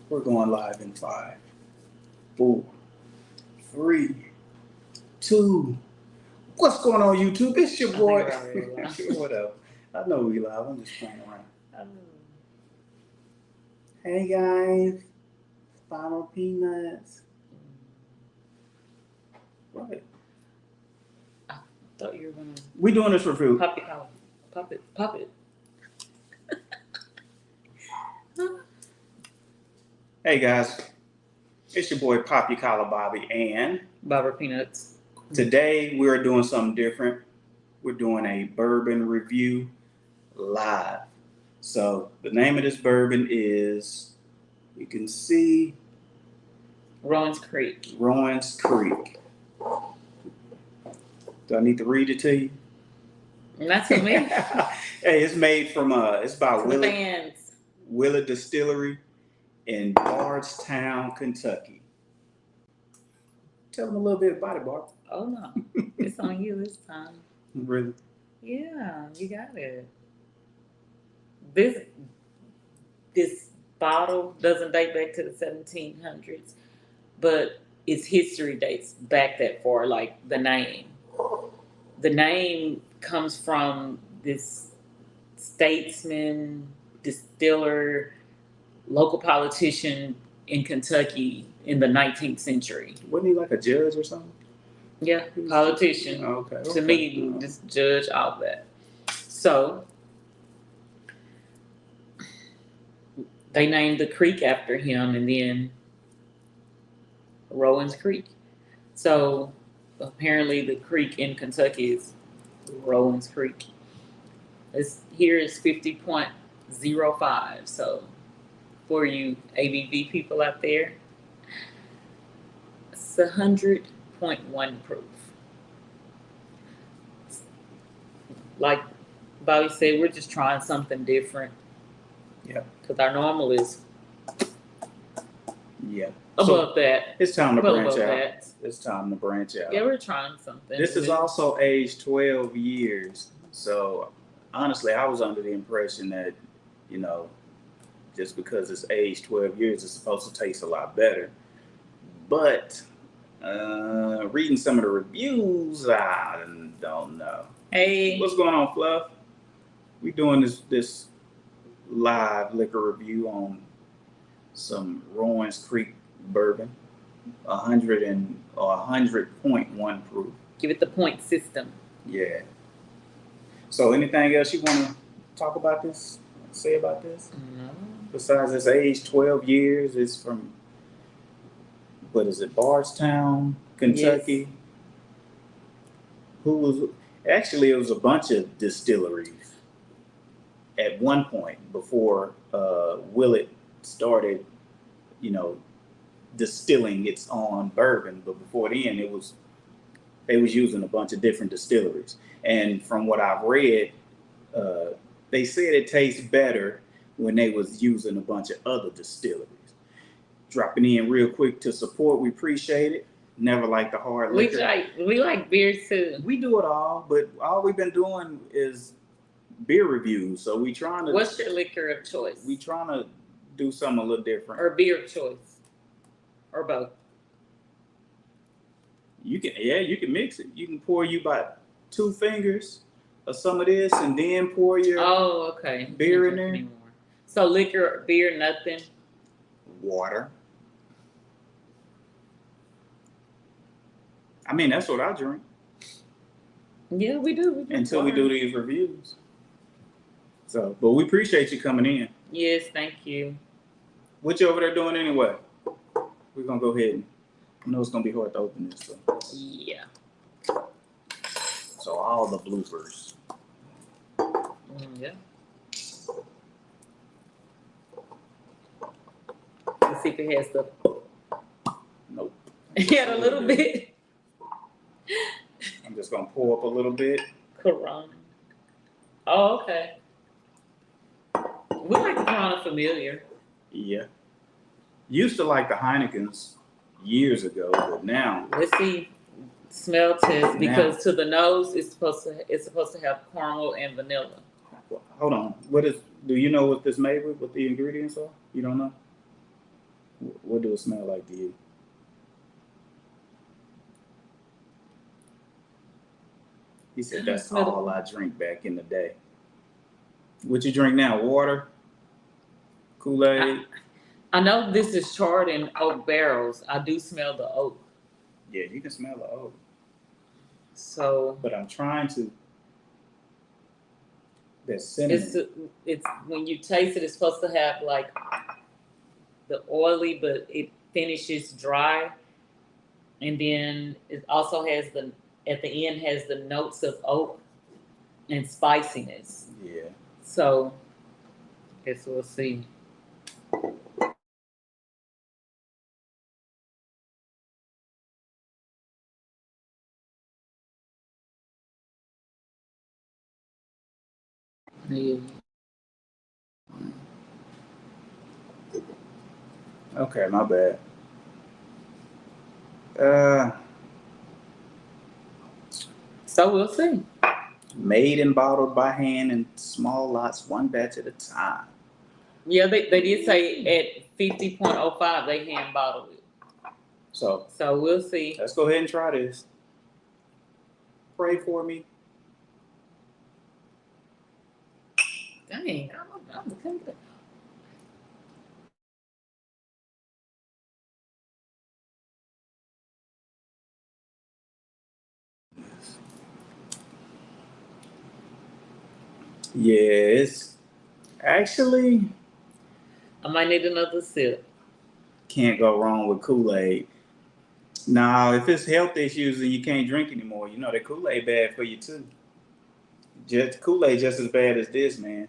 We're going live in 5, 4, 3, 2. What's going on, YouTube? It's your boy. What up? I know we live. I'm just playing around. Hey guys, Final Peanuts. What? I thought you were gonna. We doing this review. Puppet. Hey guys, it's your boy Pop Your Collar Bobby, and Bourbon Peanuts. Today we're doing something different. We're doing a bourbon review live. So the name of this bourbon is, you can see, Rowan's Creek. Rowan's Creek. Do I need to read it to you? Not to me. Hey, it's made from it's by Willett Distillery in Bardstown, Kentucky. Tell them a little bit about it, Barb. Oh no, it's on you this time. Really? Yeah, you got it. This bottle doesn't date back to the 1700s, but its history dates back that far. Like the name comes from this statesman, distiller, local politician in Kentucky in the 19th century. Wasn't he like a judge or something? Yeah, politician. Okay. To me, just judge all that. So they named the creek after him, and then Rowan's Creek. So apparently, the creek in Kentucky is Rowan's Creek. Here is 50.05. So for you ABV people out there, it's 100.1 proof. Like Bobby said, we're just trying something different. Yeah. Because our normal is above that. It's time to branch out. It's time to branch out. Yeah, we're trying something. This is also aged 12 years. So honestly, I was under the impression that, just because it's aged 12 years, it's supposed to taste a lot better. But reading some of the reviews, I don't know. Hey. What's going on, Fluff? We doing this live liquor review on some Rowan's Creek bourbon, 100.1 proof. Give it the point system. Yeah. So anything else you want to talk about this? Say about this? No. Besides it's aged 12 years, it's from, what is it, Bardstown, Kentucky? Yes. Actually, it was a bunch of distilleries at one point before Willett started, distilling its own bourbon. But before then, they was using a bunch of different distilleries. And from what I've read, they said it tastes better when they was using a bunch of other distilleries. Dropping in real quick to support, we appreciate it. Never like the hard liquor. We like beer too. We do it all, but all we've been doing is beer reviews. So we trying to. What's your liquor of choice? We trying to do something a little different. Or beer of choice, or both. You can mix it. You can pour you about 2 fingers of some of this, and then pour your beer in there. Anymore. So liquor, beer, nothing. Water. I mean, that's what I drink. Yeah, we do. Until we do these reviews. So, but we appreciate you coming in. Yes, thank you. What you over there doing anyway? We're going to go ahead and, I know it's going to be hard to open this. So. Yeah. So all the bloopers. Yeah. Let's see if it has the... Nope. It had a little bit. I'm just going to pour up a little bit. Corona. Oh, okay. We like the Corona Familiar. Yeah. Used to like the Heinekens years ago, but now. Let's see. Smell test, because to the nose it's supposed to have caramel and vanilla. Hold on. Do you know what this made with? What the ingredients are? You don't know? What do it smell like to you? He said that's all I drink back in the day. What you drink now? Water? Kool-Aid? I know this is charred in oak barrels. I do smell the oak. Yeah, you can smell the oak. So, but I'm trying to. That cinnamon. it's when you taste it, it's supposed to have like the oily, but it finishes dry, and then it also has the at the end has the notes of oak and spiciness. Yeah. So, guess we'll see. Yeah. Okay, my bad. Uh, So we'll see. Made and bottled by hand in small lots, one batch at a time. Yeah, they did say at 50.05 they hand bottled it. So we'll see. let's go ahead and try this. Pray for me. Dang, I'm thinking. Yeah, it's actually I might need another sip. can't go wrong with Kool-Aid. Now, if it's health issues and you can't drink anymore, you know that Kool-Aid bad for you too. Just Kool-Aid just as bad as this, man.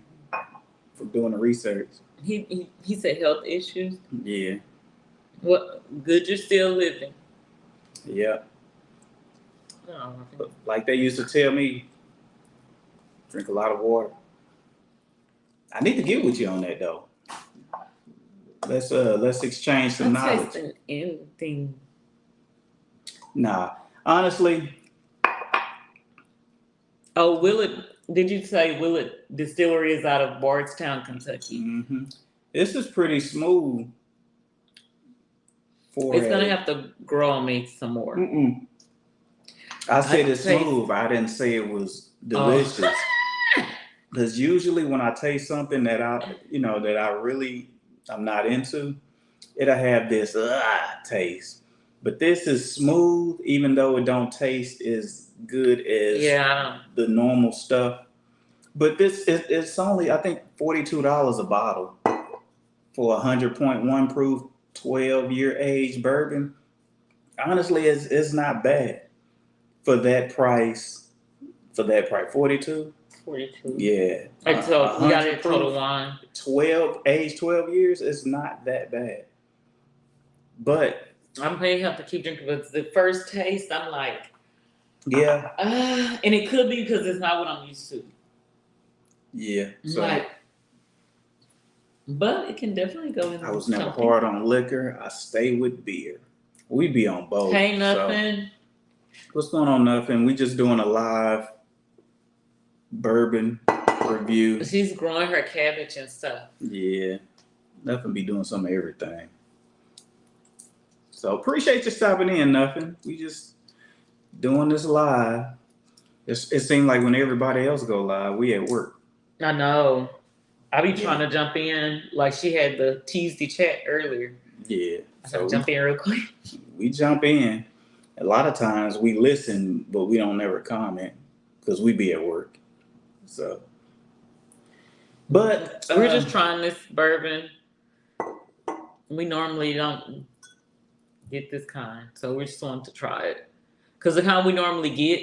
From doing the research. He said health issues. Yeah. What good you're still living. Yeah. Oh, like they used to tell me, drink a lot of water. I need to get with you on that though. Let's exchange some knowledge. Tasting anything. Nah, honestly. Oh, did you say Willett Distillery is out of Bardstown, Kentucky? Mm-hmm. This is pretty smooth. It's gonna have to grow on me some more. Mm-mm. I said it's smooth. I didn't say it was delicious. Because usually when I taste something that I'm not into, it'll have this taste. But this is smooth, even though it don't taste as good as the normal stuff. But it's only, I think, $42 a bottle for 100.1 proof, 12-year age bourbon. Honestly, it's not bad for that price. 42. 42. Yeah. So we got it Total Wine. 12 years. It's not that bad. But I may have to keep drinking. But the first taste, I'm like, yeah. And it could be because it's not what I'm used to. Yeah. So, but it can definitely go in. I was never hard on liquor. I stay with beer. We be on both. Hey, nothing. So, what's going on, nothing? We just doing a live bourbon review. She's growing her cabbage and stuff. Yeah. Nothing be doing some of everything. So appreciate you stopping in, nothing. We just doing this live. It seemed like when everybody else go live, we at work. I know. I be trying to jump in. Like she had the teased the chat earlier. Yeah. So jump in real quick. We jump in. A lot of times we listen, but we don't never comment because we be at work. So, but we're just trying this bourbon. We normally don't get this kind, so we just wanted to try it. Because the kind we normally get,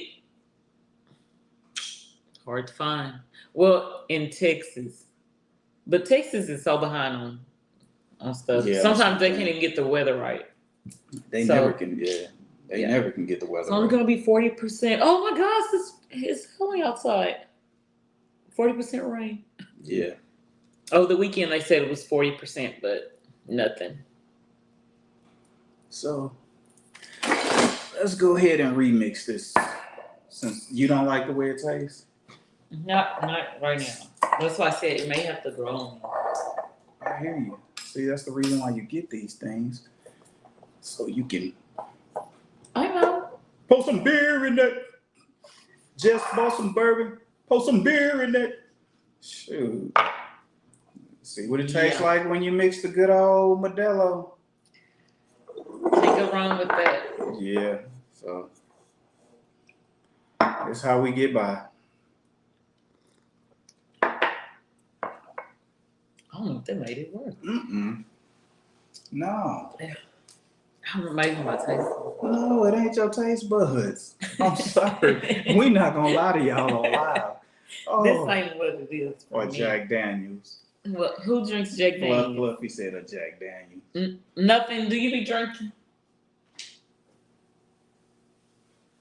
hard to find. Well, in Texas. But Texas is so behind on stuff. Yeah, sometimes they can't even get the weather right. They never can, They never can get the weather right. It's only going to be 40%. Oh my gosh, it's hailing outside. 40% rain. Yeah. Oh, the weekend they said it was 40%, but nothing. So, let's go ahead and remix this. Since you don't like the way it tastes? Not right now. That's why I said it may have to grow on me. I hear you. See, that's the reason why you get these things, so you can I know. pour some beer in that. Just bought some bourbon. Pour some beer in that. Shoot. See what it tastes like when you mix the good old Modelo. Can't go wrong with that. Yeah. So that's how we get by. I don't know if that made it work. No. I'm amazed my taste. No, it ain't your taste buds. I'm sorry. We not gonna lie to y'all on live. Oh. This ain't what it is. For Or me. Jack Daniels. Well, who drinks Jack Daniels? Fluffy said a Jack Daniels. Nothing. Do you be drinking?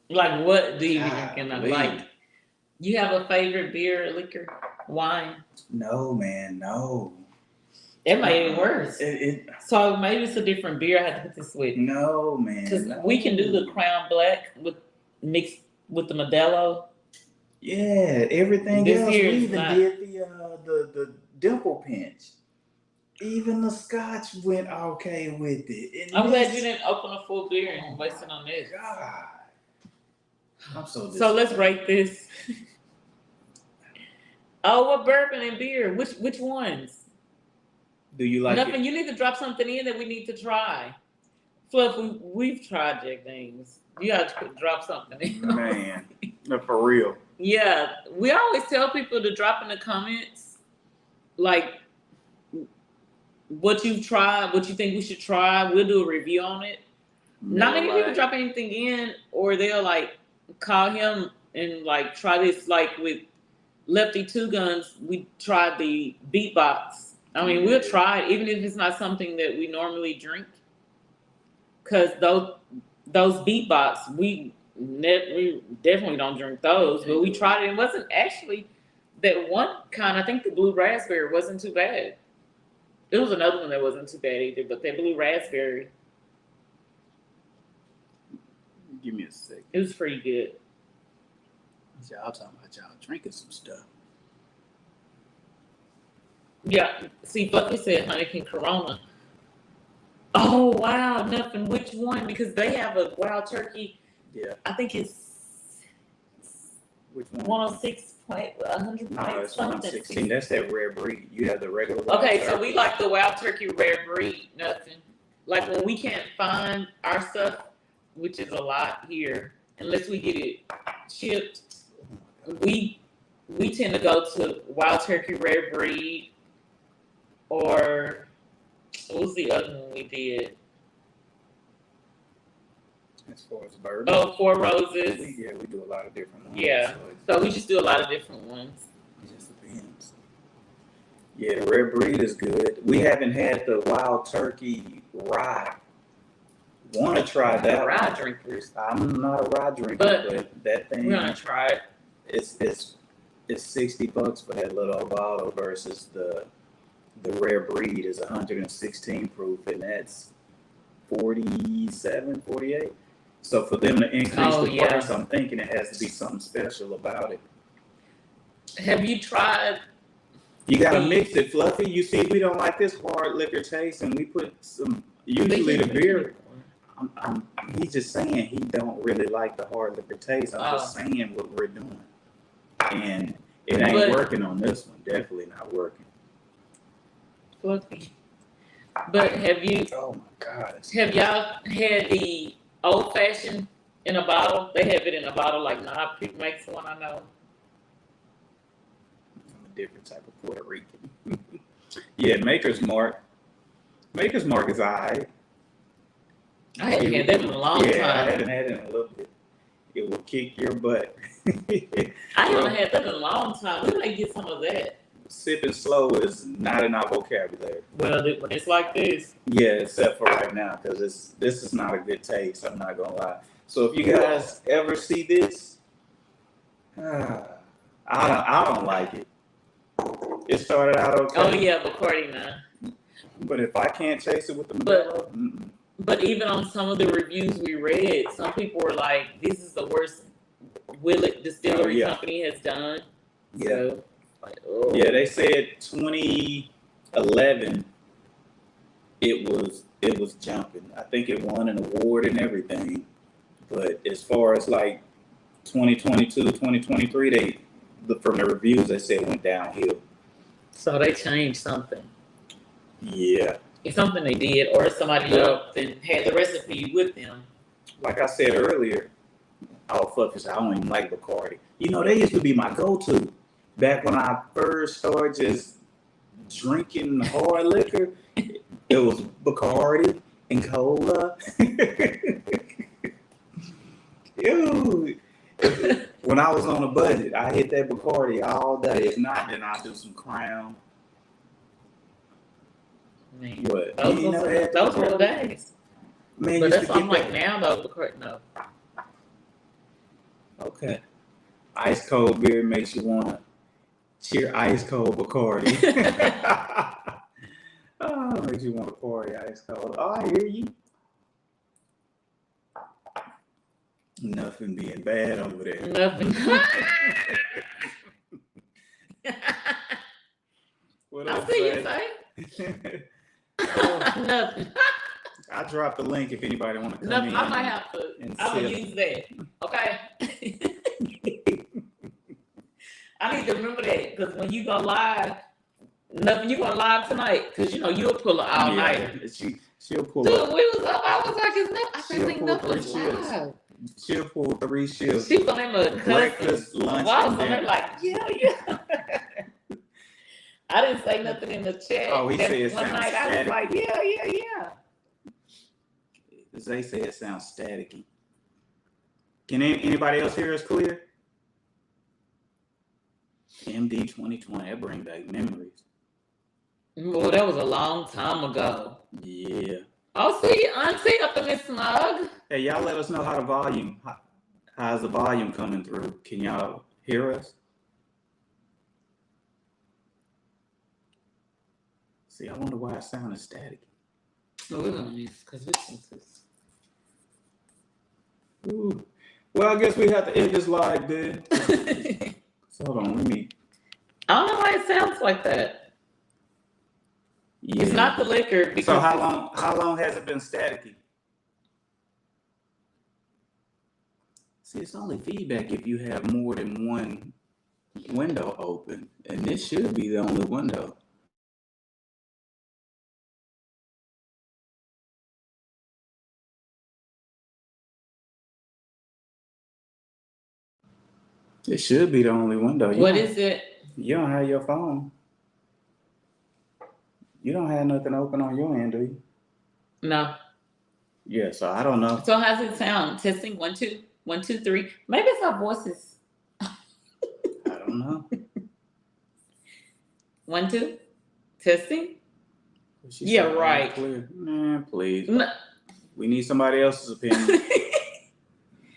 Like, what do you be drinking? Like, you have a favorite beer, liquor, wine? No, man, no. It made it worse. So maybe it's a different beer I had to put this with. No, man. Because we can do the Crown Black mixed with the Modelo. Yeah, everything this else. We even not... did the dimple pinch. Even the Scotch went okay with it. And I'm glad you didn't open a full beer and waste it on this. God, I'm so. So let's rate this. Oh, what bourbon and beer? Which ones? Do you like nothing? it? You need to drop something in that we need to try. Fluff, we've tried Jack Daniels. You got to drop something in. Man, for real. Yeah, we always tell people to drop in the comments, like what you've tried, what you think we should try. We'll do a review on it. Not many people drop anything in, or they'll like call him and like try this. Like with Lefty Two Guns, we tried the beatbox. I mean, we'll try it, even if it's not something that we normally drink. Cause those beatbox, we definitely don't drink those, but we tried it. It wasn't actually that one kind. I think the blue raspberry wasn't too bad. There was another one that wasn't too bad either, but that blue raspberry. Give me a sec. It was pretty good. Y'all talking about y'all drinking some stuff. Yeah, see, Bucky said Heineken Corona. Oh, wow, nothing. Which one? Because they have a Wild Turkey. Yeah. I think it's which one? 106 point, 100 no, point it's something. 116. That's that rare breed. You have the regular Wild Okay, Turkey. so we like the Wild Turkey rare breed. Nothing. Like when we can't find our stuff, which is a lot here, unless we get it shipped, we tend to go to Wild Turkey rare breed. Or what was the other one we did? As far as bourbon? Oh, Four Roses. We do a lot of different ones. Yeah, so we just do a lot of different ones. It just depends. Yeah, the rare breed is good. We haven't had the Wild Turkey rye. Want to try that? Rye drinkers. I'm not a rye drinker, but that thing. We're gonna try it. It's $60 for that little bottle versus the rare breed is 116 proof, and that's 47, 48. So for them to increase the price, I'm thinking it has to be something special about it. Have you tried? You gotta mix it, Fluffy. You see, we don't like this hard liquor taste, and we put some. Usually the beer. He's just saying he don't really like the hard liquor taste. I'm just saying what we're doing, and it ain't working on this one. Definitely not working. Fluffy. But have you? Oh my God! Have y'all had the old fashioned in a bottle? They have it in a bottle, like Knob Creek makes one. I know. I'm a different type of Puerto Rican. Yeah, Maker's Mark. Maker's Mark is alright. I haven't had that in a long time. Yeah, I haven't had it in a little bit. It will kick your butt. I haven't had that in a long time. We might get some of that. Sipping slow is not in our vocabulary. Well, it's like this. Yeah, except for right now, because this is not a good taste. I'm not gonna lie. So if you guys ever see this, I don't like it. It started out okay. Oh yeah, Bacardi now. But if I can't taste it with the Modelo, but even on some of the reviews we read, some people were like, "This is the worst Willett Distillery Company has done." Yeah. So, yeah, they said 2011 it was jumping. I think it won an award and everything. But as far as like 2022, 2023, from the reviews they said it went downhill. So they changed something. Yeah. It's something they did, or somebody looked and had the recipe with them. Like I said earlier, oh fuck this, I don't even like Bacardi. You know, they used to be my go-to back when I first started just drinking hard liquor. It was Bacardi and cola. Ew. When I was on a budget, I hit that Bacardi all day. If not, then I'll do some Crown. Man, What? Those were the days. Man, But used that's to something get like now, though. Bacardi, no. Okay. Ice cold beer makes you want to cheer ice cold Bacardi. Oh, makes you want to party ice cold. Oh, I hear you. Nothing being bad over there. Nothing. What I else, see you Zay? say. Oh, Nothing. I dropped the link if anybody want to come Nothing. in. I might have to. I will use that. Okay. I need to remember that because when you go live, nothing. You going live tonight because you know you'll pull an all nighter. She'll pull. Dude, up. we was up. I was like, "Is that?" I She'll think pull nothing 3 was shifts. live. She'll pull 3 shifts. She put him a Breakfast, lunch, wow, and so they're dinner. like, yeah. I didn't say nothing in the chat. Oh, he said it one sounds night I was static. like, yeah. Zay said it sounds staticky. Can anybody else hear us clear? MD 2020, that bring back memories. Well, that was a long time ago. Yeah. Oh, see, Auntie up in this smug. Hey, y'all let us know how's the volume coming through. Can y'all hear us? See, I wonder why it sounded static. No, we're gonna use because this. Ooh. Well, I guess we have to end this live then. So hold on, let me. I don't know why it sounds like that. Yeah. It's not the liquor. Because So how long has it been staticky? See, it's only feedback if you have more than one window open, and this should be the only window. It should be the only window. What is it? You don't have your phone. You don't have nothing open on your end, do you? No. Yeah, so I don't know. So how's it sound? Testing 1 2 1 2 3. Maybe it's our voices. I don't know. 1 2. Testing. She Yeah, said, right. Clear. Man, please. No. We need somebody else's opinion.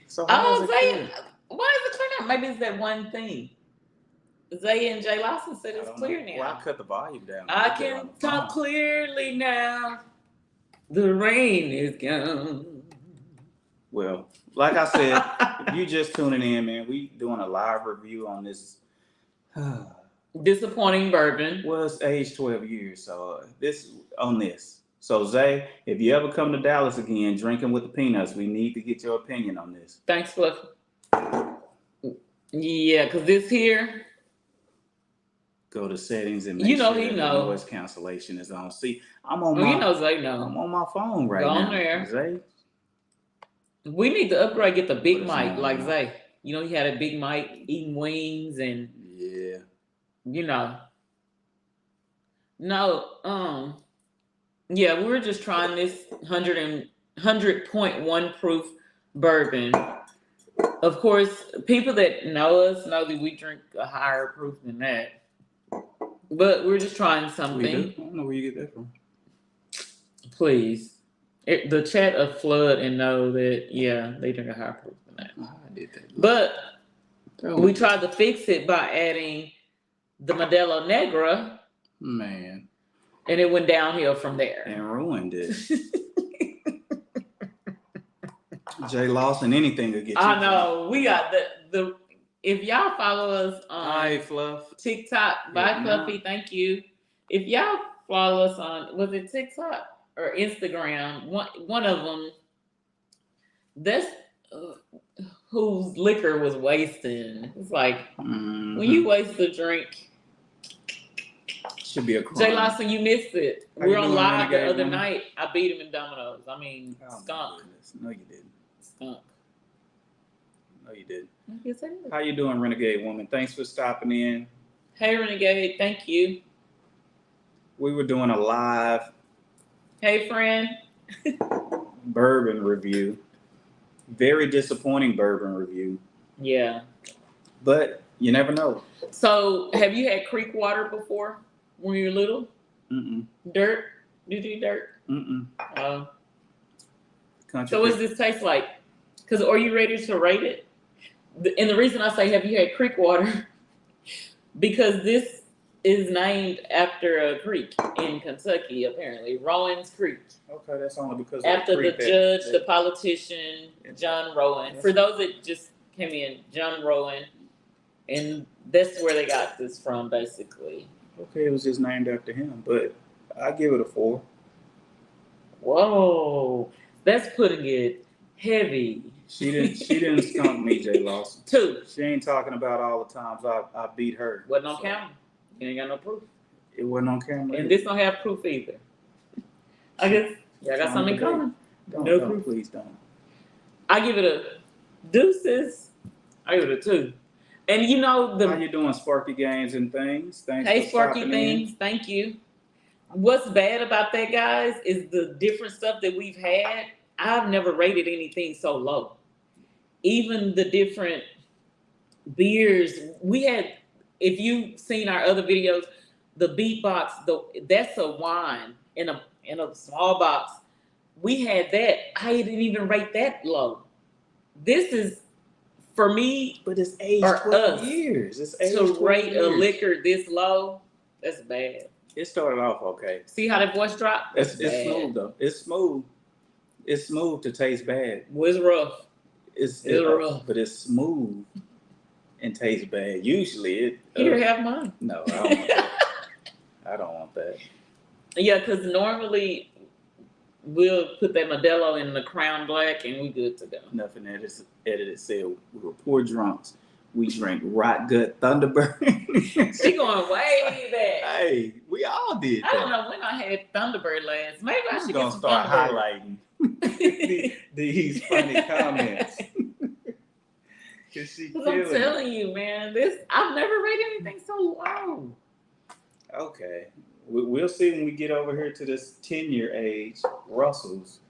So I how was is it saying, clear? why is it clear now? Maybe it's that one thing. Zay and Jay Lawson said it's clear now. Well, I cut the volume down. I can talk clearly now. The rain is gone. Well, like I said, if you just tuning in, man, we doing a live review on this. Disappointing bourbon. Well, it's aged 12 years, so this. So Zay, if you ever come to Dallas again, drinking with the peanuts, we need to get your opinion on this. Thanks, Fluff. Yeah, because this here. Go to settings and make he sure that the know. noise cancellation is on. See, I'm on Zay know. I'm on my phone right Go now. on there. Zay. We need to upgrade, get the big But it's mic not like enough. Zay. You know, he had a big mic eating wings and Yeah. you know. No, yeah, we were just trying this 100.1 proof bourbon. Of course, people that know us know that we drink a higher proof than that. But we're just trying something. We do? I don't know where you get that from. Please. The chat of flood and know that, yeah, they drink a higher proof than that. Oh, I did that. But we tried to fix it by adding the Modelo Negra. Man. And it went downhill from there. And ruined it. Jay Lawson, anything to get you. I know. We got the if y'all follow us on Hi, Fluff. TikTok, bye Fluffy, thank you. If y'all follow us on, was it TikTok or Instagram. One of them. That's whose liquor was wasting. It's like when you waste a drink. Should be a crime. Jay Lawson, you missed it. How We you were on doing, live the Renegade other Woman? night. I beat him in dominoes. I mean, Oh, my skunk. goodness. No, you didn't. Skunk. No, you didn't. Yes, I did. How you doing, Renegade Woman? Thanks for stopping in. Hey, Renegade. Thank you. We were doing a live Hey, friend. bourbon review. Very disappointing bourbon review. Yeah. But you never know. So, have you had creek water before when you were little? Mm-mm. Dirt? Did you do dirt? Mm-mm. Country So, what does this taste like? Because are you ready to rate it? And the reason I say, have you had creek water? Because this is named after a creek in Kentucky, apparently. Rowan's Creek. Okay, that's only because After of the creek judge, the politician, John Rowan. Yes. For those that just came in, John Rowan. And that's where they got this from, basically. Okay, it was just named after him, but I give it a 4. Whoa. That's putting it heavy. She didn't skunk me, Jay Lawson. 2. She ain't talking about all the times I beat her. Wasn't on So, camera. You ain't got no proof. It wasn't on camera. And this don't have proof either. I guess y'all got something coming. Don't, No don't, proof. please don't. I give it a deuces. I give it a 2. And you know How the you doing, Sparky Games and things? Thanks hey for Sparky stopping things, thank you. What's bad about that, guys, is the different stuff that we've had. I've never rated anything so low. Even the different beers we had. If you've seen our other videos, the beatbox, that's a wine in a small box. We had that. I didn't even rate that low. This is for me, But it's aged or 12 us, years. It's aged to 12 rate a years. liquor this low. That's bad. It started off okay. See how that voice dropped? It's Bad. smooth though. It's smooth. It's smooth to taste bad. Well, it's rough. It's rough. but it's smooth and tastes bad. Usually it. Here, have mine. No, I don't want that. I don't want that. Yeah, because normally we'll put that Modelo in the Crown Black and we good to go. Nothing edited said we were poor drunks. We drank rot gut Thunderbird. She going way back. Hey, we all did that. I don't know when I had Thunderbird last. Maybe I I'm should gonna get some start Thunderbird. highlighting these funny comments. Cause she Because I'm killing it. telling you, man, I've never rated anything so low. Okay, we'll see when we get over here to this 10-year age, Russell's.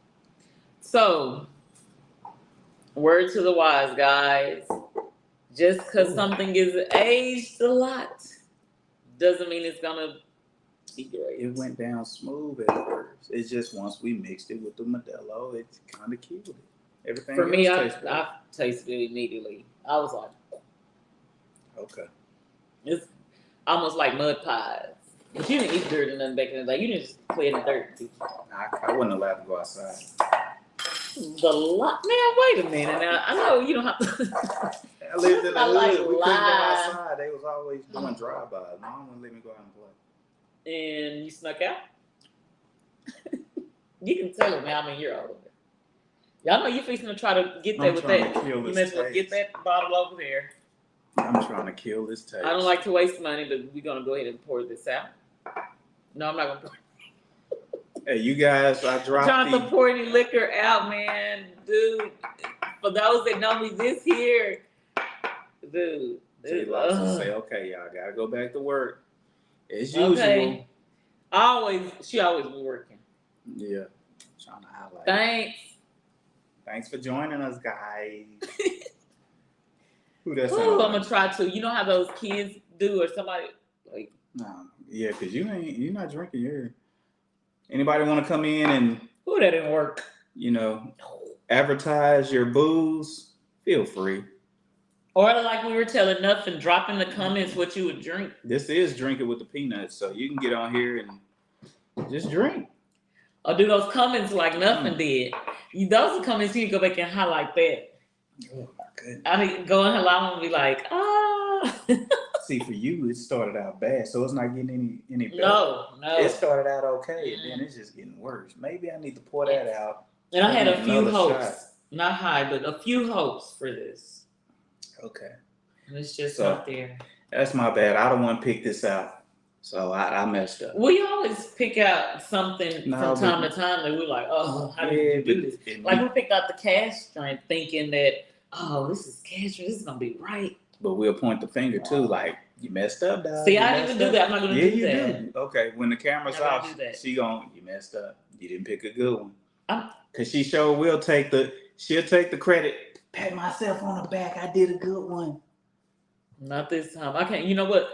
So, word to the wise, guys. Just because something is aged a lot doesn't mean it's gonna be great. It went down smooth at first. It's just once we mixed it with the Modelo, it kind of killed it. Everything For me, else I tastes good. tasted it immediately. I was like, Okay. it's almost like mud pies. But you didn't eat dirt or nothing back in the day. You didn't just clear the dirt. Did you? I wasn't allowed to go outside. Man, wait a minute now. I know you don't have to. I lived in the I like hood. We couldn't go live. outside. They was always doing drive-bys. Mom wouldn't let me go out and play. And you snuck out? You can tell them how many you're older. Y'all know you fixing to try to get there I'm with trying that. to kill You this may as well get taste. that bottle over there. I'm trying to kill this taste. I don't like to waste money, but we're gonna go ahead and pour this out. No, I'm not gonna pour. Hey, you guys, I dropped Jonathan, the... pour any liquor out, man. Dude, for those that know me this here, dude. Jay Lawson say, okay, y'all gotta go back to work. As usual. Okay. She always be working. Yeah. Trying to highlight. Thanks. Thanks for joining us, guys. Who that Ooh, sound I'm like? gonna try to. You know how those kids do, or somebody like. No, yeah, because you're not drinking your... Anybody want to come in and, Ooh, that didn't work. advertise your booze? Feel free. Or like we were telling nothing, drop in the comments what you would drink. This is Drinking with the Peanuts, so you can get on here and just drink. Or do those comments like nothing did. Those are comments you can go back and highlight that. Oh my goodness. I mean, go and highlight them and be like, ah. See, for you, it started out bad, so it's not getting any better. No. It started out okay, and then it's just getting worse. Maybe I need to pour that out. And I had a few hopes, shot. not high, but a few hopes for this. Okay. And it's just not there. That's my bad. I don't want to pick this out, so I messed up. We always pick out something from time to time that we're like, oh, how did you do this? Like we picked out the cash joint thinking that, oh, this is cash, this is going to be right. But we'll point the finger too, like, you messed up, dog. See, I didn't even do that. I'm not going to do that. Yeah, you do. Okay, when the camera's off, you messed up. You didn't pick a good one. Because she'll take the credit. Pat myself on the back. I did a good one. Not this time. I can't. You know what?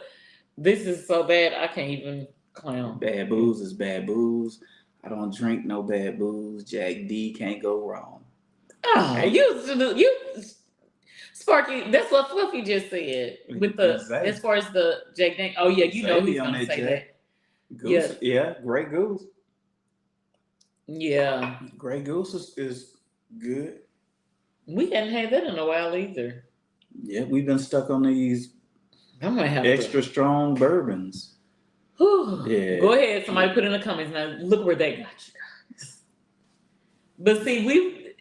This is so bad. I can't even clown. Bad booze is bad booze. I don't drink no bad booze. Jack D can't go wrong. Oh, hey. you, Sparky. That's what Fluffy just said. With as far as the Jack Daniels. Oh yeah, you know he's gonna say that. Goose, yeah, Grey Goose. Yeah, Grey Goose is good. We hadn't had that in a while either. Yeah, we've been stuck on these extra strong bourbons. Yeah. Go ahead, somebody put in the comments now. Look where they got you guys. But see,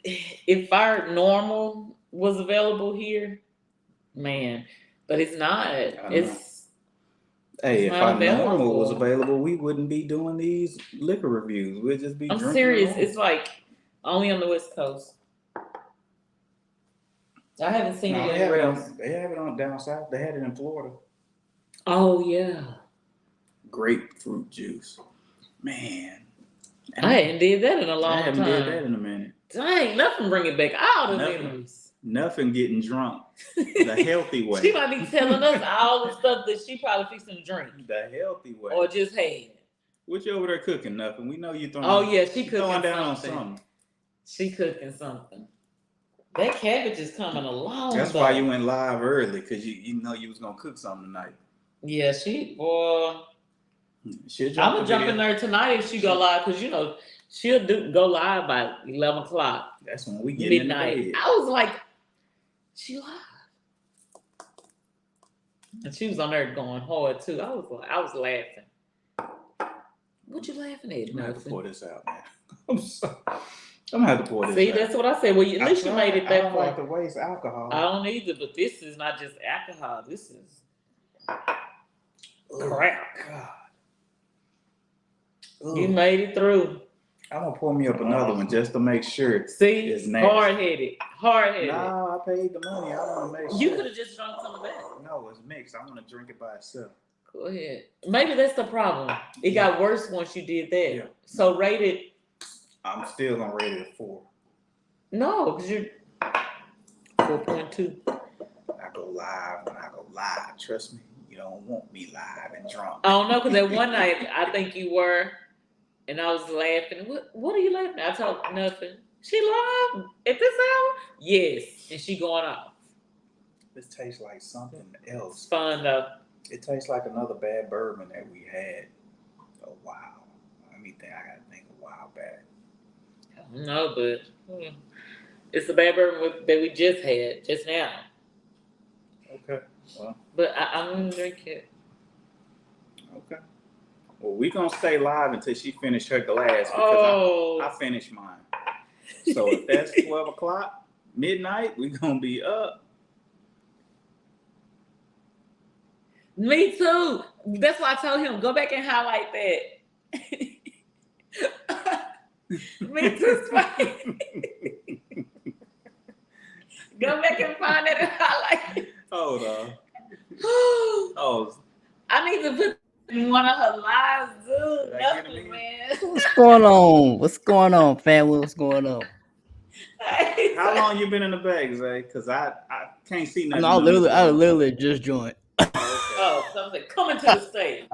if our normal was available here, man, but it's not. Hey, if our normal was available, we wouldn't be doing these liquor reviews. We'd just be drinking. I'm serious. It's like only on the West Coast. I haven't seen it anywhere else. They have it on down south. They had it in Florida. Oh yeah. Grapefruit juice, man. I hadn't did that in a long time. I haven't did that in a minute. Dang, nothing bring it back all the memories. Nothing getting drunk the healthy way. She might be telling us all the stuff that she probably fixing to drink. The healthy way. Or just had. What you over there cooking? Nothing. We know you throwing. Oh yeah, she cooking throwing down something. On something. She cooking something. That cabbage is coming along. That's why you went live early, because you know you was gonna cook something tonight. Yeah, I'm gonna jump in there tonight if she go live, because you know she'll go live by 11 o'clock. That's when we get midnight. In the bed. I was like, she live, and she was on there going hard too. I was laughing. What you laughing at? I'm gonna have to pour this out, man. I'm sorry. I'm gonna have to pour this. See, out. that's what I said. Well, at least you made it that far. I don't like to waste alcohol. I don't either, but this is not just alcohol. This is crap. God. You made it through. I'm gonna pour me up another one just to make sure. See, it's hard-headed. Nah, I paid the money. I want to make sure. You could have just drunk some of that. No, it's mixed. I want to drink it by itself. Go ahead. Maybe that's the problem. It got worse once you did that. Yeah. So rate it. I'm still gonna rate it a 4. No, because you're 4.2. I go live when I go live. Trust me, you don't want me live and drunk. I don't know, because that one night I think you were, and I was laughing. What are you laughing at? I told nothing. She live at this hour? Yes, and she going off. This tastes like something else. It's fun though. It tastes like another bad bourbon that we had a while. I gotta think a while back. No, but it's the bad bourbon that we just had just now. Okay, well. But I'm gonna drink it. Okay. Well, we gonna stay live until she finished her glass, because I finished mine. So if that's 12 o'clock, midnight, we gonna be up. Me too. That's why I told him, go back and highlight that. Me too, Spike. Go back and find it and highlight it. Hold on. I need to put in one of her lives, dude. Nothing, man. What's going on, family? What's going on? How long you been in the bag, Zay? Because I can't see nothing. I literally just joined. Oh, something coming to the stage.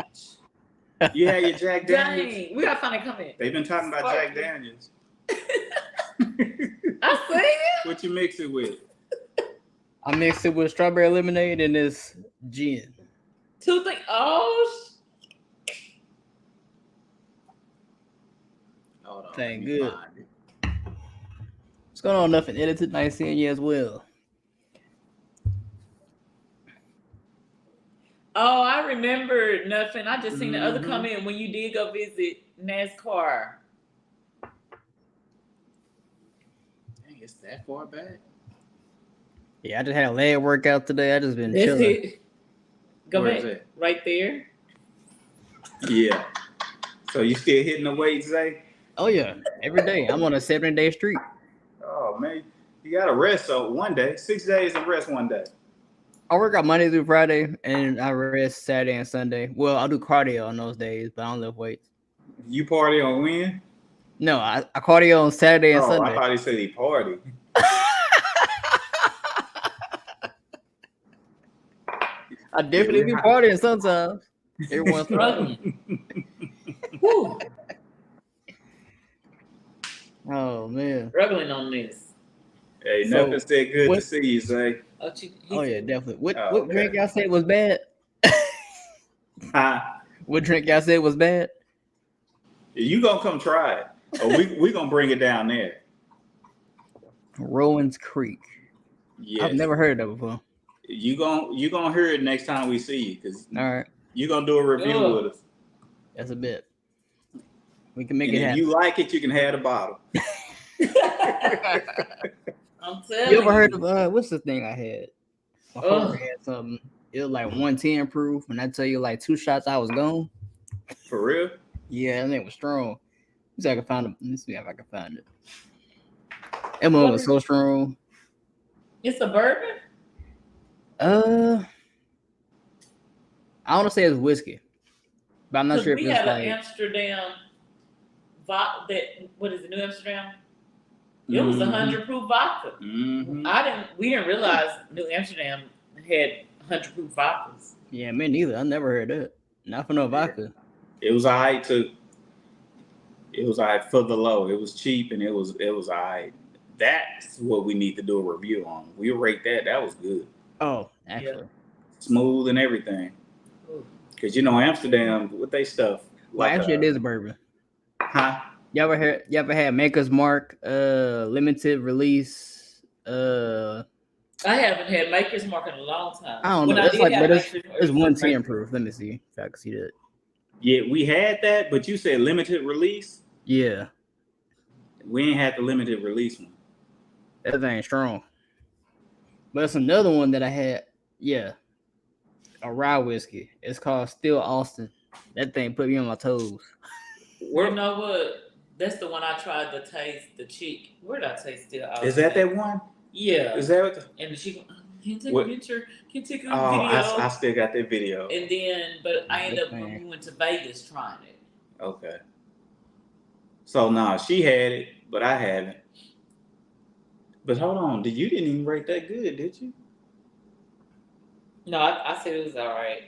You had your Jack Daniels? Dang, we gotta find a comment. They've been talking about Jack Daniels. I see it. What you mix it with? I mixed it with strawberry lemonade and this gin. 2 things. Hold on. Thank good. What's going on? Nothing edited. Nice seeing you as well. Oh, I remember nothing. I just seen the other Mhm. comment when you did go visit NASCAR. Dang, it's that far back. Yeah, I just had a leg workout today. I just been That's chilling. it. Go Where is back. it? Right there. Yeah. So you still hitting the weights, Zay? Oh yeah, every day. I'm on a 7-day streak. Oh man, you gotta rest. So one day, 6 days and rest one day. I work out Monday through Friday, and I rest Saturday and Sunday. Well, I'll do cardio on those days, but I don't lift weights. You party on when? No, I cardio on Saturday and Oh, I Sunday. thought he said he party. I definitely be partying sometimes. Every once in a while. Struggling. Whew. Oh man. Struggling on this. Hey, So, nothing said good to what- see you, Zay. Oh yeah, definitely. What Oh, what drink okay. y'all said was bad? Huh? What drink y'all said was bad? You gonna come try it? Or we gonna bring it down there? Rowan's Creek. Yes. I've never heard of it before. You gonna hear it next time we see you, because All right, you gonna do a review Ugh. with us. that's a bit. We can make And it if happen. you like it, you can have the bottle. I'm telling You ever heard of what's the thing I had? My Ugh. father had something. It was like 110 proof, and I tell you, like 2 shots, I was gone. For real? Yeah, that thing was strong. Let's see if I can find it. Let's see if I can find it. That one was so strong. It's a bourbon? I want to say it's whiskey, but I'm not sure if We it's had like. an Amsterdam what is it, New Amsterdam? It was 100 proof vodka. Mm-hmm. We didn't realize New Amsterdam had 100 proof vodkas. Yeah, me neither. I never heard that. Not for no vodka. It was alright too. It was alright for the low. It was cheap and it was alright. That's what we need to do a review on. We rate that. That was good. Oh, actually. Smooth and everything. Because Amsterdam with they stuff. Well, actually, it is a bourbon. Huh? You ever had Maker's Mark limited release? I haven't had Maker's Mark in a long time. I don't know. It's like, but it's 110 proof. Let me see if I can see that. Yeah, we had that, but you said limited release. Yeah, We ain't had the limited release one. that thing's strong. But it's another one that I had. Yeah, a rye whiskey. It's called Still Austin. That thing put me on my toes. You know what? That's the one I tried to taste. The chick. Where did I taste Still Austin? Is that one? Yeah. Is that what? And the chick. Can you take What? a picture? Can you take a Oh, video? I still got that video. And then, but I ended up when we went to Vegas trying it. Okay. So nah, she had it, but I haven't. But hold on, you didn't even rate that good, did you? No, I said it was all right.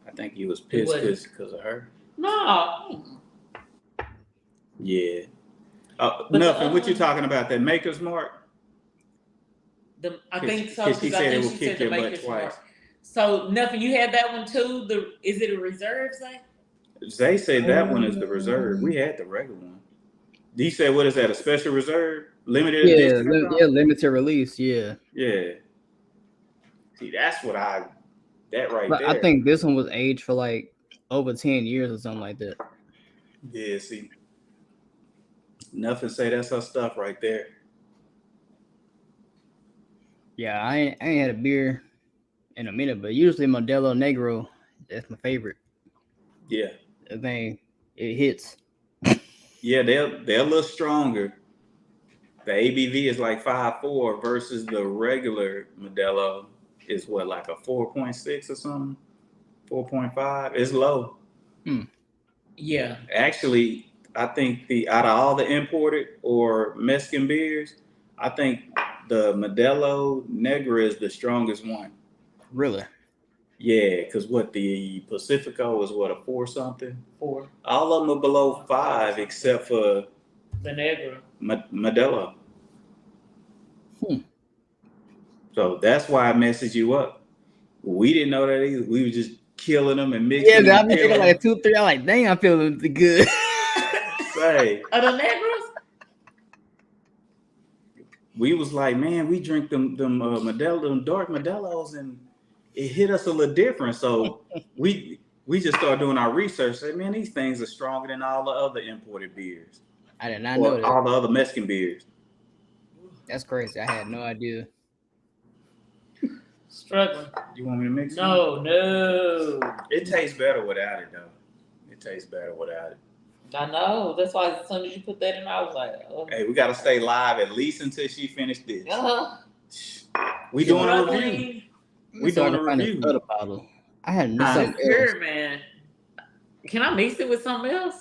I think you was pissed because of her. No. Yeah. But Nothing. What you talking about? That Maker's Mark? I think so. Because she said it will she kick said your the butt Maker's twice. Mark. So nothing. You had that one too. Is it a reserve, Zay? They said that one is the reserve. We had the regular one. He said, "What is that? A special reserve, limited edition?" Yeah, limited release. Yeah. Yeah. See, that's what that right But there. I think this one was aged for like over 10 years or something like that. Yeah. See, nothing say that's her stuff right there. Yeah, I ain't had a beer in a minute, but usually Modelo Negro, that's my favorite. Yeah. The thing, it hits. Yeah, they're a little stronger. The ABV is like 5.4 versus the regular Modelo is what, like a 4.6 or something? 4.5. It's low. Yeah. Actually, I think out of all the imported or Mexican beers, I think the Modelo Negra is the strongest one. Really? Yeah, because the Pacifico is what, a 4 something? 4. All of them are below 5 except for The Negra. Modelo. So that's why I messaged you up. We didn't know that either. We were just killing them and mixing them. Yeah, I've been thinking like 2, 3. I'm like, dang, I'm feeling good. Say. Are the Negras? We was like, man, we drink them Modelo, them dark Modelos, and it hit us a little different. So we just started doing our research. Said, man, these things are stronger than all the other imported beers I did not know or that. all the other Mexican beers. That's crazy. I had no idea. Struggling. You want me to mix it? No. It tastes better without it, though. It tastes better without it. I know. That's why as soon as you put that in, I was like, oh. Hey, we got to stay live at least until she finished this. We You doing a struggling? review. We doing a review. Another bottle. I had Nah, something It's else. here, man. Can I mix it with something else?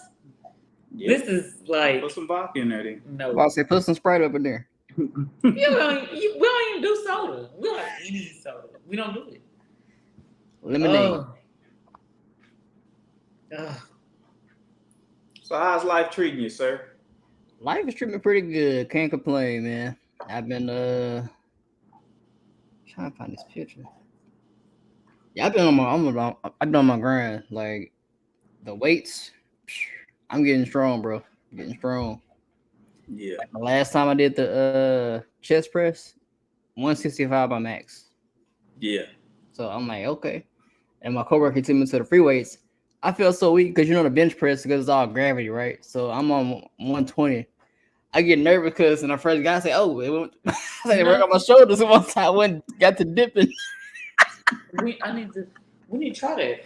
Yeah. This is like Put some vodka in there, then. no. Well, I say put some Sprite up in there. We don't even do soda. We don't have any soda. We don't do it. Lemonade. Ugh. So how's life treating you, sir? Life is treating me pretty good. Can't complain, man. I've been trying to find this picture. Yeah, I've been on my grind. Like the weights, I'm getting strong, bro. Getting strong. Yeah. Like the last time I did the chest press, 165 by max. Yeah. So I'm like, okay. And my coworker took me to the free weights. I feel so weak because the bench press because it's all gravity, right? So I'm on 120. I get nervous because when I first got, I say, "Oh, it went." I say, "Work on my shoulders." And once I got to dipping. We need to try that.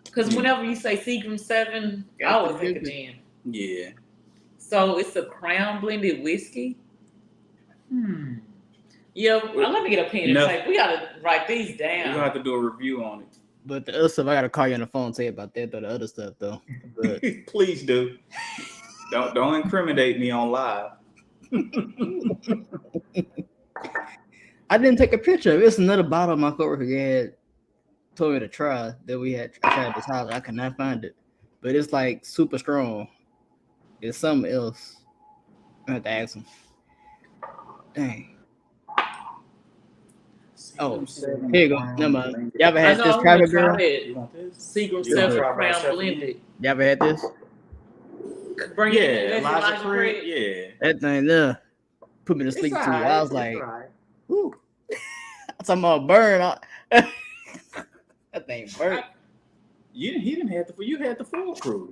Because whenever you say Seagram 7, I always think of gin. Yeah. So it's a Crown blended whiskey. Yeah, let me get a pen and paper. We gotta write these down. We're gonna have to do a review on it. But the other stuff, I gotta call you on the phone and tell you about that. Though the other stuff, though. But please do. Don't incriminate me on live. I didn't take a picture of it. It's another bottle my coworker had told me to try that we had tried at this house. I could not find it, but it's like super strong. It's something else. I have to ask him. Dang. Oh, here you go. Never mind. You ever had this private girl? You want this? Seagram 7 Crown blended. You ever had this? Bring it in. Elijah Craig. Yeah. That thing there put me to sleep too. I was like, ooh. I'm talking about burn. That thing burnt. He didn't have you had the foolproof.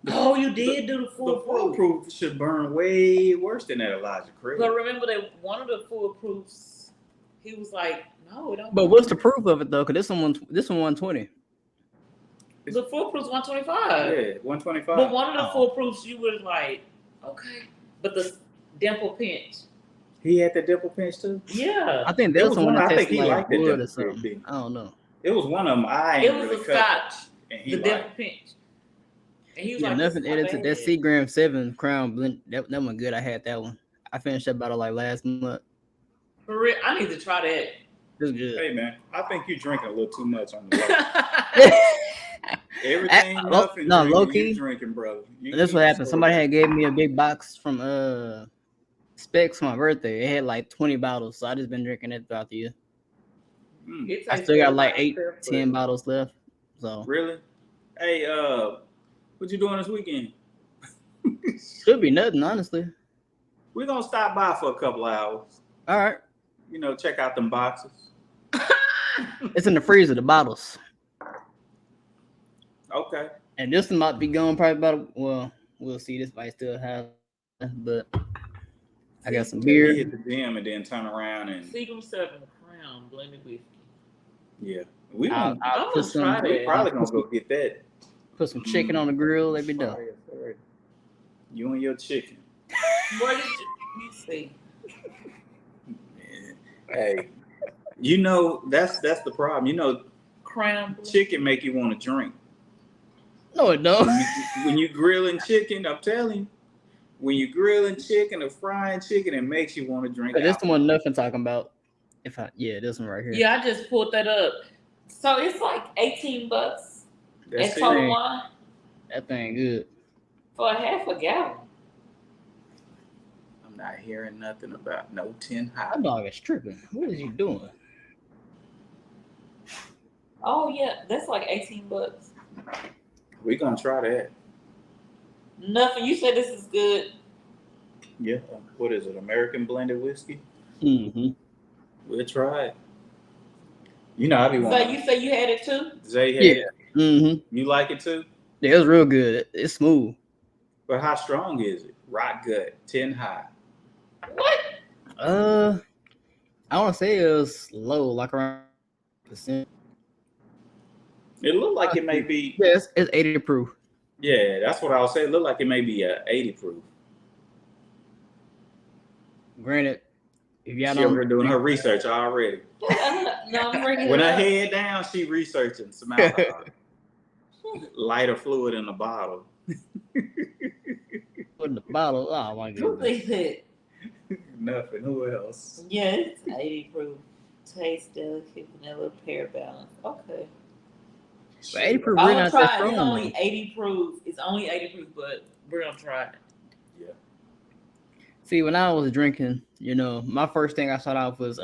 Oh, you did do the foolproof. The foolproof should burn way worse than that Elijah Craig. But remember that one of the foolproofs, he was like, no, it don't. But what's the proof of it though? Because this one 120. The foolproof's 125. Yeah, 125. But one of the foolproofs, you were like, okay. But the dimple pinch. He had the dimple pinch too? Yeah. I think there's one that tastes like wood wood or something. I don't know. It was one of them. It was a scotch. The dimple pinch. And he was like, nothing edited. That Seagram 7 Crown blend. That one good. I had that one. I finished that bottle like last month. For real, I need to try that. It's good. Hey man, I think you're drinking a little too much on the low. Everything low key. You drinking, brother. That's what happened. Somebody had gave me a big box from Specs for my birthday. It had like 20 bottles, so I just been drinking it throughout the year. I still got like 10 bottles left. So really? Hey, what you doing this weekend? Should be nothing, honestly. We're gonna stop by for a couple hours. All right. Check out them boxes. It's in the freezer, the bottles. Okay. And this one might be gone probably we'll see. This might still have, but I got some beer. Hit the gym and then turn around and Seagram 7 Crown blended whiskey. Yeah. I'm gonna try that. We're probably gonna go get that. Put some chicken on the grill, let me know. You and your chicken. What did you see? Hey, that's the problem. Crown chicken make you want to drink. No, it don't. When you grilling chicken, I'm telling you, when you grilling chicken or frying chicken, it makes you want to drink. This the one nothing talking about. This one right here. Yeah, I just pulled that up. So it's like $18 at Total Wine. That thing good. For a half a gallon. I'm not hearing nothing about no 10 high. That dog is tripping. What is he doing? Oh yeah, that's like $18. We're gonna try that. Nothing. You said this is good. Yeah. What is it? American blended whiskey? Mm-hmm. We'll try it. You know, I be So wanting. you say you had it too? Zay had Yeah. it. Mm-hmm. You like it too? Yeah, it's real good. It's smooth. But how strong is it? Rock gut, 10 high. What? I want to say it was low, like around percent. It looked like it may be. Yes, it's 80 proof. Yeah, that's what I was saying. It looked like it may be a 80 proof. Granted, if y'all She over don't here doing her research already. No, I'm bringing With it her up. head down, she researching some alcohol. Lighter fluid in the bottle. put in the bottle, oh my Who goodness. thinks that? Nothing. Who else? Yeah, it's 80 proof. Taste delicate, vanilla, pear balance. Okay. But 80 proof I'm really gonna not try that it. It's strong. only 80 proof. It's only 80 proof, but we're gonna try it. Yeah. See, when I was drinking, my first thing I started off was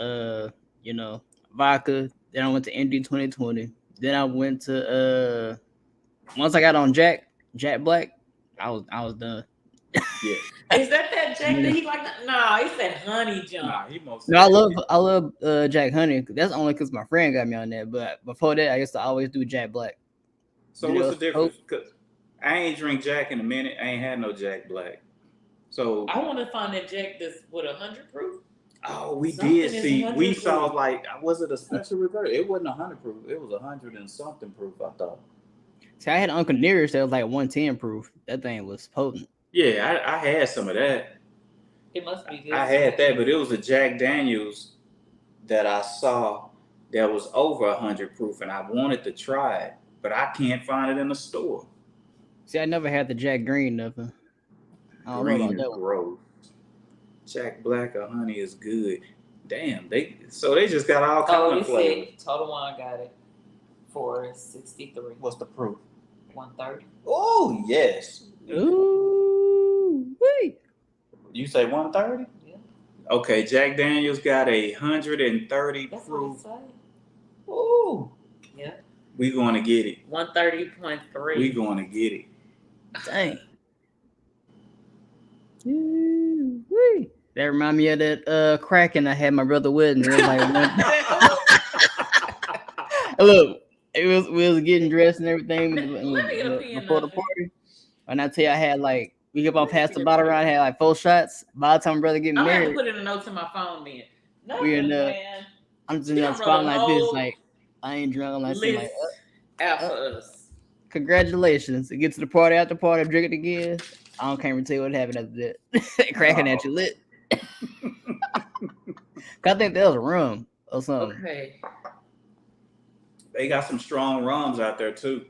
vodka. Then I went to ND 2020. Then I went to once I got on Jack Black, I was done. Yeah. Is that Jack that he like? No, it's that honey junk. Nah, he most. No, I love Jack Honey. That's only because my friend got me on that. But before that, I used to always do Jack Black. So what's the difference? Cause I ain't drink Jack in a minute. I ain't had no Jack Black. So I want to find that Jack that's with 100 proof. oh, we Something did is see. 100 We saw proof. like was it a special reserve? It wasn't 100 proof. It was 100 and something proof. I thought. See, I had Uncle Nearest that was like 110 proof. That thing was potent. Yeah, I had some of that. It must be good. I had that, but it was a Jack Daniels that I saw that was over 100 proof, and I wanted to try it, but I can't find it in the store. See, I never had the Jack Green nothing. I don't know Green about is that one. gross. Jack Black or honey is good. Damn, they just got all kind of flavors. Said Total Wine got it for 63. What's the proof? 130. Oh yes. Ooh, wait. You say 130? Yeah. Okay, Jack Daniels got 130 That's proof. what it say. Ooh. Yeah. We going to get it. 130.3. We going to get it. Dang. Wee. That remind me of that Kraken I had my brother with, and it was like look, we was getting dressed and everything before the party. And I tell you, I had like we kept on past the bottle around, I had like 4 shots. By the time my brother getting I'm married, gonna put in a note to my phone then. we in man. I'm just in a spot like this, like I ain't drunk, like saying like out for us. Congratulations. It gets to the party, after party, I'm drinking again. I can't even tell you what happened after that. Cracking at you lit. I think that was rum or something. Okay. They got some strong rums out there too.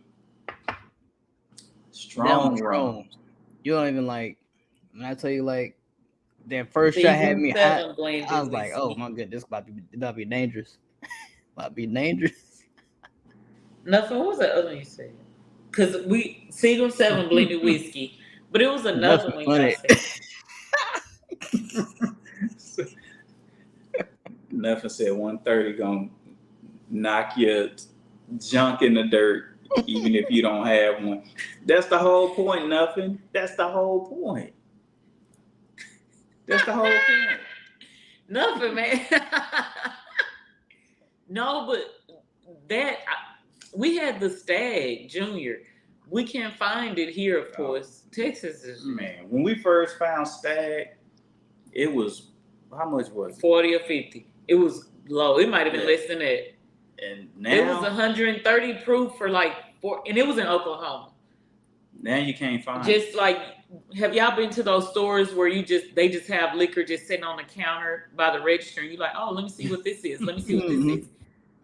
Strong rums. You don't even like when I tell you like that first shot had me hot. I was like, oh my goodness, this about to be dangerous. About to be dangerous. Nothing. What was that other one you said? Because we Seagull 7 blended whiskey, but it was another one y'all said. Nothing said 130 gonna knock your junk in the dirt, even if you don't have one. That's the whole point. Nothing. That's the whole point. That's the whole point. Nothing, man. No, but we had the Stag Junior. We can't find it here, of course. Texas is man. When we first found Stag, it was how much was it? 40 or 50. It was low. It might have been less than that. And now it was 130 proof for like 4, and it was in Oklahoma. Now you can't find just it. Like, have y'all been to those stores where they just have liquor just sitting on the counter by the register, and you're like, oh, let me see what this is. Let me see what this is.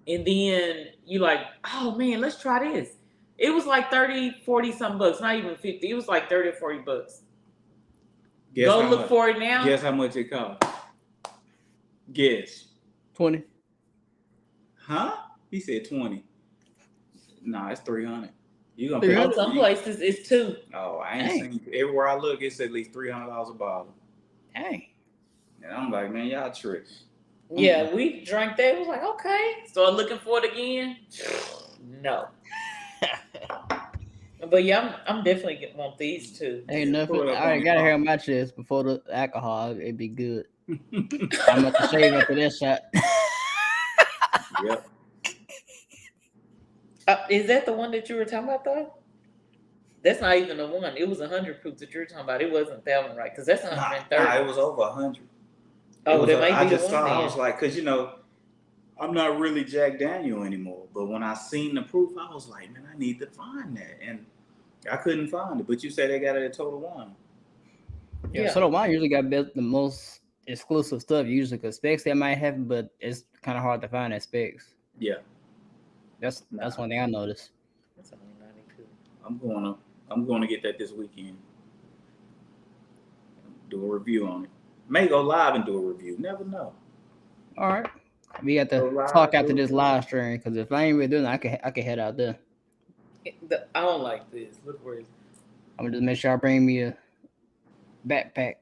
And then you like, oh man, let's try this. It was like 30, 40 some bucks, not even 50. It was like 30 or 40 bucks. Go look for it now. Guess how much it cost? Guess. 20. Huh? He said 20. Nah, it's 300. You gonna pay some places it's 2. Oh, I ain't seen everywhere I look. It's at least $300 a bottle. Dang. And I'm like, man, y'all tricks. Yeah, we drank that. It was like, okay. Started looking for it again. No. But yeah, I'm definitely want these too. Ain't nothing. I already got to hear on my chest before the alcohol. It'd be good. I'm about to shave after that shot. Yep. Is that the one that you were talking about though? That's not even the one. It was 100 proof that you're talking about. It wasn't that one, right? Because that's Nah, 130. it was over 100. Oh, that might I be the just one saw. I then. was like, because I'm not really Jack Daniel anymore. But when I seen the proof, I was like, man, I need to find that, and I couldn't find it. But you said they got it at Total Wine. Yeah, Yeah. Soda Wine usually got the most exclusive stuff usually because specs they might have, but it's kind of hard to find at specs. Yeah, That's nah, one thing I noticed. That's only 92. I'm gonna get that this weekend. Do a review on it. May go live and do a review. Never know. All right, we got Go to live, talk after do a this review. live stream because if I ain't really doing it, I can head out there. I don't like this. Look where it's. I'm gonna just make sure I bring me a backpack.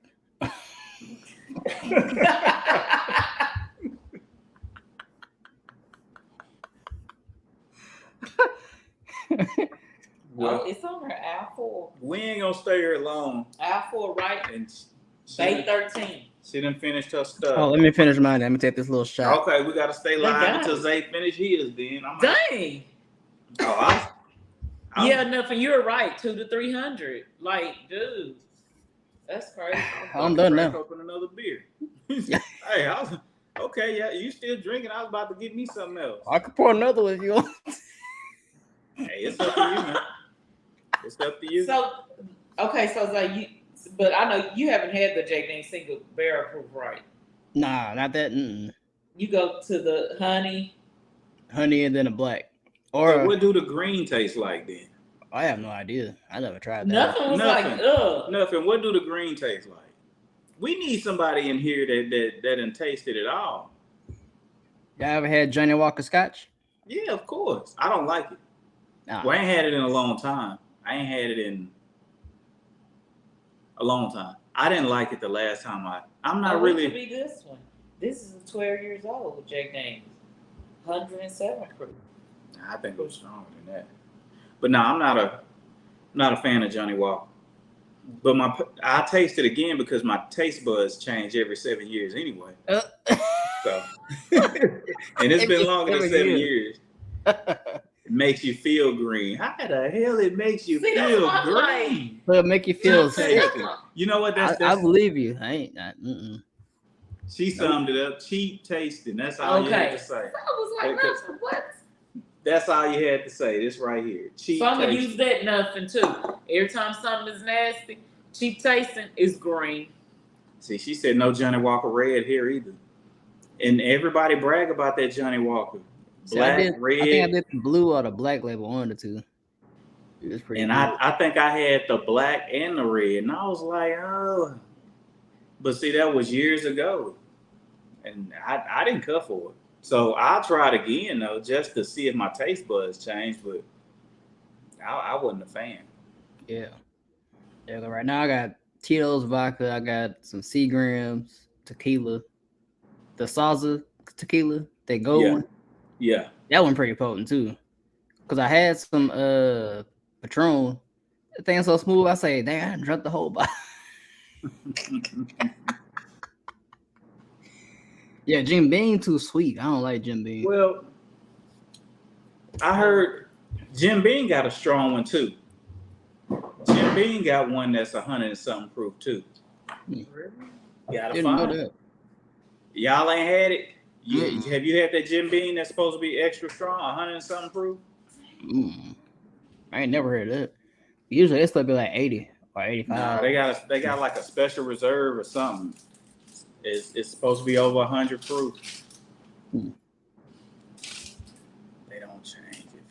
Well, it's on her Al4. we ain't gonna stay here long. Al4, right? And Bay 13. she done finished her stuff. Oh, let me finish mine. Let me take this little shot. Okay, we gotta stay They live got until it. Zay finish his. Then Dang. Yeah, nothing. You're right. 200 to 300. Like, dude, that's crazy. I'm done crack now. open another beer. Hey, okay. Yeah, you still drinking? I was about to get me something else. I could pour another one if you want. Hey, it's up to you, man. It's up to you. So, okay, so Zay, but I know you haven't had the Jack Daniel's single barrel proof, right? Nah, not that. You go to the honey. Honey and then a black. So Or what do the green taste like then? I have no idea. I never tried that. Nothing was like, ugh. Nothing. What do the green taste like? We need somebody in here that done tasted it all. Y'all ever had Johnny Walker Scotch? Yeah, of course. I don't like it. Nah. Well, I ain't had it in a long time. I ain't had it in a long time. I didn't like it the last time I'm not really. What could be this one? This is 12 years old, Jack Daniel's. 107 proof. I think it was stronger than that. But no, I'm not a fan of Johnny Walker. But I taste it again because my taste buds change every 7 years anyway. So, and it's been longer than 7 years. It makes you feel green. How the hell it makes you feel green? It'll make you feel sick. You know what? I believe you. I ain't. She summed it up. Cheap tasting. That's all you had to say. I was like, what? That's all you had to say. This right here. Cheap so I'm gonna tasting. use that nothing too. Every time something is nasty, cheap tasting is green. See, she said no Johnny Walker Red here either. And everybody brag about that Johnny Walker. Black, red. I think I did the blue or the black label, one or the two. It was pretty. And I think I had the black and the red, and I was like, oh. But see, that was years ago, and I didn't cut for it. So I'll try it again though, just to see if my taste buds change. But I wasn't a fan. Yeah. Yeah. Right now I got Tito's vodka. I got some Seagrams tequila, the Salsa tequila, that gold one. Yeah. That one pretty potent too. Cause I had some Patron. That thing's so smooth. I say, dang, I drank the whole bottle. Yeah, Jim Beam too sweet. I don't like Jim Beam. Well, I heard Jim Beam got a strong one too. Jim Beam got one that's 100 and something proof too. Really? Gotta find it. Y'all ain't had it. Have you had that Jim Beam that's supposed to be extra strong, 100 and something proof? I ain't never heard of that. Usually it's supposed to be like 80 or 85. Nah, they got like a special reserve or something. It's supposed to be over 100 proof. They don't change it.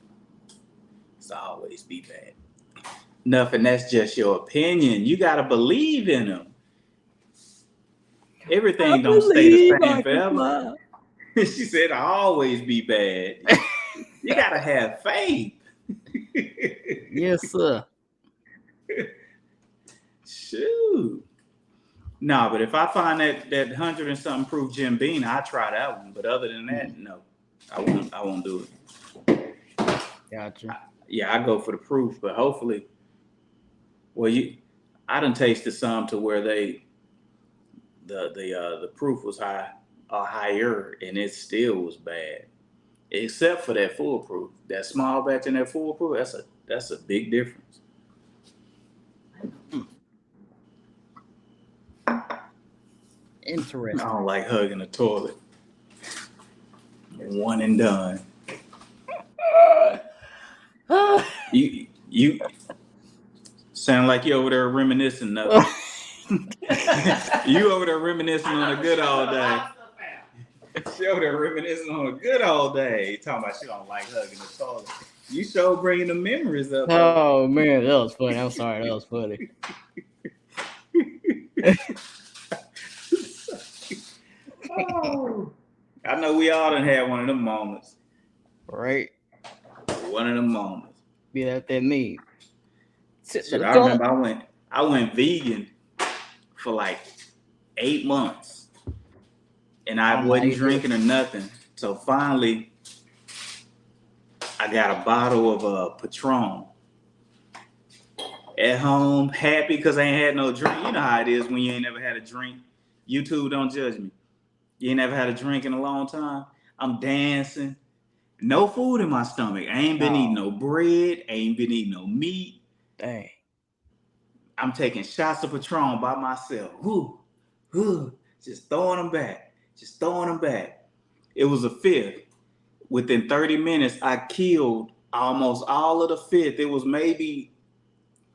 It's always be bad. Nothing. That's just your opinion. You gotta believe in them. Everything don't stay the same forever. She said, "I'll always be bad." You gotta have faith. Yes, sir. Shoot. No, but if I find that 100 and something proof Jim Beam, I'll try that one. But other than that, no, I won't do it. Gotcha. I go for the proof, but hopefully, I done tasted some to where the proof was high or higher, and it still was bad. except for that foolproof. That small batch and that foolproof, that's a big difference. I Interesting. don't like hugging the toilet. One and done. You sound like you over there reminiscing. Nothing. You over there reminiscing on a good old day. She over there reminiscing on a good old day. Talking about she don't like hugging the toilet. You sure bringing the memories up. Oh man, that was funny. I'm sorry, that was funny. Oh, I know we all done had one of them moments. Right? One of them moments. Be that me. Shit, I remember I went vegan for like 8 months, and I wasn't drinking or nothing. So finally, I got a bottle of Patron at home, happy because I ain't had no drink. You know how it is when you ain't never had a drink. YouTube, don't judge me. You ain't never had a drink in a long time. I'm dancing. No food in my stomach. I ain't been eating no bread. I ain't been eating no meat. Dang. I'm taking shots of Patron by myself. Just throwing them back. Just throwing them back. It was a fifth. Within 30 minutes, I killed almost all of the fifth. It was maybe,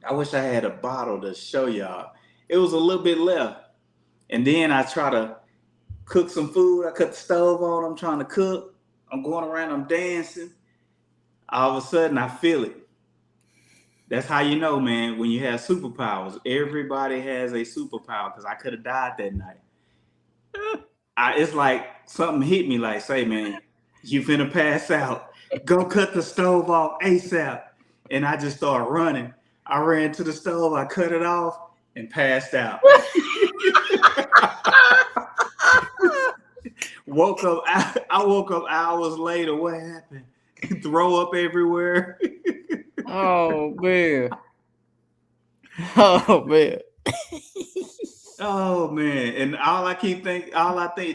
I wish I had a bottle to show y'all. It was a little bit left. And then I try to cook some food. I cut the stove on. I'm trying to cook. I'm going around. I'm dancing. All of a sudden, I feel it. That's how you know, man, when you have superpowers. Everybody has a superpower because I could have died that night. It's like something hit me like, say, man, you finna pass out. Go cut the stove off ASAP. And I just started running. I ran to the stove. I cut it off and passed out. Woke up. I woke up hours later. What happened? Throw up everywhere. Oh man. Oh man. Oh man. And all I think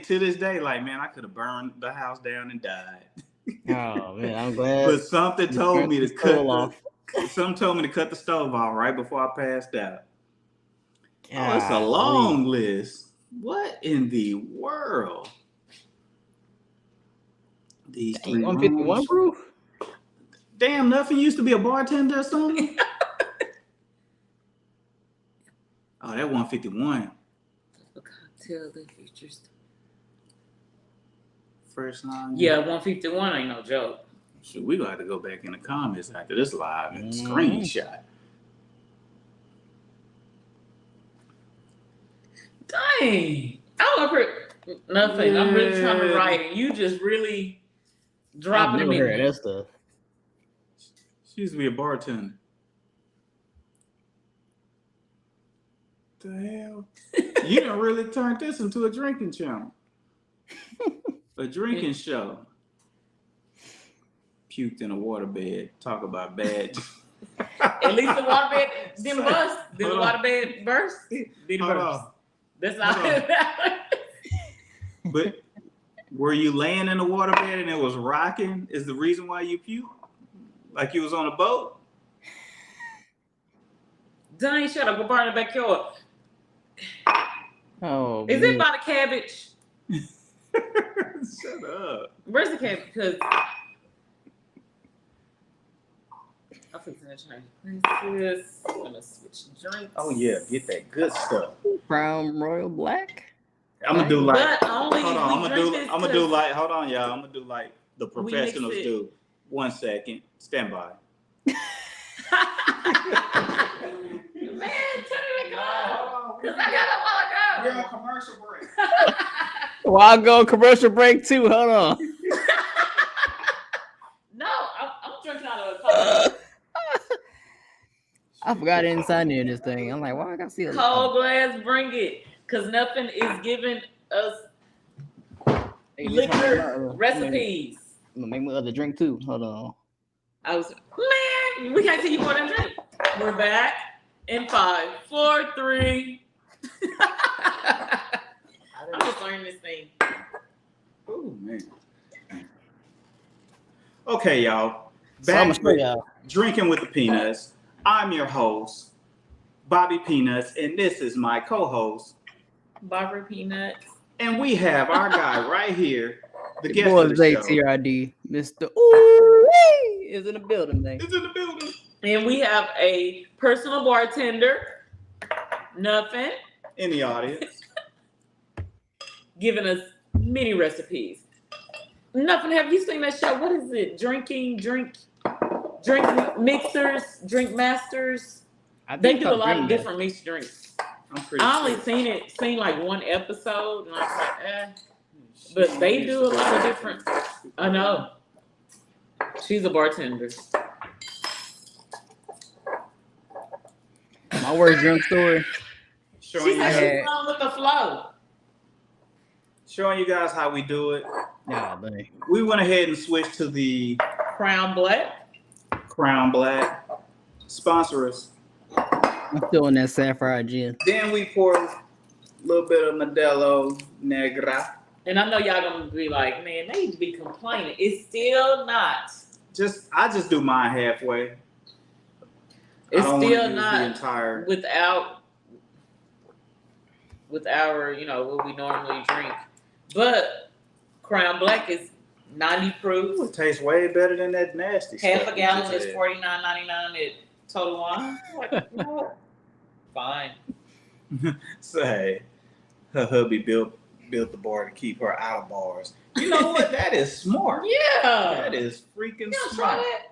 to this day, like, man, I could have burned the house down and died. Oh man, I'm glad. But something told me to cut the stove off right before I passed out. Oh, it's a long list. What in the world? These 151 proof? Damn, nothing used to be a bartender or something. Oh, that 151. A cocktail that features. First line. Yeah, 151 ain't no joke. Shit, we gonna have to go back in the comments after this live and screenshot. Dang. I don't heard nothing. I'm really trying to write and you just really dropping I've never heard that stuff. She used to be a bartender. The hell? You done really turned this into a drinking channel. A drinking show. Puked in a waterbed. Talk about bad. At least the waterbed didn't bust. Did the waterbed burst? Did it burst? That's all. But were you laying in the waterbed and it was rocking? Is the reason why you puked? Like you was on a boat? Dang, shut up. Go burn the backyard. Oh, is it by the cabbage? Shut up. Where's the cabbage? Because I'm fixing to change. I'm gonna switch drinks. Oh yeah, get that good stuff. Brown Royal Black. I'm gonna do like. But only hold on, I'm gonna do like. Hold on, y'all. I'm gonna do like the professionals do. 1 second. Stand by. Man, turn it off. Cause I gotta wanna go. We're on commercial break. Well, I'll go commercial break too. Hold on. No, I'm drinking out of a cup. I forgot inside in this thing. I'm like, why I gotta see a cold glass? Bring it, cause nothing is giving us liquor recipes. I'm gonna make my other drink too. Hold on. Man, we can't see you more than drink. We're back in 5, 4, 3. I'm just learning this thing. Oh man. Okay, y'all. So I'm gonna Back show with y'all. Drinking with the Peanuts. I'm your host, Bobby Peanuts, and this is my co-host. Barbara Peanuts. And we have our guy right here, the guest Boy, of the Zay show. TRD, Mr. Ooh is in the building, man. It's in the building. And we have a personal bartender, Nothing, In the audience. giving us many recipes. Nothing, have you seen that show? What is it? Drink mixers, drink masters. I think They it's do a called lot Dream of Master. different mixed drinks. I'm pretty I only sure. seen like one episode, and I was like, But they do a lot of different. I know. She's a bartender. My worst drunk story. She Showing you, said I guys, had- she's on with the flow. showing you guys how we do it. Nah, dang. We went ahead and switched to the Crown Black. Crown Black. Sponsor us. I'm still in that sapphire gin. Then we pour a little bit of Modelo Negra. And I know y'all gonna be like, man, they need to be complaining. It's still not. I just do mine halfway. It's I don't wanna still use not the entire. with our, what we normally drink. But Crown Black is 90 proof. It tastes way better than that nasty Half stuff a we gallon just is had. $49.99 at Total Wine. Like, you know what? Fine. Say, her hubby built the bar to keep her out of bars. You know what? That is smart. Yeah. That is freaking You don't smart. try that?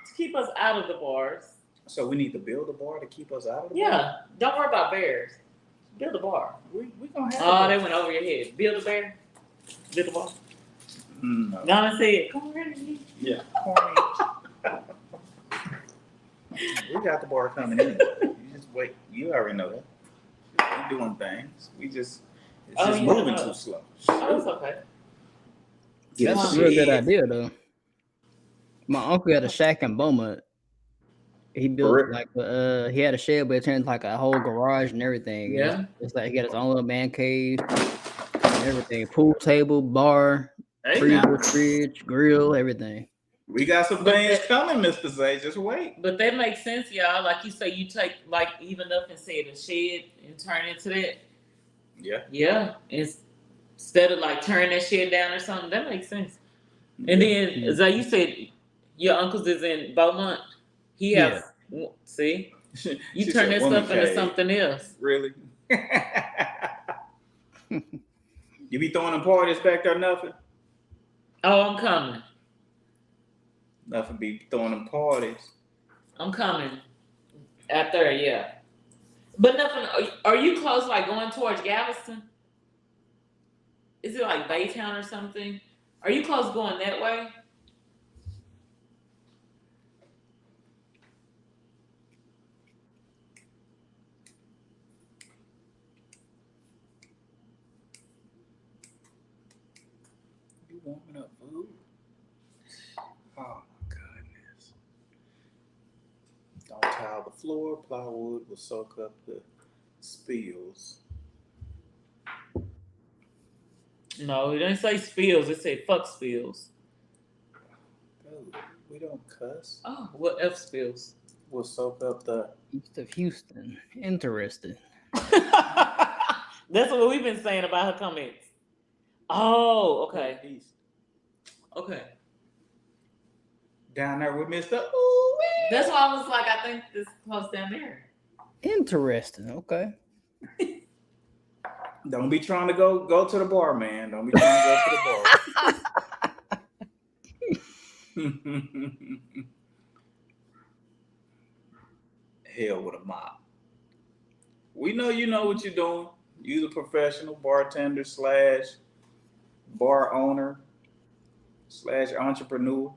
To keep us out of the bars. So we need to build a bar to keep us out of the bar? Yeah. Don't worry about bears. Build a bar. We gonna have Oh, a they went over your head. Build a bear. Build a bar. No. Donna said, come here. Yeah. We got the bar coming in. You just wait. You already know that. We're doing things. It's just moving too slow. Oh, it's okay. That's a real good idea, though. My uncle had a shack in Beaumont. He built real? like he had a shed, but it turned like a whole garage and everything. Yeah. It's like he got his own little man cave and everything. Pool table, bar, Hey, freezer, now, fridge, grill, everything. we got some things coming, Mr. Zay. Just wait. But that makes sense, y'all. Like you say, you take, like, even up and say the shed and turn it to that. Yeah. Yeah. Instead of like turning that shed down or something, that makes sense. And then, as you said, your uncle's is in Beaumont. He has, see, you She turn said that woman stuff into cave. something else. Really? You be throwing them parties back there, nothing? Oh, I'm coming. Nothing be throwing them parties. I'm coming. Out there, yeah. But nothing. Are you close, like going towards Galveston? Is it like Baytown or something? Are you close going that way? You warming up food? Oh my goodness. Don't tile the floor. Plywood will soak up the spills. No, it didn't say spills. It said fuck spills. Oh, we don't cuss. Oh, what F spills? We'll soak up the. East of Houston. Interesting. That's what we've been saying about her comments. Oh, okay. East. Okay. Down there with Mr. Ooh. That's why I was like, I think this close down there. Interesting. Okay. Don't be trying to go to the bar, man. Don't be trying to go to the bar. Hell with a mop. We know you know what you're doing. You're the professional bartender / bar owner / entrepreneur.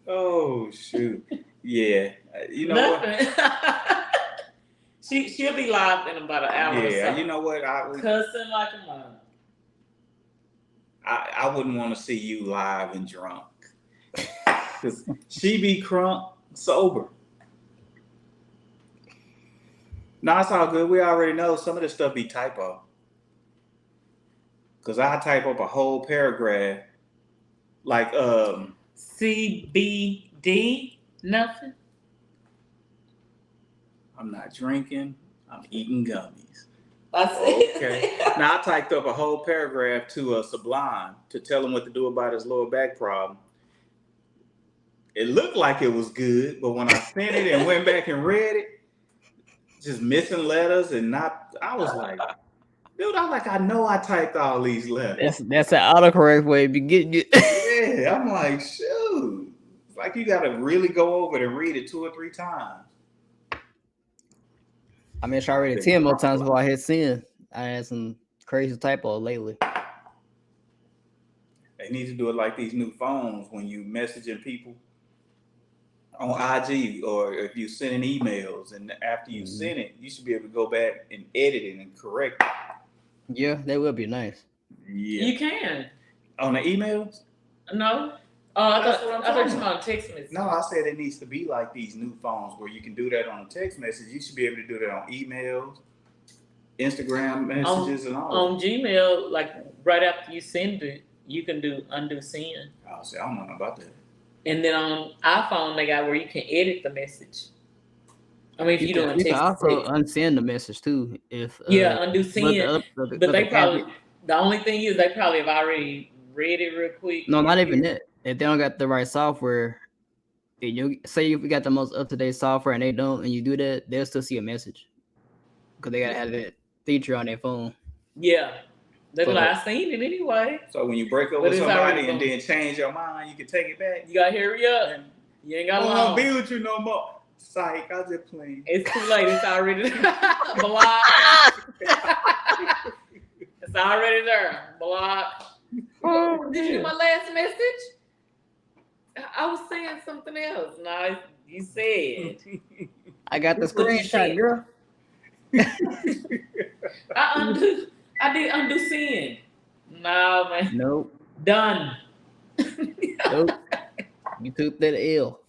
Oh shoot. Yeah. You know what? Nothing. She'll be live in about an hour or Yeah, so. you know what? Cussing like a mom. I wouldn't want to see you live and drunk. Because she be crunk sober. No, it's all good. We already know some of this stuff be typo. Cause I type up a whole paragraph, like CBD, nothing. I'm not drinking. I'm eating gummies. I see. Okay. Now I typed up a whole paragraph to Sublime to tell him what to do about his lower back problem. It looked like it was good, but when I sent it and went back and read it, just missing letters and not. I was like, dude, I know I typed all these letters. That's an autocorrect way to get you. Yeah, I'm like, shoot. It's like you got to really go over it and read it 2 or 3 times. I mean, I read it 10 more times before I hit send. I had some crazy typo lately. They need to do it like these new phones when you messaging people on IG or if you sending emails, and after you send it, you should be able to go back and edit it and correct it. Yeah, that would be nice. Yeah. You can. On the emails? No. Oh, I That's what I'm thought talking you meant text message. No, I said it needs to be like these new phones where you can do that on a text message. You should be able to do that on emails, Instagram messages, and all. On Gmail, like right after you send it, you can do undo send. Oh, see, I don't know about that. And then on iPhone, they got where you can edit the message. I mean, if you don't you text, can also unsend the message too. If undo send. But they probably the only thing is they probably have already read it real quick. No, not even that. If they don't got the right software, you say if you got the most up to date software and they don't, and you do that, they'll still see a message because they gotta have that feature on their phone. Yeah, they're like, I seen it anyway. So when you break up with somebody and then change your mind, you can take it back. You gotta hurry up. You ain't got long. I don't be with you no more. Psych, I just playing. It's too late. It's already blocked. It's already there. Blocked. Did you hear my last message? I was saying something else. No, you said. I got the screenshot, girl. I did undo send. No, man. Nope. Done. Nope. You took that L.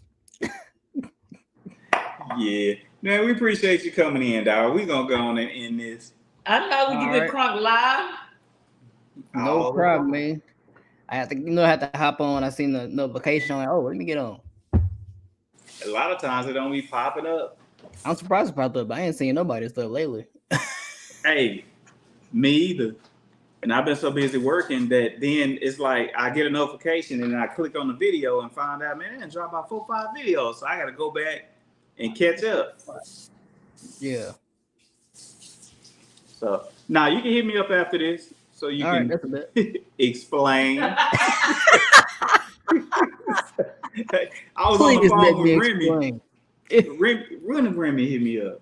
Yeah. Man, we appreciate you coming in, dog. We're going to go on and end this. I know we get Crunk live. No problem, man. I have to hop on. I seen the notification. I'm like, oh, let me get on. A lot of times it don't be popping up. I'm surprised about that, but I ain't seen nobody's stuff lately. Hey, me either. And I've been so busy working that then it's like I get a notification and I click on the video and find out, man, I dropped about 4 or 5 videos. So I got to go back and catch up. Yeah. So now you can hit me up after this so you can that's a bit. explain. I was on the phone with Remy. Remy hit me up.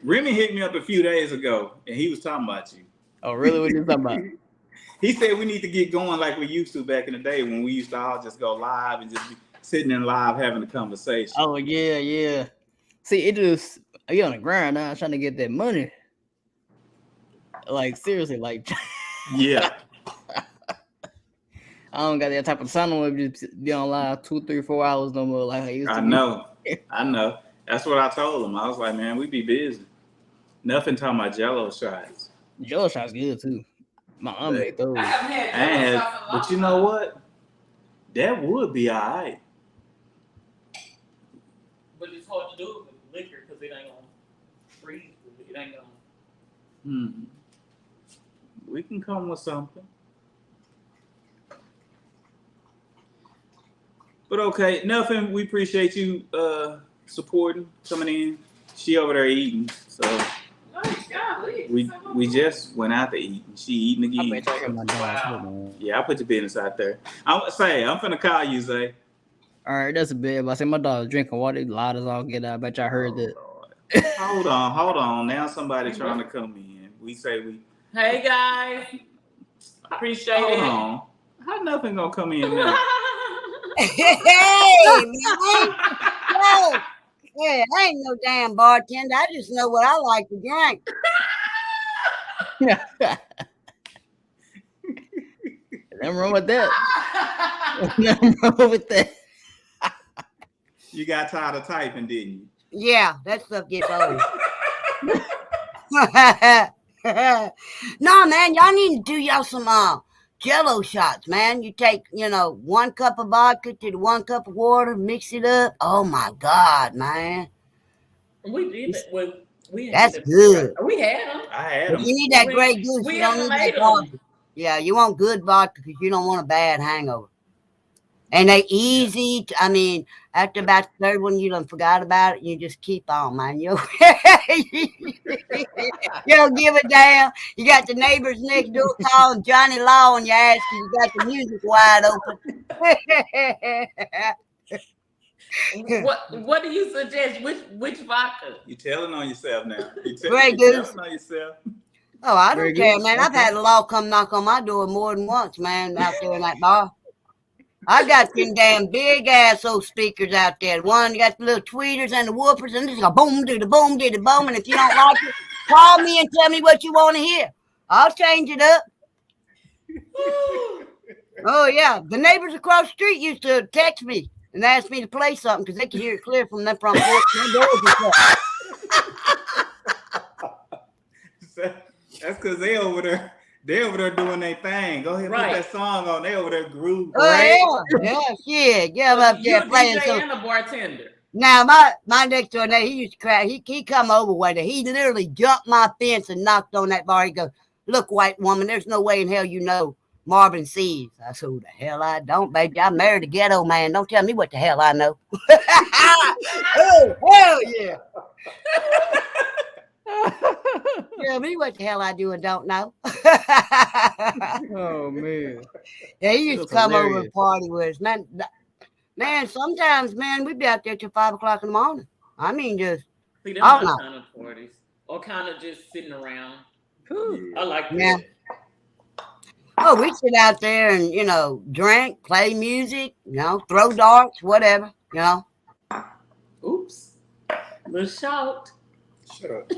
Remy hit me up a few days ago and he was talking about you. Oh, really? What are you talking about? He said we need to get going like we used to back in the day when we used to all just go live and just be sitting in live having a conversation. Oh, yeah. See, it just, I get on the grind now trying to get that money. Like, seriously, like. Yeah. I don't got that type of time to just be on live 2, 3, 4 hours no more like I used to. I know. That's what I told him. I was like, man, we be busy. Nothing talking about Jello shots. Jello shots good too. My aunt made those. I haven't had Jello shots in a long but you know what? That would be all right. But it's hard to do with liquor because it ain't gonna freeze. It ain't gonna. We can come with something. But okay, nothing. We appreciate you supporting, coming in. She over there eating, so we just went out to eat. And she eating again. Yeah, I put your business out there. I'm finna call you, Zay. All right, that's a bit. I say my dog's drinking water. Loud as all get out. I bet y'all heard that. Hold on. Now somebody trying to come in. We say we. Hey guys, appreciate it. Hold on. How nothing gonna come in now? Hey, man. No. Yeah, I ain't no damn bartender. I just know what I like to drink. Nothing wrong with that. Nothing wrong with that. You got tired of typing, didn't you? Yeah, that stuff gets old. No, man, y'all need to do y'all some Jello shots, man. You take, 1 cup of vodka to the 1 cup of water, mix it up. Oh my God, man, We did that. Well, we had that's them. good. We had them. I had But them. you need that We- Grey Goose. we You don't haven't need that made 'em. vodka. Yeah, you want good vodka because you don't want a bad hangover. And they easy. After about the third one, you done forgot about it. You just keep on, man. You don't give a damn. You got the neighbors next door calling Johnny Law on your ass because you got the music wide open. What do you suggest? Which vodka? You telling on yourself now. You Grey Goose. telling on yourself. Oh, I Very don't care, good. man. I've Okay. had the law come knock on my door more than once, man, out there in that bar. I got them damn big ass old speakers out there. One, you got the little tweeters and the whoopers, and it's a boom, do the boom, do the boom. And if you don't like it, call me and tell me what you want to hear. I'll change it up. Oh, yeah. The neighbors across the street used to text me and ask me to play something because they could hear it clear from their front porch. Their doors were shut. That's because they over there doing their thing. Go ahead, Right. put that song on. They over there groove. Oh, yeah. Shit. Yeah, I'm up You there a playing DJ some. and a bartender. Now, my next door neighbor, he used to cry. He come over one day. He literally jumped my fence and knocked on that bar. He goes, "Look, white woman, there's no way in hell you know Marvin Seas." I said, "Who the hell I don't, baby. I married a ghetto man. Don't tell me what the hell I know." Oh, hell yeah. Tell me what the hell I do and don't know. Oh man. Yeah, he used That's to come over hilarious. and party with us. Man, sometimes, man, we'd be out there till 5 o'clock in the morning. Just, See, them Oh, my no. kind of parties, or kind of just sitting around. Whew. I like Yeah. that. we sit out there and, drink, play music, throw darts, whatever, Oops, little shout. Shut up.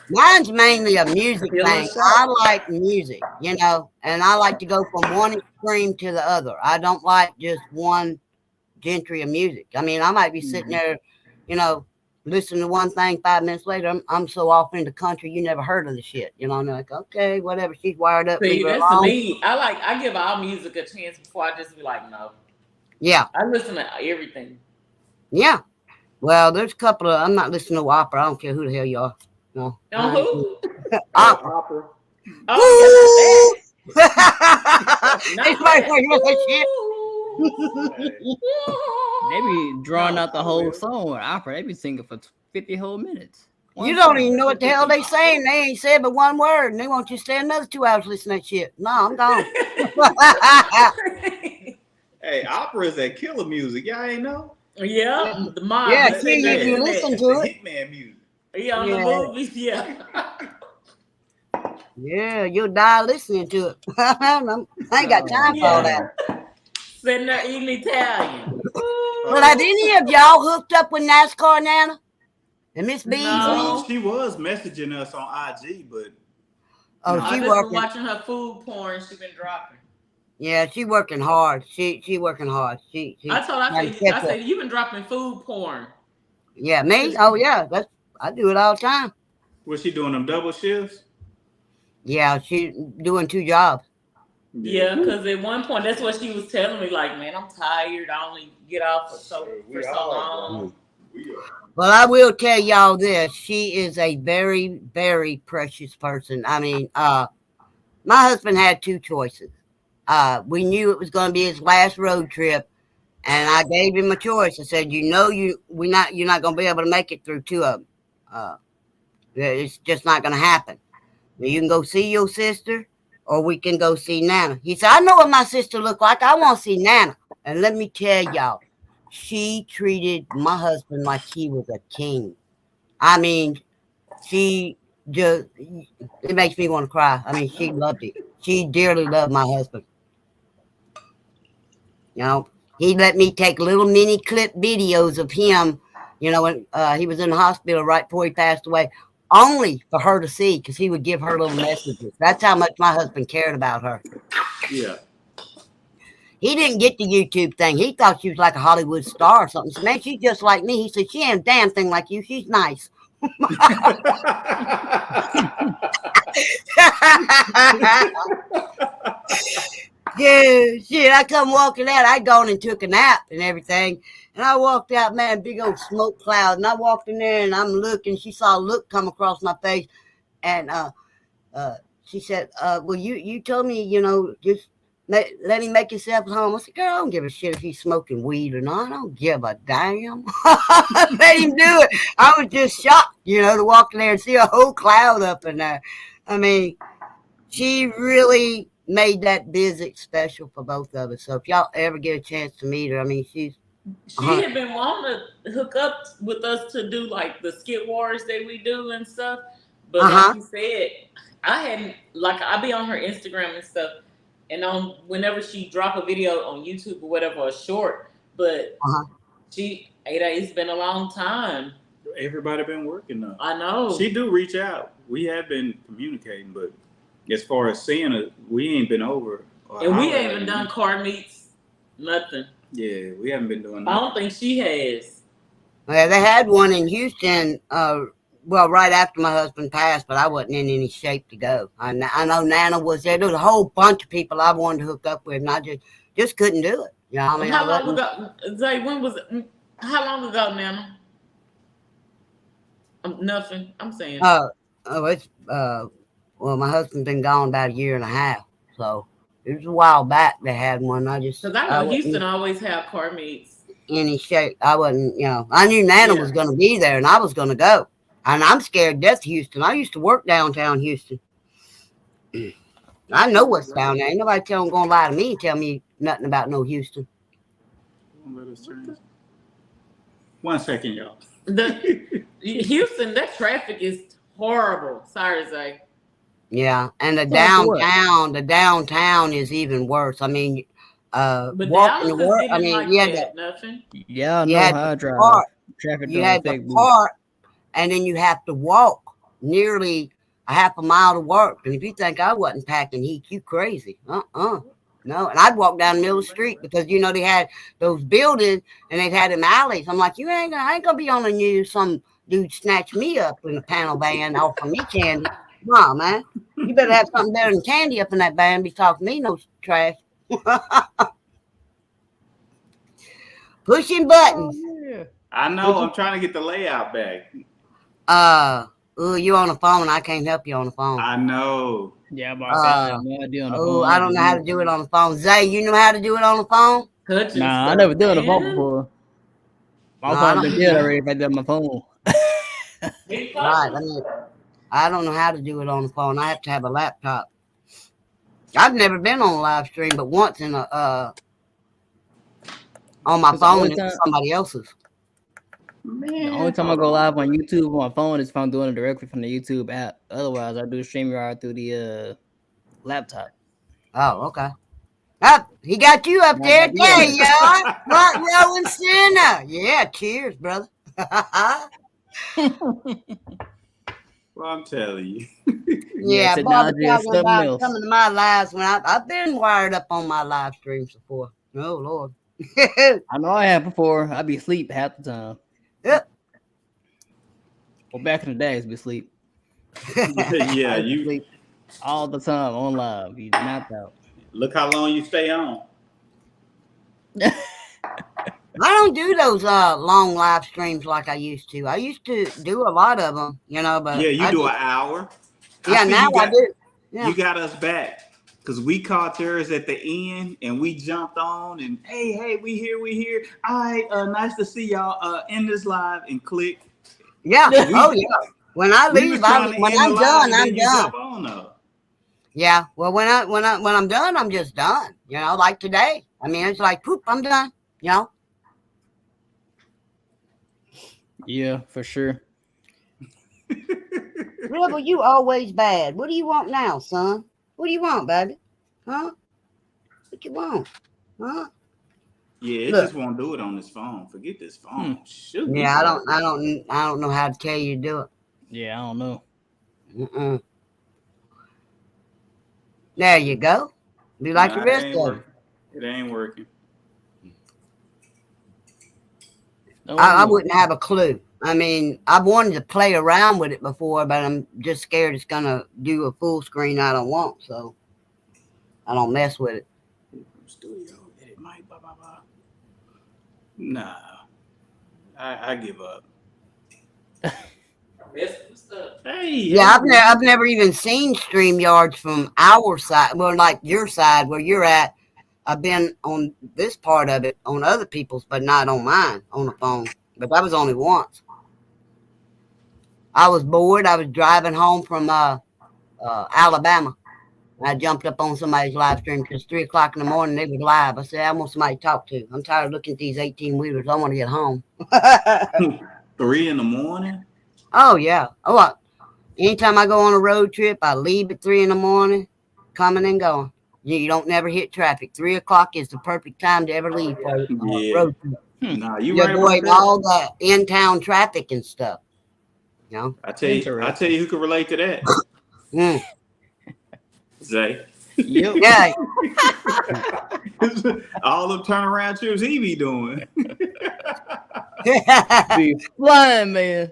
Mine's mainly a music Feel thing. us I like music, and I like to go from one extreme to the other. I don't like just one gentry of music. I might be sitting there, listening to one thing. 5 minutes later, I'm so off into country, you never heard of the shit. And I'm like, okay, whatever. She's wired up. See, Leave her that's alone. me. I give all music a chance before I just be like, no. Yeah, I listen to everything. yeah. Well, there's a couple of. I'm not listening to opera. I don't care who the hell you are. No. On who? Opera. Opera. Oh, yeah, not Anybody that. wanna hear that shit? They be drawing No, out the I whole will. song with opera. They be singing for 50 whole minutes. You don't even know what the hell they saying. They ain't said but one word, and they want you to stay another 2 hours listening to that shit. No, I'm gone. Hey, opera is that killer music. Y'all ain't know? Yeah, the mob. Yeah, they see, say if that, you that. listen It's to the it. Hitman music. Yeah, on Yeah. the movies, yeah. Yeah, you'll die listening to it. I ain't got time for all that. Sitting there eating Italian. Well, have any of y'all hooked up with NASCAR Nana? And Miss Beasley? No. She was messaging us on IG, but Oh, No, I she just been working. watching her food porn. She been dropping. Yeah, she working hard. She working hard. She I told her, trying to catch I up. said, you've been dropping food porn. Yeah, me? Oh yeah, I do it all the time. was she doing them double shifts? Yeah, she doing 2 jobs. Yeah, because at one point, that's what she was telling me. Like, man, I'm tired. I only get off for so long. Well, I will tell y'all this. She is a very, very precious person. My husband had 2 choices. We knew it was going to be his last road trip, and I gave him a choice. I said, you're not going to be able to make it through 2 of them. It's just not going to happen. You can go see your sister, or we can go see Nana. He said, I know what my sister looked like. I want to see Nana. And let me tell y'all, she treated my husband like he was a king. She just, it makes me want to cry. She loved it. She dearly loved my husband. He let me take little mini clip videos of him, when he was in the hospital right before he passed away, only for her to see, because he would give her little messages. That's how much my husband cared about her. Yeah. He didn't get the YouTube thing. He thought she was like a Hollywood star or something. So, man, she's just like me. He said, she ain't a damn thing like you. She's nice. Yeah, shit, I come walking out. I gone and took a nap and everything. And I walked out, man, big old smoke cloud. And I walked in there and I'm looking. She saw a look come across my face. And she said, well, you told me, just let him make himself at home. I said, girl, I don't give a shit if he's smoking weed or not. I don't give a damn. Let him do it. I was just shocked, to walk in there and see a whole cloud up in there. I mean, she really made that visit special for both of us. So if y'all ever get a chance to meet her, I mean, She had been wanting to hook up with us to do like the skit wars that we do and stuff. But like you said, I be on her Instagram and stuff, and on whenever she drop a video on YouTube or whatever, a short. But it's been a long time. Everybody been working though. I know. She do reach out. We have been communicating, but as far as seeing her, we ain't been over. And we haven't done car meets, nothing. Yeah, we haven't been doing that. I don't think she has. Well, they had one in Houston, right after my husband passed, but I wasn't in any shape to go. I know Nana was there. There was a whole bunch of people I wanted to hook up with, and I just couldn't do it. I mean, how long ago? Zay, when was it? How long ago, Nana? Nothing. I'm saying. It's well, my husband's been gone about a year and a half, so it was a while back they had one. Because I know Houston always have car meets. Any shape, I wasn't. I knew Nana was going to be there, and I was going to go. And I'm scared to death of Houston. I used to work downtown Houston. I know what's down there. Ain't nobody going to lie to me and tell me nothing about no Houston. One second, y'all. Houston, that traffic is horrible. Sorry, Zay. Yeah, and the downtown is even worse. I mean, but walking to work. I mean, nothing. Yeah, I know how I drive. Traffic you had to park, and then you have to walk nearly a half a mile to work. And if you think I wasn't packing heat, you crazy. No. And I'd walk down the middle of the street because they had those buildings and they'd had them alleys. I'm like, I ain't gonna be on the news. Some dude snatch me up in a panel van, offer me candy. Come on, man. You better have something better than candy up in that van. Be talking to me no trash. Pushing buttons. I know. I'm trying to get the layout back. You on the phone? I can't help you on the phone. I know. Yeah, but I have no idea on the phone. I don't know how to do it on the phone. Zay, you know how to do it on the phone? Nah, I never did it on the phone before. My phone been dead already if I did on my phone. Right. I don't know how to do it on the phone. I have to have a laptop. I've never been on a live stream, but once in on my phone and somebody else's. The only time I go live on YouTube on my phone is if I'm doing it directly from the YouTube app. Otherwise, I do StreamYard through the laptop. Oh, okay. He got you up there. There you are. Mark Rowan Sinner. Yeah, cheers, brother. Well, I'm telling you. Yeah, Bob talking about coming to my lives when I've been wired up on my live streams before. Oh, Lord. I know I have before. I be asleep half the time. Yep. Well, back in the days, be asleep. Yeah, you sleep all the time on live. You knocked out. Look how long you stay on. I don't do those long live streams like I used to. I used to do a lot of them, but yeah, you do an hour. Yeah, now I do. Yeah. You got us back because we caught yours at the end and we jumped on and hey, we here. All right, nice to see y'all. End this live and click. Yeah. Yeah. When I leave, when I'm done, I'm done. Yeah. Well, when I'm done, I'm just done. Like today. I mean, it's like poop. I'm done. Yeah, for sure. Rebel, you always bad. What do you want now, son? What do you want, baby? Huh? What you want? Huh? Yeah, it just won't do it on this phone. Forget this phone. Shoot. Yeah, I don't know how to tell you to do it. Yeah, I don't know. There you go. Be like the rest of them. It ain't working. I wouldn't have a clue. I mean, I've wanted to play around with it before, but I'm just scared it's gonna do a full screen I don't want, so I don't mess with it. Studio, it might, blah, blah, blah. Nah, I give up. Hey, Yeah, I've never even seen StreamYards from our side. Well, like your side where you're at. I've been on this part of it on other people's, but not on mine on the phone. But that was only once. I was bored. I was driving home from Alabama. I jumped up on somebody's live stream because 3 o'clock in the morning they were live. I said, I want somebody to talk to. I'm tired of looking at these 18 wheelers. I want to get home. 3 in the morning. Oh yeah. Anytime I go on a road trip, I leave at 3 in the morning, coming and going. You don't never hit traffic. 3 o'clock is the perfect time to ever leave for a road trip. Nah, you You're right avoiding about that. all the in-town traffic and stuff. You know? I tell you who can relate to that. Zay. Yep. Yeah. All them turnaround trips he be doing. Be flying, man.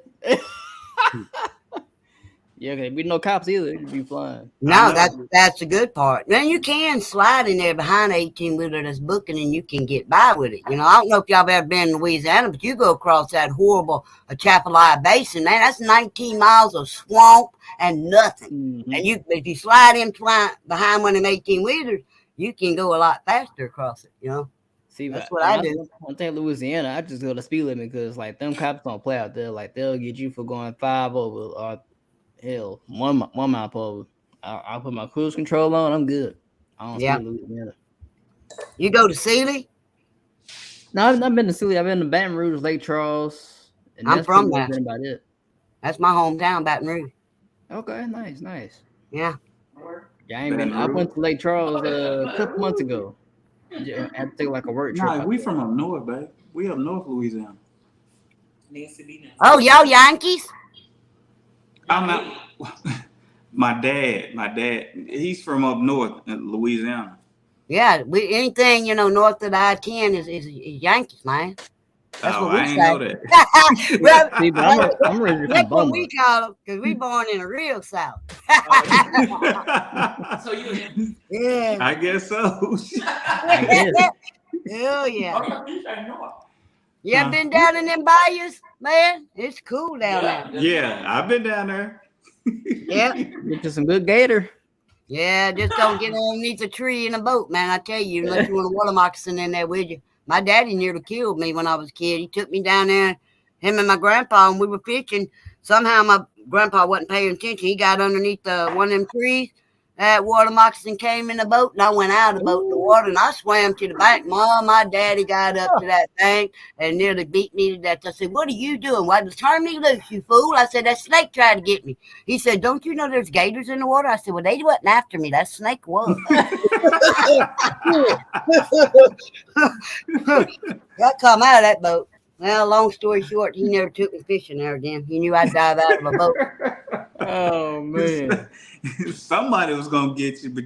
Yeah, okay. We no cops either. It'd be flying. No, that's the good part. Now you can slide in there behind 18 wheeler that's booking, and you can get by with it. You know, I don't know if y'all have ever been in Louisiana, but you go across that horrible Atchafalaya Basin, man. That's 19 miles of swamp and nothing. Mm-hmm. And if you slide in behind one of them 18 wheelers, you can go a lot faster across it. You know. See, that's what I do. One thing, Louisiana, I just go to speed limit because like them cops don't play out there. Like they'll get you for going 5 over or hell 1 mile per over. I'll put my cruise control on. I'm good. I don't see Louisiana. You go to Sealy? No, I've not been to Sealy. I've been to Baton Rouge, Lake Charles. And I'm from there. About it. That's my hometown, Baton Rouge. Okay, nice. Yeah. Yeah, I went to Lake Charles a couple months ago. I had to take like a work trip. Nah, we from up north, babe. We up north Louisiana. Oh, y'all Yankees? I'm not. My dad, he's from up north in Louisiana. Yeah, anything north of the I-10 is Yankees, man. That's what we I say. ain't know that. Well, See, but I'm ready that's for what we call them because we born in the real South. So you? Yeah. I guess so. I guess. Hell yeah. You ever been down in them bayous, man? It's cool down there. Yeah, I've been down there. Yeah. Get to some good gator. Yeah, just don't get underneath a tree in a boat, man. I tell you, unless you want a water moccasin in there with you. My daddy nearly killed me when I was a kid. He took me down there, him and my grandpa, and we were fishing. Somehow my grandpa wasn't paying attention. He got underneath one of them trees. That water moccasin came in the boat, and I went out of the boat in the water, and I swam to the bank. My daddy got up to that thing and nearly beat me to death. I said, "What are you doing? Why turn me loose, you fool?" I said, "That snake tried to get me." He said, "Don't you know there's gators in the water?" I said, "Well, they wasn't after me. That snake was." I come out of that boat. Well, long story short, he never took me fishing there again. He knew I'd dive out of a boat. Oh man. Somebody was gonna get you, but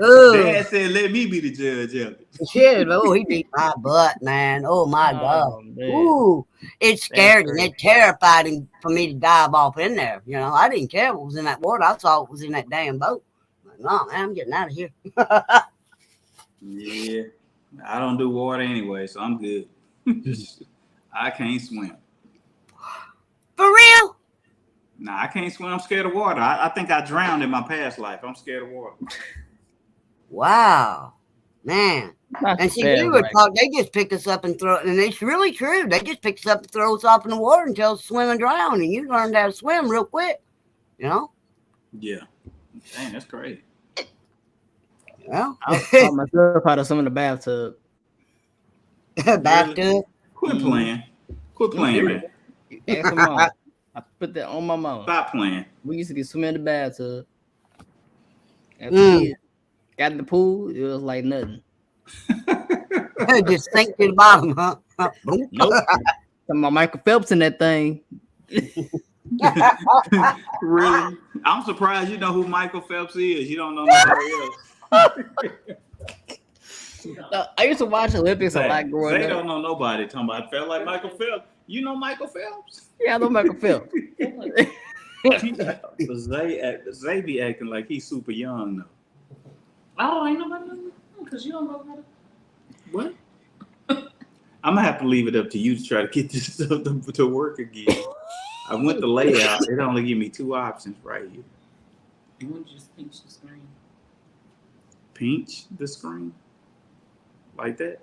Ooh. Dad said, "Let me be the judge of it." Shit, he beat my butt, man. Oh my God. Ooh, it scared him. It terrified him for me to dive off in there. You know, I didn't care what was in that water. I saw what was in that damn boat. No, man, I'm getting out of here. Yeah, I don't do water anyway, so I'm good. I can't swim. For real? Nah, I can't swim. I'm scared of water. I think I drowned in my past life. I'm scared of water. Wow, man. And see, we were talking, they just pick us up and throw, and it's really true. They just pick us up and throw us off in the water until swim and drown, and you learned how to swim real quick, you know? Yeah. Dang, that's crazy. Well, I taught myself out of some in the bathtub. Bathtub? Quit playing. Quit playing, man. Ask my mom. I put that on my mom. Stop playing. We used to get swimming in the bathtub. Got in the pool, it was like nothing. Just sink to the bottom, huh? Nope. My Michael Phelps in that thing. Really? I'm surprised you know who Michael Phelps is. You don't know nobody else. I used to watch Olympics a lot growing They up. don't know nobody. Talking about I felt like Michael Phelps. You know Michael Phelps? Yeah, I know Michael Phelps. Zay be acting like he's super young though. Oh, ain't nobody know because you don't know how to. What? I'm gonna have to leave it up to you to try to get this stuff to work again. I went to layout. It only give me 2 options right here. You want to just pinch the screen? Pinch the screen like that.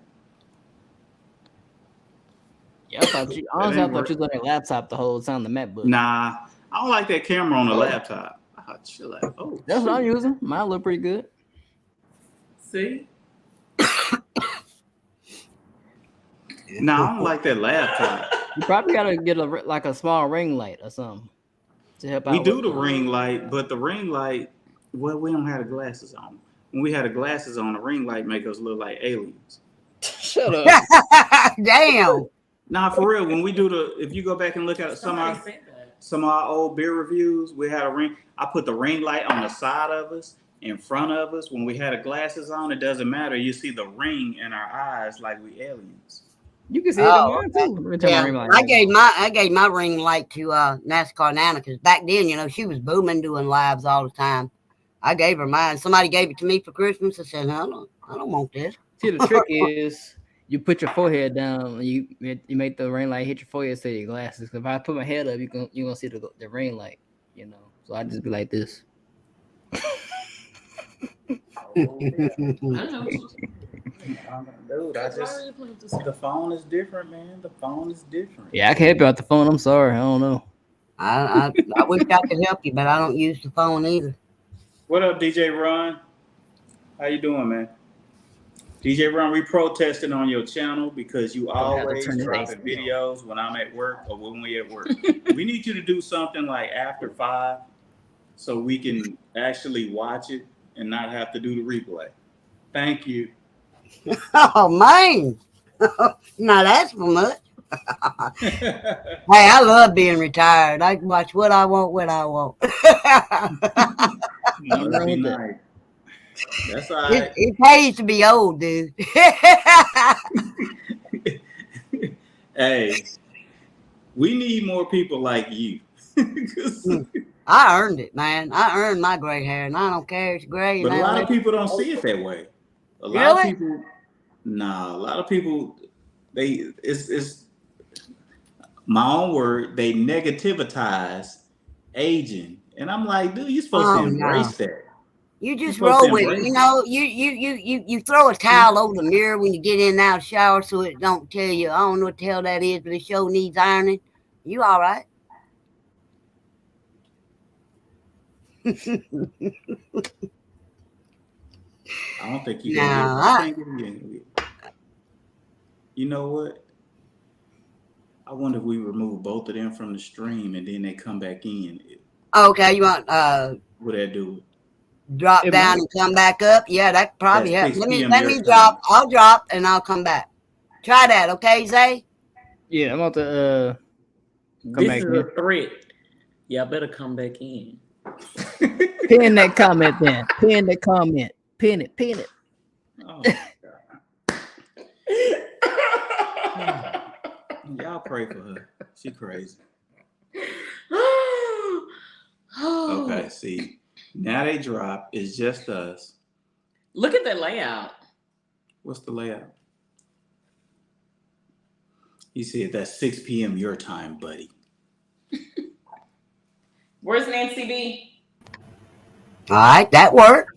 Yeah, I thought you was on your laptop the whole time, the MacBook. Nah, I don't like that camera on the laptop. Chill out. Oh, that's what I'm using. Mine look pretty good. See? Nah, I don't like that laptop. You probably gotta get a small ring light or something to help out. We do the ring light, but the ring light, well, we don't have the glasses on. When we had the glasses on, the ring light make us look like aliens. Shut up. Damn. Nah, for real. When we do if you go back and look at some of our old beer reviews, we had a ring. I put the ring light on the side of us, in front of us. When we had the glasses on, it doesn't matter. You see the ring in our eyes like we aliens. You can see it in mine too. Yeah, I gave my ring light to NASCAR Nana because back then, she was booming doing lives all the time. I gave her mine. Somebody gave it to me for Christmas. I said, no, I don't want this. See, the trick is you put your forehead down. You make the ring light hit your forehead instead of your glasses. If I put my head up, you gonna see the ring light. So I just be like this. Dude, the phone is different, man. The phone is different. Yeah, I can help you out the phone. I'm sorry, I don't know. I wish I could help you, but I don't use the phone either. What up, DJ Ron? How you doing, man? DJ Ron, we protested on your channel because you always dropping videos when I'm at work or when we at work. We need you to do something like after 5 so we can actually watch it and not have to do the replay. Thank you. Oh, man. Not asking for much. Hey, I love being retired. I can watch what I want when I want. That'd be nice. That's all right. It pays to be old, dude. Hey, we need more people like you. I earned it, man. I earned my gray hair, and I don't care if it's gray. But a lot of people don't see it that way. A lot of people, it's my own word, they negativize aging. And I'm like, dude, you're supposed to embrace that. You just roll with it. You throw a towel over the mirror when you get in and out of the shower so it don't tell you, I don't know what the hell that is, but it sure needs ironing. You all right? I don't think you You know what? I wonder if we remove both of them from the stream and then they come back in. Okay, you want would that do? Drop down and come back up? Yeah, that probably helps. Let me drop. I'll drop and I'll come back. Try that, okay, Zay? Yeah, I'm about to come back in. This is a threat. Y'all better come back in. Pin that comment then. Pin the comment. Pin it. Oh, God. Y'all pray for her. She crazy. Okay, see. Now they drop. It's just us. Look at the layout. What's the layout? He said that's 6 p.m. your time, buddy. Where's Nancy B? All right, that worked.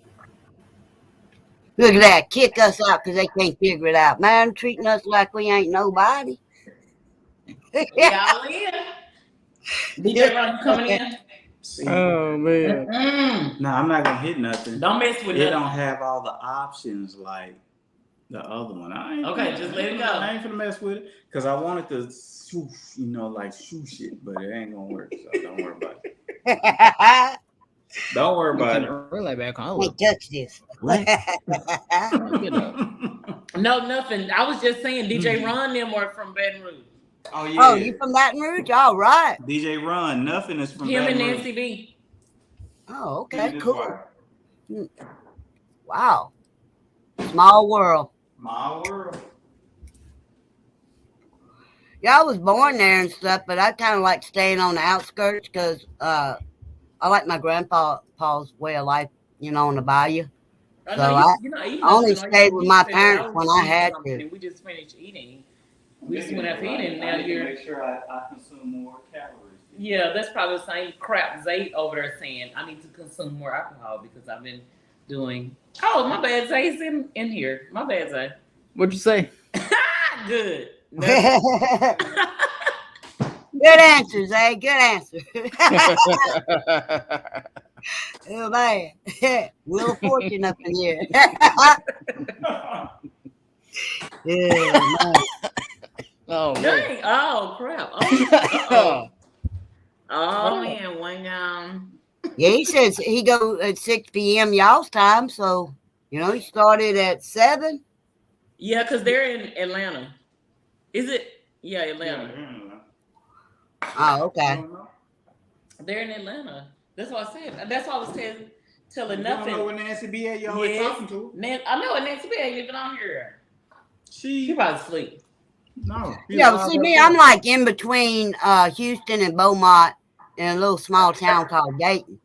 Look at that. Kick us out because they can't figure it out. Man, treating us like we ain't nobody. Y'all in. DJ Ron coming in. See, oh man. No, I'm not gonna hit nothing. Don't mess with it. It don't have all the options like the other one. Just let it go. I ain't gonna mess with it because I wanted to swoosh, like swoosh it, but it ain't gonna work. So don't worry about it. Don't worry about it. Really back on. Hey, touch this. No, nothing. I was just saying DJ Ron them are from Baton Rouge. Oh yeah. Oh, you from Baton Rouge? All right. DJ Ron, nothing is from him Baton and Rouge. Nancy B. Oh, okay, cool. Wow. Small world. Small world. Yeah, I was born there and stuff, but I kind of like staying on the outskirts because I like my grandpa's way of life, on the bayou. I So know I you're not eating only nothing, are stayed you? with You my said that I parents was when I eating had something to. and we just finished eating. We just Maybe went out to eat and I now need to you're. make sure I consume more calories. Yeah, that's probably the same crap Zay over there saying. I need to consume more alcohol because I've been doing. Oh, my bad, Zay's in here. My bad, Zay. What'd you say? Good. Nothing. Good answers, eh? Good answer. Oh man, Wheel of Fortune up in here. Yeah, man. Oh man. Dang. Oh crap. Oh. Oh Oh. man. One Yeah, he says he go at 6 p.m. y'all's time, so he started at 7. Yeah, because they're in Atlanta. Is it? Yeah, Yeah, Atlanta. Oh, you okay. don't know? They're in Atlanta. That's what I said. That's what I was telling You don't know nothing. what Nancy B. A. You always Yes. talking to? I know what Nancy B ain't even on here. She She probably asleep. no. Yeah, but see me, I'm like in between Houston and Beaumont in a little small town called Dayton.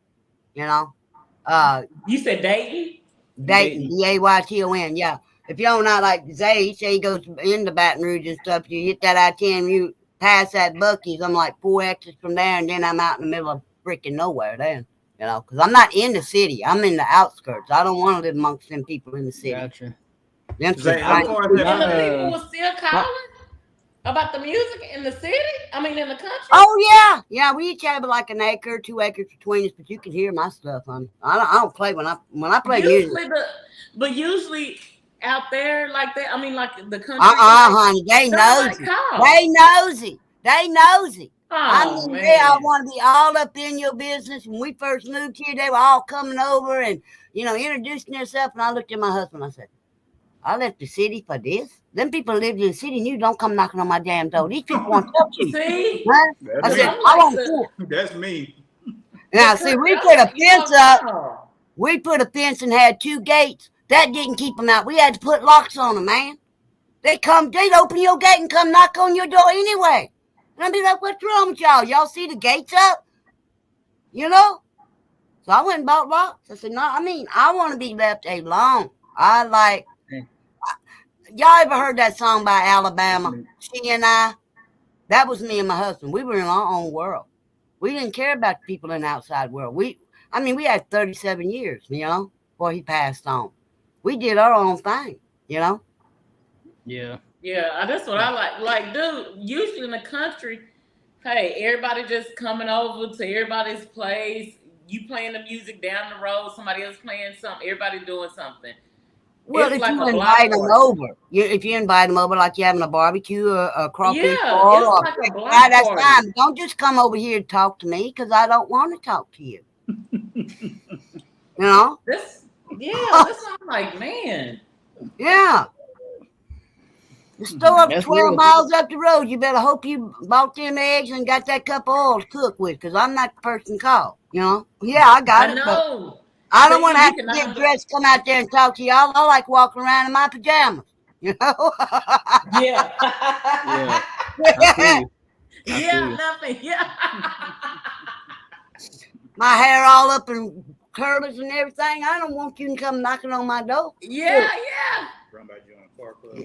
You said Dayton? Dayton, Dayton. Yeah. If you don't know, like Zay, he say he goes into Baton Rouge and stuff. You hit that I-10, you pass that Bucky's. I'm like 4 exits from there, and then I'm out in the middle of freaking nowhere. Then, because I'm not in the city. I'm in the outskirts. I don't want to live amongst them people in the city. Gotcha. Them Zay, some how far crazy is that? And the My, people were still calling about the music in the city? I mean, in the country? Oh yeah. We each have like an acre, 2 acres between us, but you can hear my stuff. I don't play when I play music. But usually out there like that, I mean, like the country. Honey, they nobody nosy. call. They nosy. I Oh mean, man. I want to be all up in your business. When we first moved here, they were all coming over and introducing themselves. And I looked at my husband. I said, I left the city for this. Them people lived in the city and you don't come knocking on my damn door. These people want to talk to you. See? Huh? I said, I want to. That's me. Now, see, we put a fence up. We put a fence and had 2 gates. That didn't keep them out. We had to put locks on them, man. They'd open your gate and come knock on your door anyway. And I'd be like, what's wrong with y'all? Y'all see the gates up? So I went and bought locks. I said, no, I want to be left alone. Y'all ever heard that song by Alabama? She and I? That was me and my husband. We were in our own world. We didn't care about the people in the outside world. We had 37 years, before he passed on. We did our own thing, Yeah. Yeah, that's what I like. Like, dude, usually in the country, hey, everybody just coming over to everybody's place. You playing the music down the road, somebody else playing something, everybody doing something. Well, It's if like you a invite block them party. over, if you invite them over like you're having a barbecue or a crawfish Yeah, boil it's or like a block fry, that's party. fine. Don't just come over here and talk to me because I don't want to talk to you. That's what I'm like, man. Yeah. The store up That's 12 real. miles up the road. You better hope you bought them eggs and got that cup of oil to cook with because I'm not the person called. Yeah, I got I it. But know. I don't See, want to you have can to knock get on the dressed, come out there and talk to y'all. I like walking around in my pajamas. Yeah. Yeah. I feel you. Yeah, nothing. Yeah. My hair all up in curlers and everything. I don't want you to come knocking on my door. Yeah.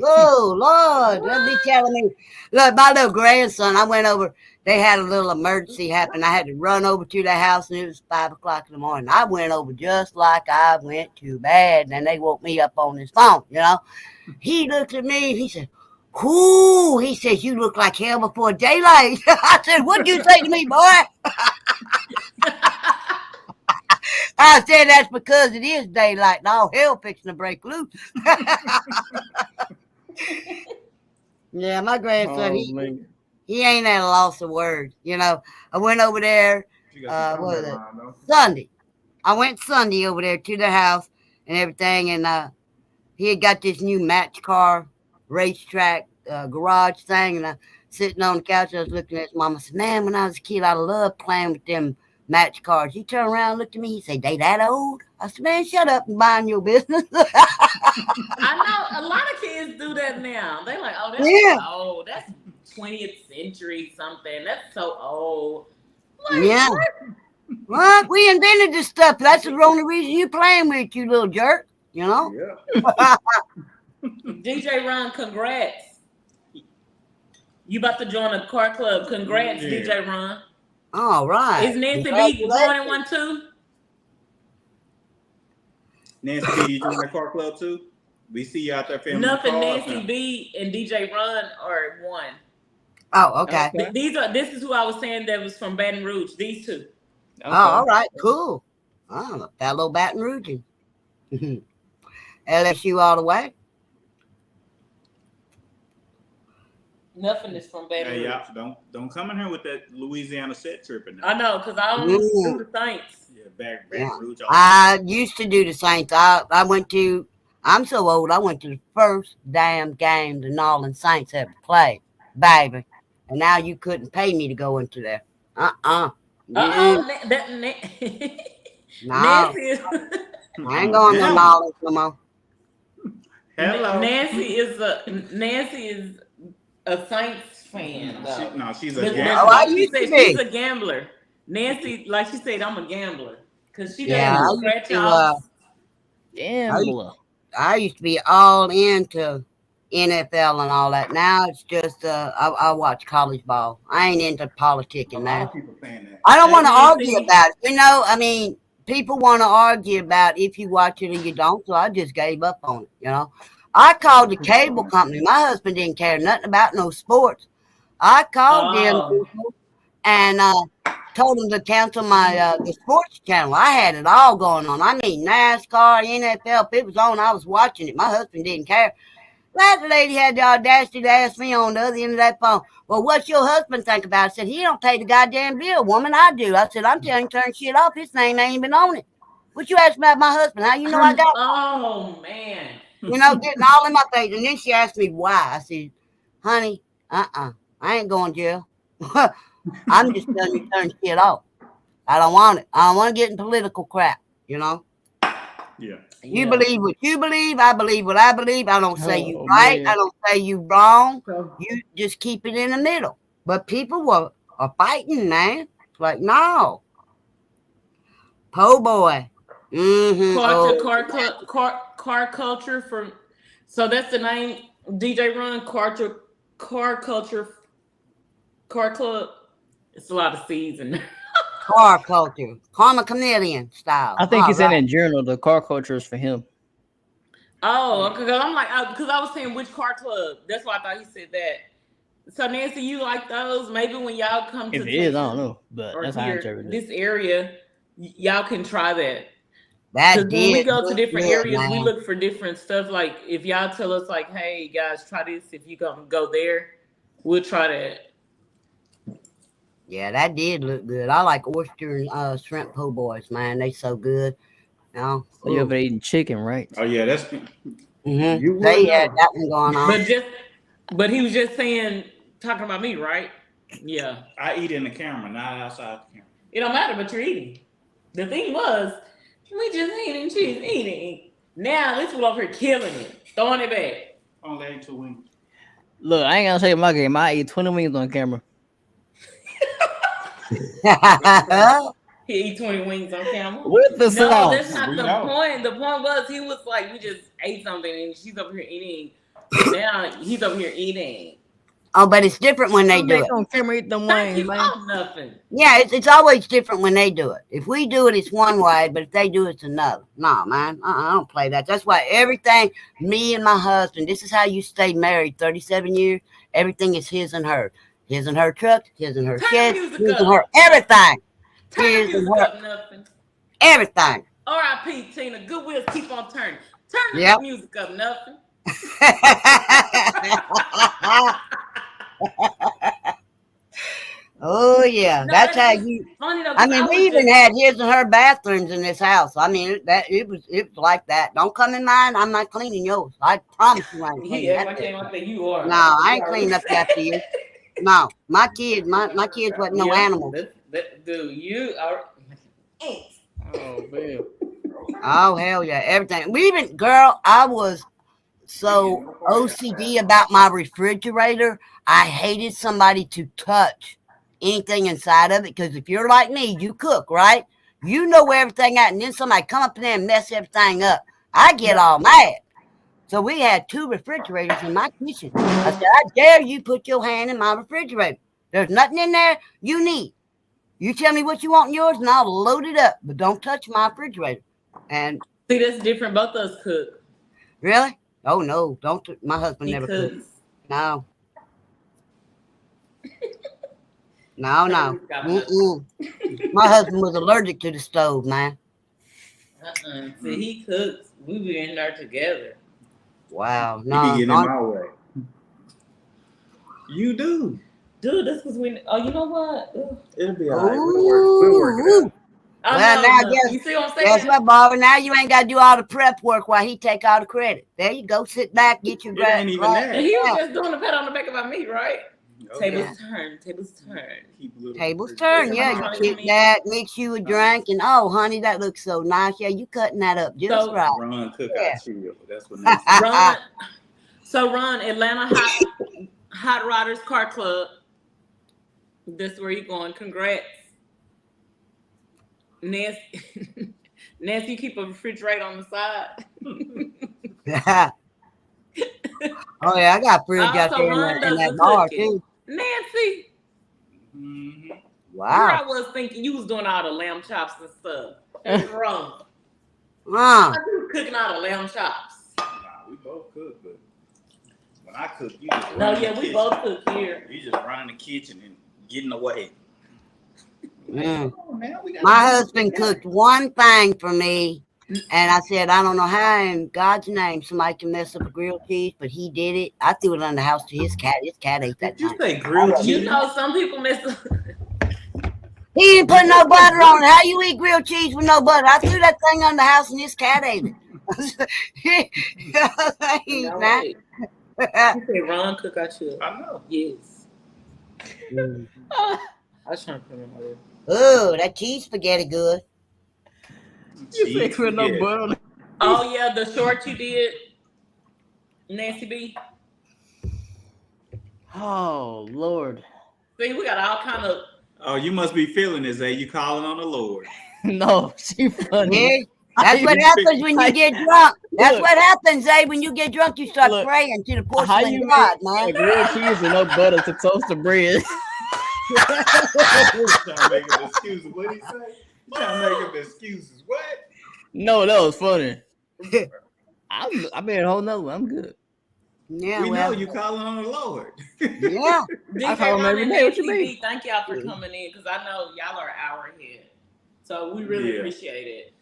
Oh, Lord. They'll be telling me. Look, my little grandson, I went over. They had a little emergency happen. I had to run over to the house, and it was 5 o'clock in the morning. I went over just like I went to bed, and they woke me up on his phone, He looked at me, and he said, "Whoo," he said, "you look like hell before daylight." I said, "What'd you say to me, boy?" I said, "That's because it is daylight and all hell fixing to break loose." Yeah, my grandson, he ain't at a loss of words. I went over there, what was it? Sunday. I went Sunday over there to the house and everything, and he had got this new match car racetrack garage thing, and I sitting on the couch, I was looking at his mom. I said, "Man, when I was a kid, I loved playing with them match cars." He turned around and looked at me. He said, "They that old?" I said, "Man, shut up and mind your business." I know a lot of kids do that now. They like, oh, that's old. 20th century something. That's so old. Like, Yeah. What? We invented this stuff. That's the only reason you playing with, you little jerk. You know? Yeah. DJ Ron, congrats. You about to join a car club. Congrats, Yeah. DJ Ron. All right. Is Nancy B joining one too? Nancy B, you join the car club too? We see you out there filming Nothing. the cars. Nancy B and DJ Ron are one. Oh, okay. This is who I was saying that was from Baton Rouge. These two. Okay. Oh, all right. Cool. Oh, a fellow Baton Rouge. LSU all the way. Nothing is from Baton Hey, Rouge. y'all, don't come in here with that Louisiana set tripping. I know, because I don't do the Saints. Yeah, Baton Rouge. I used to do the Saints. I went to, I'm so old, I went to the first damn game the New Orleans Saints ever played, baby. And now you couldn't pay me to go into there. No. Nancy is I ain't going to New Orleans no more. Hello. Nancy is a Saints fan. She's a But gambler. she's a gambler. Nancy, like she said, I'm a gambler because she doesn't scratch off. Gambler. I used to be all into NFL and all that. Now it's just I watch college ball. I ain't into politicking now. People saying that. I don't want to argue about it. You know, I mean, people want to argue about if you watch it or you don't, so I just gave up on it, you know. I called the cable company. My husband didn't care nothing about no sports. I called them people and told them to cancel my the sports channel. I had it all going on. I mean, NASCAR, NFL. If it was on, I was watching it. My husband didn't care. That lady had the audacity to ask me on the other end of that phone, well, what's your husband think about it? I said, he don't pay the goddamn bill, woman. I do. I said, I'm telling you, turn shit off. His name ain't even on it. What you asked about my husband? How you know I got Oh, man. You know, getting all in my face. And then she asked me why. I said, honey, I ain't going to jail. I'm just telling you, turn shit off. I don't want it. I don't want to get in political crap, you know? Yeah. You believe what you believe. I believe what I believe. I don't say you right. Man. I don't say you wrong. You just keep it in the middle. But people are fighting, man. It's like, no. Po' boy. Mm-hmm. Car culture from. So that's the name. DJ Run car culture. Car club. It's a lot of C's in there. Car culture. Karma chameleon style. I think he's in a journal. The car culture is for him. Oh, because I'm like, because I was saying which car club. That's why I thought he said that. So Nancy, you like those? Maybe when y'all come to If it is, I don't know, but that's how I here, interpret it. this area, y'all can try that. That When we go to different areas, man. we look for different stuff. Like if y'all tell us, like, hey guys, try this. If you gonna go there, we'll try that. Yeah, that did look good. I like oyster and shrimp po' boys, man. They so good. You know? So you're over eating chicken, right? Oh yeah, that's. Mm-hmm. They had that one going on. But he was just saying, talking about me, right? Yeah. I eat in the camera, not outside the camera. It don't matter, but you're eating. The thing was, we just eating, she's eating. Now this one over here killing it, throwing it back. Only ate 2 wings. Look, I ain't gonna say my game. I eat 20 wings on camera. He eat 20 wings on camera. With the No, sauce. that's not the point. The point was he was like, we just ate something and she's over here eating. Now he's over here eating. Oh, but it's different when they do it. On camera, eat them Thank wings, you. man. Oh, nothing. Yeah, it's always different when they do it. If we do it, it's one way, but if they do it, it's another. No, man, I don't play that. That's why everything, me and my husband, this is how you stay married 37 years. Everything is his and her. His and her truck, his and her shed, his and her everything. Turn the music up, nothing. Everything. R.I.P. Tina. Good wheels keep on turning. Turn the music up, nothing. Oh yeah, no, that's how you. Funny though, I mean, we even had his and her bathrooms in this house. I mean, it was like that. Don't come in mine. I'm not cleaning yours. I promise you, I ain't cleaning that. You are. No, I ain't cleaning up after you. No, my kids wasn't no animals. Dude, you are. Oh man. Oh hell yeah, everything. We even, girl, I was so OCD about my refrigerator. I hated somebody to touch anything inside of it because if you're like me, you cook, right? You know where everything at, and then somebody come up in there and mess everything up. I get all mad. So we had 2 refrigerators in my kitchen. I said, I dare you put your hand in my refrigerator. There's nothing in there you need. You tell me what you want in yours, and I'll load it up. But don't touch my refrigerator. And See, that's different. Both of us cook. really? Oh no, don't. My husband He never cooks. cooked. No. No. Mm-mm. My husband was allergic to the stove, man. See, he cooks. We be in there together. Wow. You be No. getting in my way. You do. Dude, this was when. Oh, you know what? Ugh. It'll be all right. We'll work it out. I Well, know, now but guess- you see what I'm Guess saying? what, Barbara? Now you ain't got to do all the prep work while he take all the credit. There you go. Sit back, get your It ain't even that. And he was just doing the pat on the back about me, right? Okay. Tables turn. Tables turn. Keep a little Tables bit- turn, yeah. Somebody You trying to kick that, mix you a drink, and oh, honey, that looks so nice. Yeah, you cutting that up just So- right. Ron cook Yeah. out chill. That's what makes Ron. So Ron, Atlanta Hot Rodders Car Club. That's where you going. Congrats. Nancy, Nancy, you keep a refrigerator on the side. Oh yeah, I got fridge out Also, there Ron in does that the bar cooking. too. Nancy, Mhm. here Wow. I was thinking you was doing all the lamb chops and stuff. What's wrong? Wow. I was cooking all the lamb chops. Nah, we both cook, but when I cook, you just No, run in yeah, the we kitchen. both cook here. You just run in the kitchen and get in the way. Mm. Come on, man, we gotta My do husband this. cooked one thing for me, and I said, I don't know how in God's name somebody can mess up a grilled cheese, but he did it. I threw it on the house to his cat. His cat ate that Did you thing. say grilled cheese? You know, some people mess up. He didn't put no butter on it. How you eat grilled cheese with no butter? I threw that thing on the house, and his cat ate it. No Nah. way. You say Ron cook our children. I know. Yes. Mm. I was trying to put him on. Oh, that cheese spaghetti good. You Cheese say with no spaghetti. butter on it. Oh yeah, the short you did, Nancy B. Oh Lord. See, we got all kind of. Oh, you must be feeling this, you calling on the Lord. No, she funny. Yeah. That's what happens when you get drunk. That's Look. what happens, when you get drunk, you start Look, praying to the How porcelain you god, make man. a grilled cheese with no butter to toast the bread? Trying to make him excuses. What he say? You trying to make him excuses? What? No, that was funny. I made a whole nother one. I'm good. Yeah, We well, know you calling on the Lord. yeah. DJ call him Ron every and day. What you Nancy mean? B, thank y'all for coming in because I know y'all are an hour ahead, so we really Yeah. appreciate it.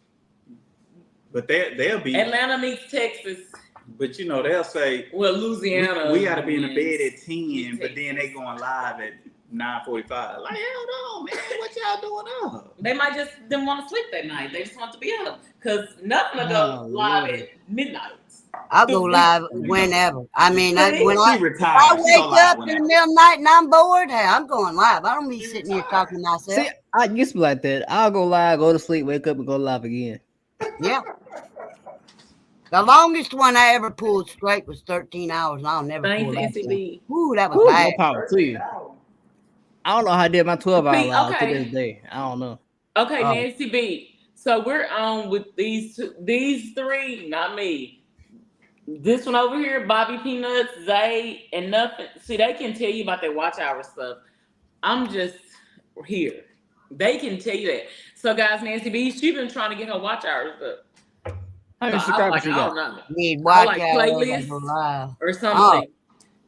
But they'll be. Atlanta meets Texas. But you know they'll say Well, Louisiana. we got to be in the bed at 10, meets but then they Texas. going live at 9:45. Like, hold on, man, what y'all doing up? They might just didn't want to sleep that night. They just want to be up because nothing will go Oh, live Lord. at midnight. I'll go live whenever. I mean, when She I retired. She wake go live up in the whenever. middle of the night and I'm bored, hey, I'm going live. I don't be sitting here talking to myself. See, I used to be like that. I'll go live, go to sleep, wake up, and go live again. Yeah. The longest one I ever pulled straight was 13 hours, and I'll never Thanks, pull that again. NCB. Ooh, that was Whew, bad. more power to you. I don't know how I did my 12-hour See, live okay. to this day. I don't know. Okay, Oh. Nancy B. So we're on with these three, not me. This one over here, Bobby Peanuts, Zay, and nothing. See, they can tell you about their watch hour stuff. I'm just here. They can tell you that. So, guys, Nancy B, she's been trying to get her watch hours up. How many So I was subscribers like, you I got? don't know. Need I watch like out playlists. go live. Or something.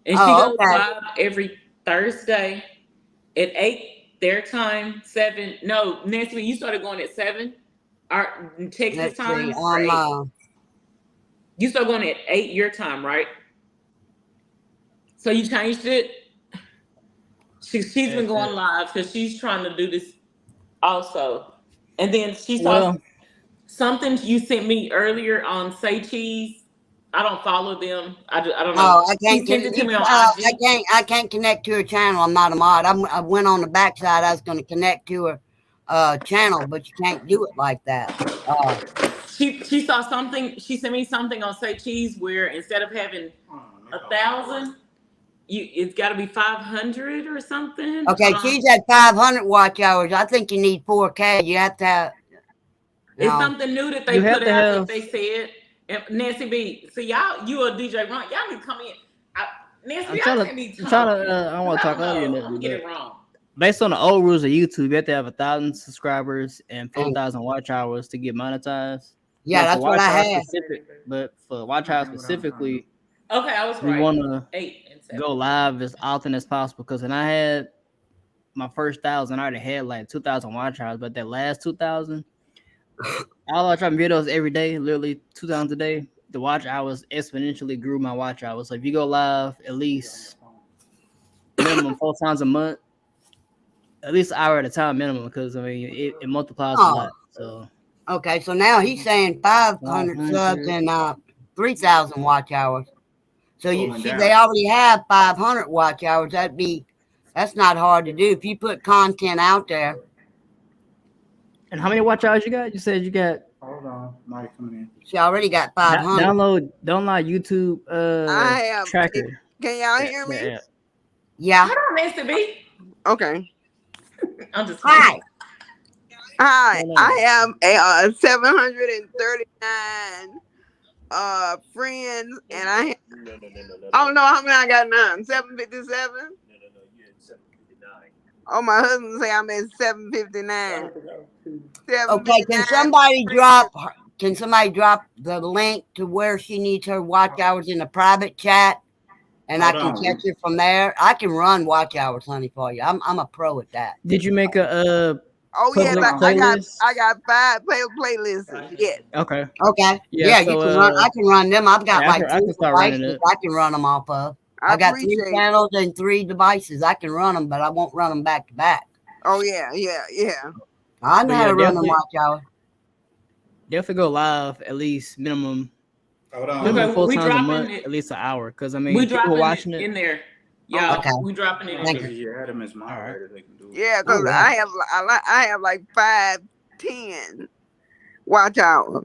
And she Oh, goes okay. live every Thursday at 8 their time, 7. No, Nancy, B, you started going at 7. Our Texas Let's time. see. or 8? You started going at 8 your time, right? So you changed it. She's been going live because she's trying to do this also. And then she saw something you sent me earlier on Say Cheese. I don't follow them. I don't know. Oh, I can't. She sent it to me on IG. I can't connect to her channel. I'm not a mod. I went on the backside. I was going to connect to her channel, but you can't do it like that. she saw something. She sent me something on Say Cheese where instead of having 1,000, it's got to be 500 or something. Okay, she's at 500 watch hours. I think you need 4K. You have to have. It's something new that they You have put to out have- that they said. And Nancy B, see y'all, you a DJ Ron, y'all need to come in. Nancy I'm B, trying I to- can't be I'm talking. trying to, I don't wanna talk over you, I'm Nancy, gonna get but- it wrong. Based on the old rules of YouTube, you have to have 1,000 subscribers and 4,000 watch hours to get monetized. Yeah, But that's for what watch I hours have. But for watch hours specifically, Okay, I was we right. want to 8 and 7. go live as often as possible. Because when I had my first 1,000, I already had like 2,000 watch hours. But that last 2,000, I was dropping videos every day, literally 2,000 a day. The watch hours exponentially grew my watch hours. So if you go live at least minimum 4 times a month, at least an hour at a time minimum, because I mean it multiplies a lot. So Okay, so now he's saying 500 500. subs and 3,000 watch hours. So Pulling down. they already have 500 watch hours. That's not hard to do if you put content out there. and how many watch hours you got? You said you got Hold on, Mike coming in. She already got 500. download YouTube I have. tracker. Can y'all that- hear that me? app. Yeah. Hold on, Nancy B. Okay. I'm just Hi. Hi, Hold on. I have a 739 friends, and I don't know how many I got now. 757. Oh, my husband say I'm at 759. Okay, can somebody drop the link to where she needs her watch hours in the private chat? And I Hold can on. catch it from there. I can run watch hours, honey, for you. I'm a pro at that. Did you make a Oh yeah, public like, playlist? I got 5 playlists. Yes. Okay. Okay. Yeah, Yeah, so, I can run them. I've got yeah, like I can 3 start running devices it. I can run them off of. I I got 3 appreciate it. channels and 3 devices. I can run them, but I won't run them back to back. Oh yeah. I know But how yeah, to run them definitely- watch hours. Definitely go live at least minimum Hold on. Okay, 4 we times a dropping month, it. at least an hour. Because I mean, We people dropping watching it it. in there. Yeah, Okay. we dropping it in Thank there. You had him as moderator. They can do it. Yeah, because Oh, yeah. I have like 510 watch hours.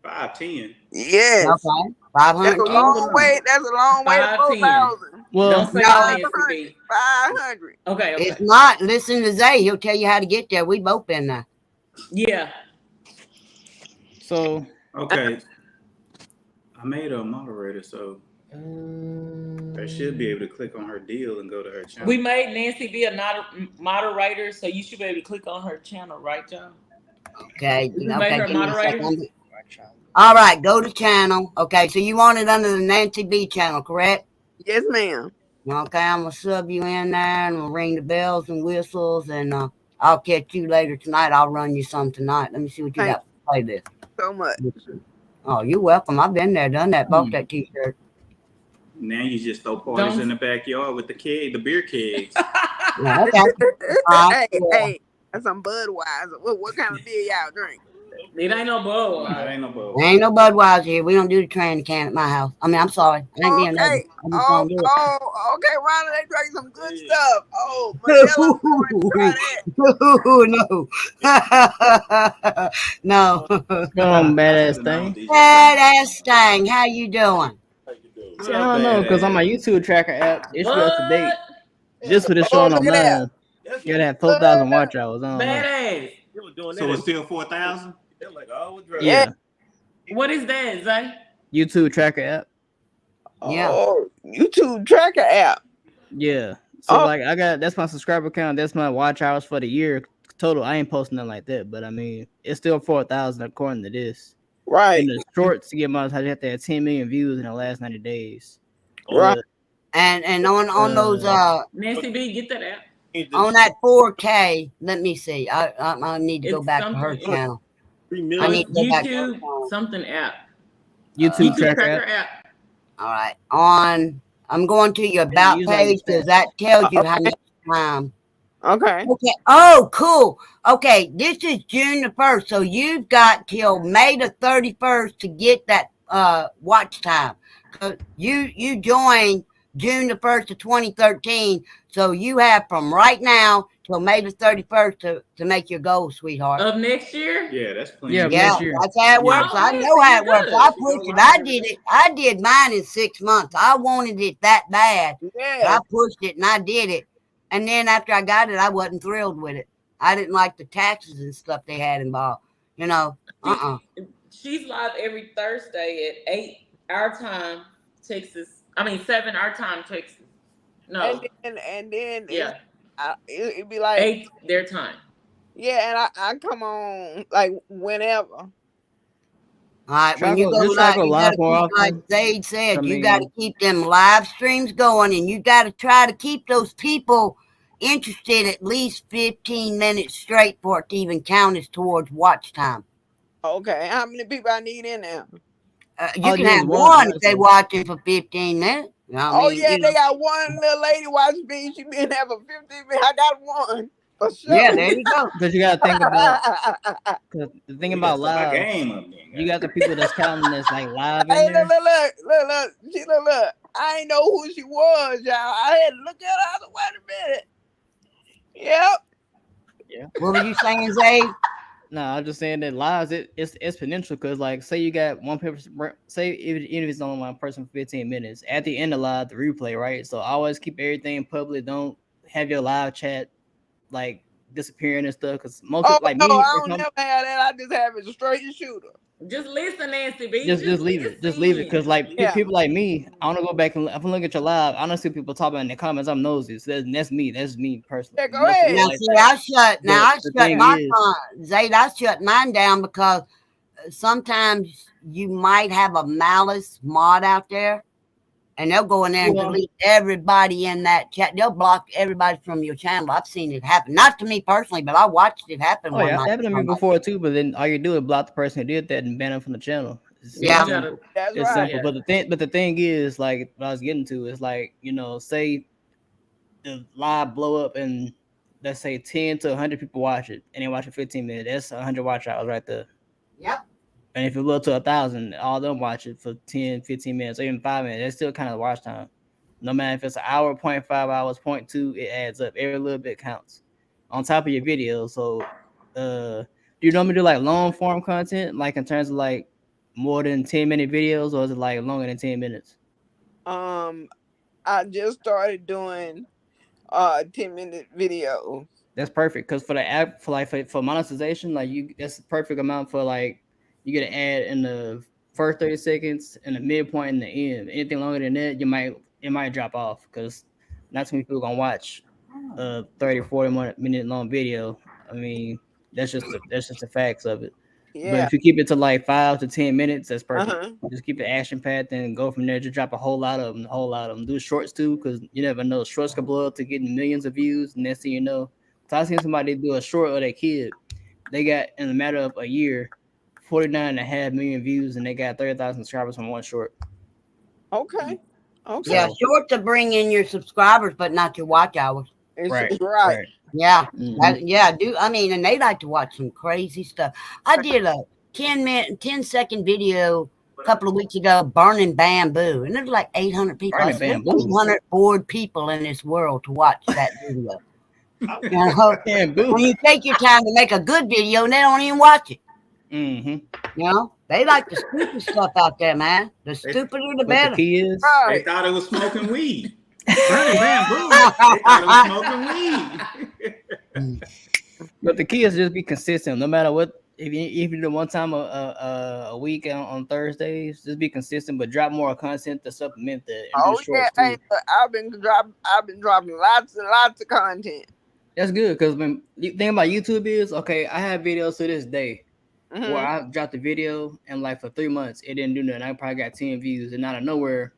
510. Yes. Okay. That's 500. a long way. That's a long way to 510. 4,000. Well, Don't say no. that, Nancy B. 500. Okay. It's not. Listen to Zay. He'll tell you how to get there. We both been there. Yeah. so Okay. I made her a moderator, so they should be able to click on her deal and go to her channel. We made Nancy B a moderator, so you should be able to click on her channel, right, John? Okay. You Okay. made her Give me a moderator? second. All right. Go to channel. Okay. So you want it under the Nancy B channel, correct? Yes, ma'am. Okay. I'm going to sub you in there and we'll ring the bells and whistles and I'll catch you later tonight. I'll run you some tonight. Let me see what you got to play this. So much. Oh, you're welcome. I've been there, done that, bought that t-shirt. Now you just throw parties Don't- in the backyard with the beer kegs. Yeah, okay. All right, Hey, yeah. hey, that's some Budweiser. What kind of beer y'all drink? It ain't no bull. That ain't no bull. There ain't no Budweiser here. We don't do the tranny can at my house. I mean, I'm sorry. It ain't being Okay. I'm just gonna do it. Okay, Ronald, they drink some good stuff. Oh, Modelo, try that. No. badass thing. Badass thing. How you doing? See, I don't know, because on my YouTube tracker app, it should be up to date. Just for this showing look on at that. mine. You gotta have 4,000 watch hours. I don't know. Badass. So it's still 4,000? Yeah. What is that, Zay? YouTube tracker app. Yeah. Oh, YouTube tracker app. Yeah. So Oh. like that's my subscriber count. That's my watch hours for the year total. I ain't posting nothing like that, but I mean it's still 4,000 according to this. Right. And the shorts to get monetized, you have to have 10 million views in the last 90 days. Right. And on those Nancy B, get that app. on that 4K, let me see. I need to go It's back to her something- channel. I need to go back to her YouTube channel. something app. YouTube YouTube tracker tracker app. app. All right. I'm going to your about use that page as because that tells you how much time. Okay. Okay. Oh, cool. Okay. This is June the 1st. So you've got till May the 31st to get that watch time. You joined June the 1st of 2013. So you have from right now till May the 31st to make your goal, sweetheart. Of next year? Yeah, that's plenty. Yeah, Yeah, next year. that's how it Yeah. works. Oh, I yeah, know so how you're it works. good. I You go pushed it. live I with did it. it. I did mine in 6 months. I wanted it that bad. But I Yeah. pushed it and I did it. And then after I got it, I wasn't thrilled with it. I didn't like the taxes and stuff they had involved. You know, She's live every Thursday at 8 our time, Texas. I mean 7 our time, Texas. No. And then Yeah. it'd be like 8 their time. yeah, and I come on like whenever. All right, Try when you go- go just try live, to go you live gotta more keep, like often. Zaid said, I you gotta mean, keep them live streams going, and you gotta try to keep those people interested at least 15 minutes straight for it to even count as towards watch time. Okay, how many people I need in there? You Oh, can just have one, one if they honestly. watching for 15 minutes. You know what I Oh mean? yeah, You they know. got one little lady watching me. She been there for 15 minutes. I got one for Yeah, sure. there you go. Because you got to think about, cause the thing We about gotta step our live, game up you then. got the people that's counting that's like live in Hey, look, there. look. She look. I ain't know who she was, y'all. I had to look at her. I said, wait a minute. Yep. What were you saying, Zay? No, I'm just saying that lives it's exponential because like say you got one person, say even if it's only one person for 15 minutes at the end of live the replay, right? So always keep everything public. Don't have your live chat like disappearing and stuff because most Oh people like no, me. I don't never have that. I just have it straight shooter. Just listen, Nancy B. Just leave it. Just leave it. Cause like Yeah. people like me, I want to go back and if I look at your live, I don't see people talking in the comments. I'm nosy. So that's me. That's me personally. Yeah, go Most people ahead. Now, like see, that. I The shut thing my is, Zayd, I shut mine down because sometimes you might have a malice mod out there, and they'll go in there and well, delete everybody in that chat. They'll block everybody from your channel. I've seen it happen. Not to me personally, but I watched it happen oh one yeah, night. it happened to me before too. But then all you do is block the person who did that and ban them from the channel. It's Yeah. You gotta, simple. That's It's right. simple. But the thing is, like what I was getting to is like say the live blow up and let's say 10 to 100 people watch it and they watch it 15 minutes. That's 100 watch hours right there. Yep. And if it blow to 1,000, all them watch it for 10, 15 minutes, or even 5 minutes, that's still kind of watch time. No matter if it's an hour, 0.5 hours, 0.2, it adds up. Every little bit counts on top of your video. So, do you normally do like long form content, like in terms of like more than 10-minute videos, or is it like longer than 10 minutes? I just started doing 10-minute videos. That's perfect because for the app for monetization, like that's the perfect amount for like you get an ad in the first 30 seconds and the midpoint and the end. Anything longer than that, it might drop off because not too many people gonna watch 30, 40 minute long video. I mean, that's just the facts of it. But Yeah. if you keep it to like 5 to 10 minutes, that's perfect. Uh-huh. Just keep the action packed and go from there. Just drop a whole lot of them. Do shorts too, because you never know. Shorts can blow up to getting millions of views. And next thing you know, so I seen somebody do a short of their kid. They got in a matter of a year, 49.5 million views, and they got 30,000 subscribers from one short. Okay. Yeah, short to bring in your subscribers, but not your watch hours. Right. Yeah. Mhm. I mean, and they like to watch some crazy stuff. I did a 10-second video a couple of weeks ago, burning bamboo, and there's like 800 people. Burning I said, bamboo? 800 bored people in this world to watch that video. You know, Bamboo. when you take your time to make a good video, and they don't even watch it. Mm-hmm. You know, they like the stupid stuff out there, man. The stupider, the But better. the key is, They thought it was smoking weed. Burning bamboo. They thought it was smoking weed. but the key is just be consistent, no matter what. If you do one time a week on Thursdays, just be consistent, but drop more content to supplement that. And do shorts too. I've been dropping lots and lots of content. That's good because when you think about YouTube is okay. I have videos to this day Mm-hmm. where I dropped a video and like for 3 months it didn't do nothing. I probably got 10 views, and out of nowhere,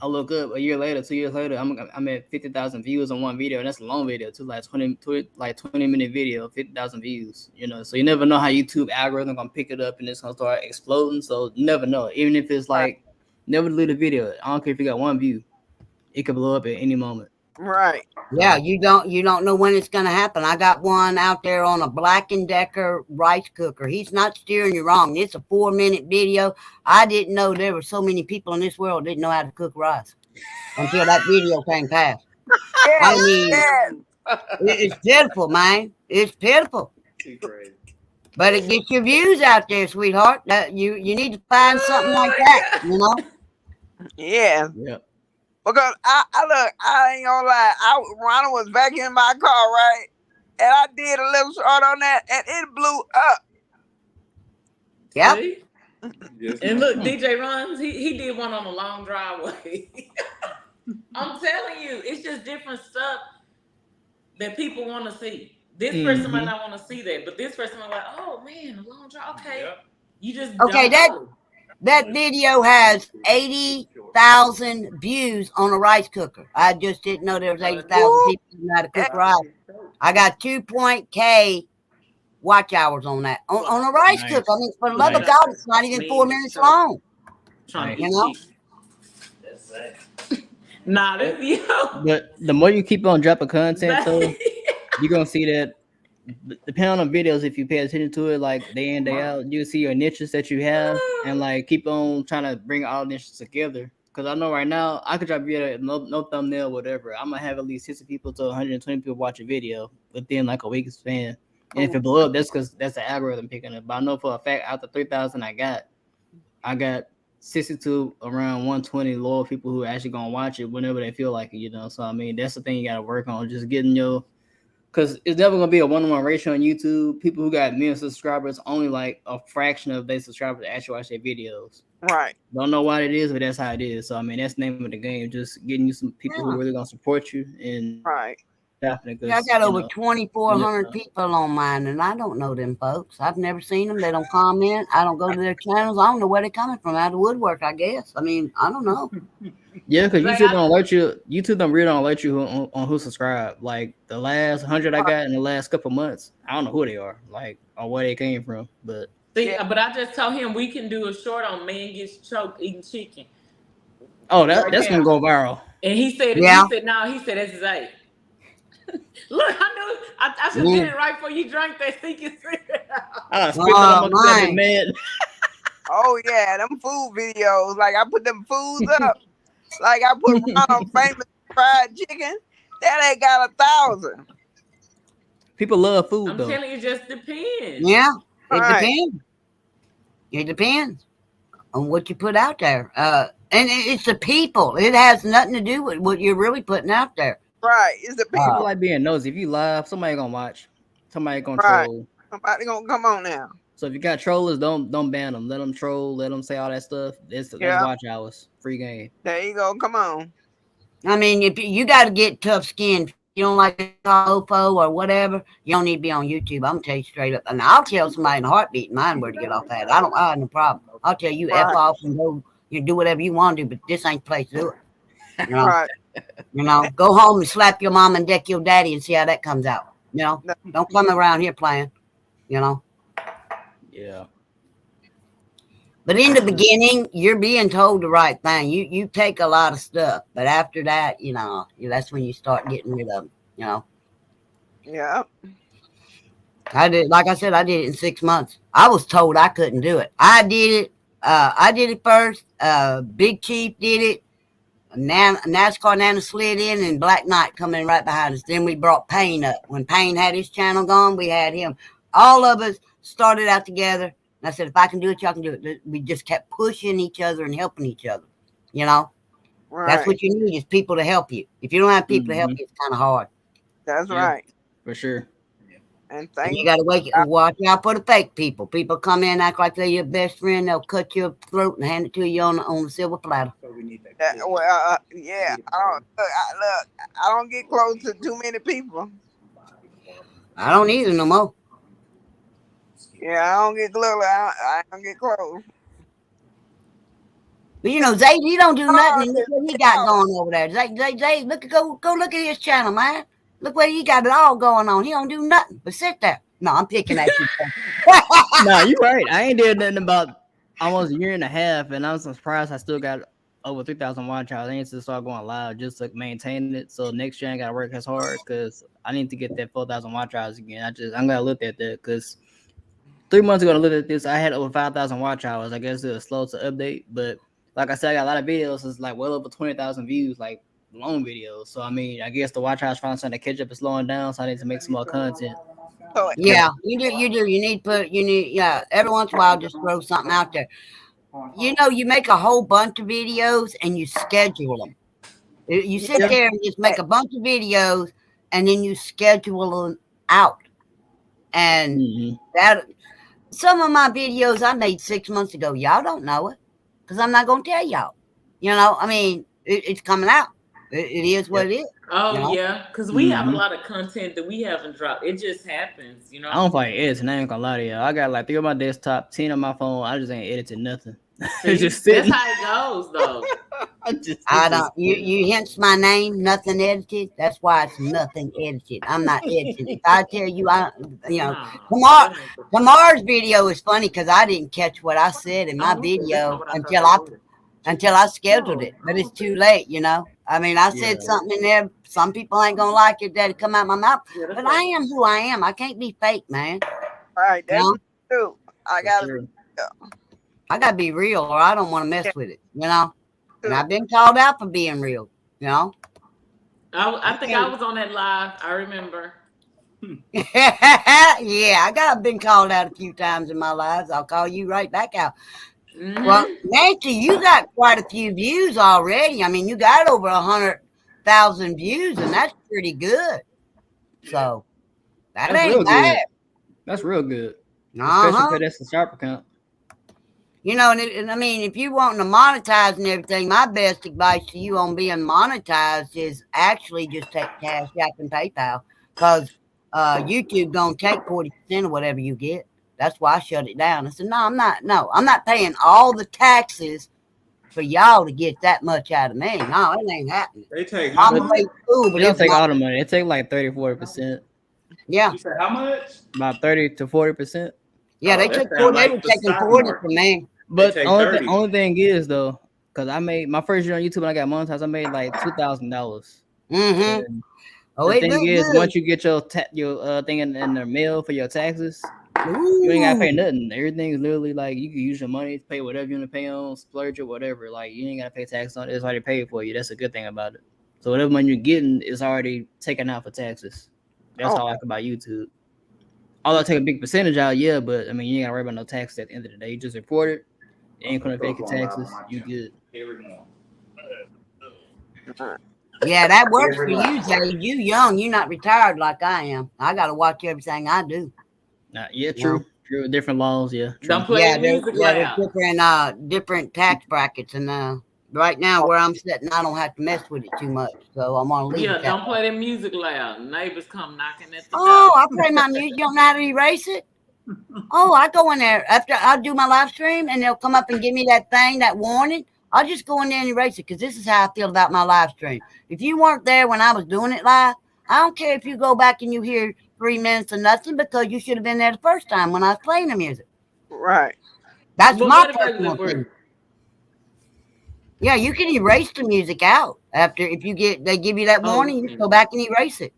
I look up a year later, 2 years later, I'm at 50,000 views on one video, and that's a long video too, like 20-minute video, 50,000 views. So you never know how YouTube algorithm gonna pick it up and it's gonna start exploding. So you never know. Even if it's like never delete a video. I don't care if you got one view, it could blow up at any moment. Right. Yeah, you don't know when it's gonna happen. I got one out there on a Black & Decker rice cooker. He's not steering you wrong. It's a 4-minute video. I didn't know there were so many people in this world didn't know how to cook rice until that video came past. Yeah, I mean, It's pitiful, man. It's pitiful. Too crazy. But it gets your views out there, sweetheart. You need to find something like that, you know? Yeah. Yep. Because I look, I ain't gonna lie. Ronald was back in my car, right? And I did a little short on that, and it blew up. Yep. See? Just And look, DJ Runs, he did one on a long driveway. I'm telling you, it's just different stuff that people want to see. This person might not want to see that, but this person might like, oh man, a long drive. Okay, Yep. you just Okay, don't know. that video has 80,000 views on a rice cooker. I just didn't know there was 80,000 people who know how to cook rice. I got 2.k watch hours on that on a rice Nice. cooker. I mean, for the love of Nice. God, it's not even 4 minutes long. Trying to You eat know? cheap. That's it. Nah, this yo. But the more you keep on dropping content, though, you're gonna see that. Depending on videos, if you pay attention to it, like day in day out, you see your niches that you have, and like keep on trying to bring all niches together. Because I know right now I could drop a video, no thumbnail, whatever. I'm gonna have at least 60 people to 120 people watch a video within like a week span. And if it blow up, that's because that's the algorithm picking up. But I know for a fact, out the 3,000 I got 62 around 120 loyal people who are actually gonna watch it whenever they feel like it. You know, so I mean that's the thing you gotta work on, just getting your. Because it's never gonna be a 1-to-1 ratio on YouTube. People who got million subscribers, only like a fraction of their subscribers actually watch their videos. Right. Don't know why it is, but that's how it is. So I mean, that's the name of the game. Just getting you some people who are really gonna support you and Right. definitely. Yeah, I got over 2,400 people on mine, and I don't know them folks. I've never seen them. They don't comment. I don't go to their channels. I don't know where they're coming from. Out of the woodwork, I guess. I mean, I don't know. Yeah, because YouTube don't alert you. YouTube don't really alert you on who subscribe. Like the last 100 I got in the last couple months, I don't know who they are, like or where they came from. But See, but I just told him we can do a short on man gets choked eating chicken. oh, that's gonna go viral. And he said, Yeah. he said, no, he said that's Zay. Look, I knew I should did it right before you drank that stinking cigarette. I spit that motherfucker man. Oh yeah, them food videos. Like I put them foods up. Like I put Ronald famous fried chicken. That ain't got 1,000. People love food I'm though. telling you, it just depends. Yeah, it Right. depends. It depends on what you put out there. And it's the people. It has nothing to do with what you're really putting out there. Right. It's the People people. like being nosy. If you live, somebody gonna watch. Somebody gonna Right. troll. Somebody gonna come on now. So if you got trollers, don't ban them. Let them troll. Let them say all that stuff. That's watch hours. Free game. There you go. Come on. I mean, if you got to get tough skin. If you don't like Oppo or whatever, you don't need to be on YouTube. I'm gonna tell you straight up. And I'll tell somebody in a heartbeat mine where to get off that. I have no problem. I'll tell you F off and go. You do whatever you want to do, but this ain't the place to do it. You know? Right. You know, go home and slap your mom and deck your daddy and see how that comes out. You know, don't come around here playing. You know. Yeah. But in the beginning, you're being told the right thing. You take a lot of stuff, but after that, you know, that's when you start getting rid of them. You know. Yeah. I did, like I said, I did it in 6 months. I was told I couldn't do it. I did it. I did it first. Big Chief did it. NASCAR Nana slid in, and Black Knight coming right behind us. Then we brought Payne up. When Payne had his channel gone, we had him. All of us started out together. And I said, if I can do it, y'all can do it. We just kept pushing each other and helping each other. You know, that's what you need is people to help you. If you don't have people to help you, it's kind of hard. That's Yeah. right. For sure. And You got to watch out for the fake people. People come in, act like they're your best friend. They'll cut your throat and hand it to you on a silver platter. So we need yeah. I don't get close to too many people. I don't either no more. Yeah, I don't get close. I don't get close. But you know, Zay, he don't do nothing. Look what he got going over there. Zay, go look at his channel, man. Look what he got it all going on. He don't do nothing but sit there. No, I'm picking at you. No, you're right. I ain't did nothing about almost a year and a half, and I'm surprised I still got over 3,000 watch hours. I need to start going live just to maintain it. So next year I gotta work as hard because I need to get that 4,000 watch hours again. I'm gonna look at that because 3 months ago I looked at this. I had over 5,000 watch hours. I guess it was slow to update, but like I said, I got a lot of videos. It's like well over 20,000 views. Like long videos. So I mean, I guess the watch house finally starting to catch up and slowing down. So I need to make some more content. So Yeah, you do. You need yeah. Every once in a while, just throw something out there. You make a whole bunch of videos and you schedule them. You sit Yeah. there and just make a bunch of videos and then you schedule them out. And Mhm. that some of my videos I made 6 months ago, y'all don't know it because I'm not gonna tell y'all. I mean, it's coming out. It is what it is. Oh You yeah, because we have a Mhm. lot of content that we haven't dropped. It just happens, I don't find edits, and I ain't gonna lie to you. I got like 3 on my desktop, 10 on my phone. I just ain't edited nothing. It's just That's sitting. how it goes, though. I don't. You hence my name, nothing edited. That's why it's nothing edited. I'm not editing. If I tell you, Nah, tomorrow, that ain't the- tomorrow's video is funny because I didn't catch what I said in my Oh, okay, that's not video what I thought it until I scheduled it. But it's too late. I mean, I said something in there. Some people ain't gonna like it that it come out my mouth. Yeah, that's But I am who I am. I can't be fake, man. right, that's No. me too. I gotta. I gotta be real, or I don't want to mess with it. And Too. I've been called out for being real. I think I was on that live. I remember. Yeah, I've been called out a few times in my lives. I'll call you right back out. Mhm. Well, Nancy, you got quite a few views already. I mean, you got over 100,000 views, and that's pretty good. So that That's real ain't bad. good. That's real good. Uh Especially huh. for that's the sharp account. And I mean, if you wanting to monetize and everything, my best advice to you on being monetized is actually just take Cash App and PayPal, because YouTube gonna take 40% of whatever you get. That's why I shut it down. I said, no, I'm not. No, I'm not paying all the taxes for y'all to get that much out of me. No, it ain't happening. They take how I'm much? way cool, They but don't it's take not. all the money. They take like 30-40%. Yeah, You said how much? About 30-40%. yeah. Oh, They that took sound 40. They like were the taking stock 40 market. from me. But take only 30. only thing is though, because I made my first year on YouTube and I got monetized, I made like $2,000. Mm-hmm. Oh, The it thing looked is, good. once you get your thing in the mail for your taxes, you ain't gotta pay Ooh. nothing. Everything is literally like you can use your money to pay whatever you want to pay on, splurge or whatever. Like you ain't gotta pay tax on it. It's already paid for you. That's a good thing about it. So whatever money you're getting is already taken out for taxes. That's how I like about YouTube. Although I take a big percentage out, yeah, but I mean you ain't gotta worry about no tax at the end of the day. You just report it. It ain't gonna affect your taxes. You good. Every month. Yeah, that works for you, Jay. You young. You not retired like I am. I got to watch everything I do. Yeah, true. True. Different laws, yeah. True. Don't play Yeah, music there's loud. different tax brackets, and right now where I'm sitting, I don't have to mess with it too much. So I'm gonna leave Yeah, it that don't way. play that music loud. Neighbors come knocking at the Oh, door. I play my music. You don't know how to erase it? Oh, I go in there after I do my live stream, and they'll come up and give me that warning. I'll just go in there and erase it because this is how I feel about my live stream. If you weren't there when I was doing it live, I don't care if you go back and you hear 3 minutes of nothing because you should have been there the first time when I was playing the music. Right. That's But my what about personal the opinion. word? Yeah, you can erase the music out after if they give you that warning, you go back and erase it.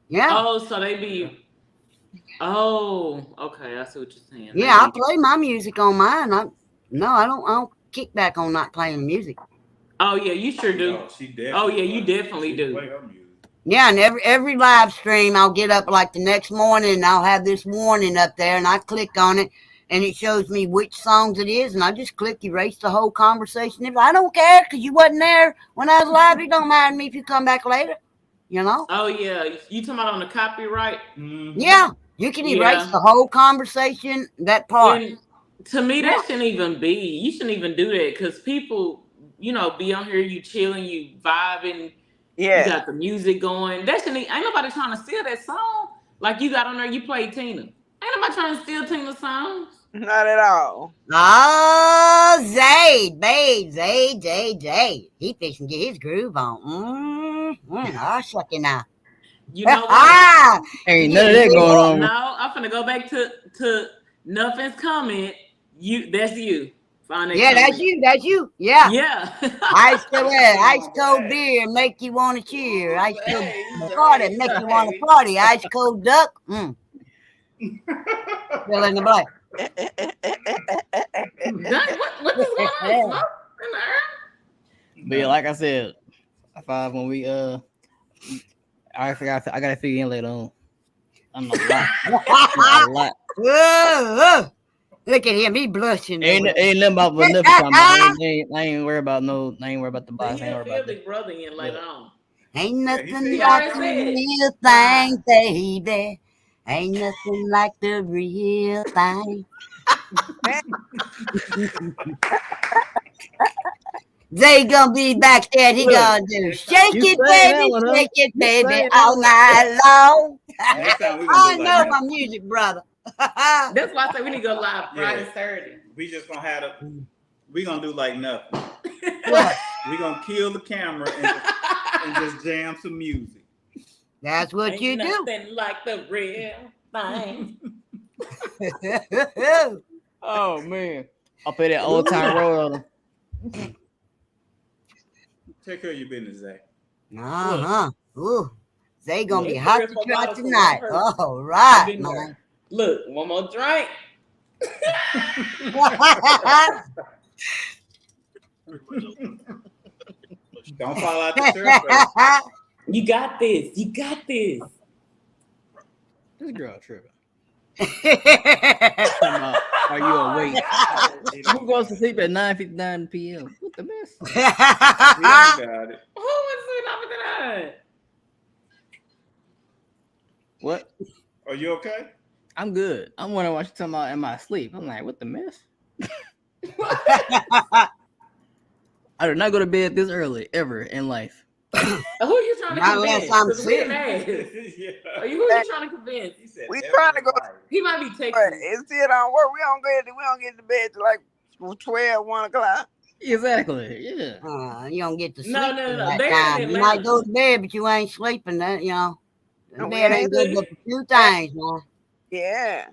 Yeah. Oh, so they be. Oh, okay. I see what you're saying. Yeah, I play my music on mine. I don't kick back on not playing the music. Oh yeah, you sure do. No, she definitely Oh yeah, you play. definitely She do. play her music. Yeah, and every live stream I'll get up like the next morning and I'll have this warning up there and I click on it and it shows me which songs it is and I just click erase the whole conversation. If I don't care because you wasn't there when I was live, it don't matter to me if you come back later. Oh yeah, you talking about on the copyright? Mm-hmm. Yeah, you can erase the whole conversation, that part. And to me, that shouldn't even be. You shouldn't even do that because people, be on here, you chilling, you vibing, you Yeah. got the music going. That shouldn't. Ain't nobody trying to steal that song. Like you got on there, you play Tina. Ain't nobody trying to steal Tina's songs. Not at all. Oh, Zayd, babe, Zayd. He fixing to get his groove on. I'll shuck it now. You know what? Ain't none of that going on. No, I'm finna go back to Nothing's Coming. That's you. Yeah, that's you. Yeah. Yeah. Ice cold beer make you want to cheer. Ice cold party make you want to party. Ice cold duck. Fill in the blank. What is going on? But yeah, like I said, High five when we I forgot. I gotta figure in later on. I'm a lot. I'm a lot. Whoa. Look at him. He blushing. Ain't over there. ain't nothing about Vanessa talking about. I ain't worried about no. I ain't worried about the box. I ain't He'll worried feel about the that. brother in later on. Ain't he nothing said- He like already the said. real thing, baby. Ain't nothing like the real thing. They gonna be back there. And he Look, gonna do shake you it, sang that baby, one, huh? shake it, You baby, sang that all one. night long. Next time we I gonna do know like my nothing. music, brother. That's why I say we need to go live Friday, Yeah. Saturday. We just gonna have a. We gonna do like nothing. What? We gonna kill the camera and just jam some music. That's what Ain't you do. nothing like the real thing. Oh man, I'll play that old time road on them. Take care of your business, Zach. Ooh, they gonna be It's hot 3 or to 4 try bottles for one tonight. person. All I've right, been man. there. Look, one more drink. Don't fall out the chair. You got this. You got this. This girl tripping. Talking about, are you Oh my awake? God. Who goes to sleep at 9:59 p.m.? What the mess? He got it. Who was sitting over there? What? Are you okay? I'm good. I'm wondering what you're talking about in my sleep. I'm like, what the mess? I do not go to bed this early ever in life. Who are you trying to Not convince? unless I'm 'Cause we didn't sick. ask. Yeah. Who are you trying to convince? He said, We "Ever trying to in go- life." He might be But texting. it still don't work. We don't get to bed till like 12, 1 o'clock. Exactly. Yeah. You don't get to sleep No. till that They're time. in You might Atlanta. go to bed, but you ain't sleeping. That No, we bed ain't ain't good but a few things, man. Yeah.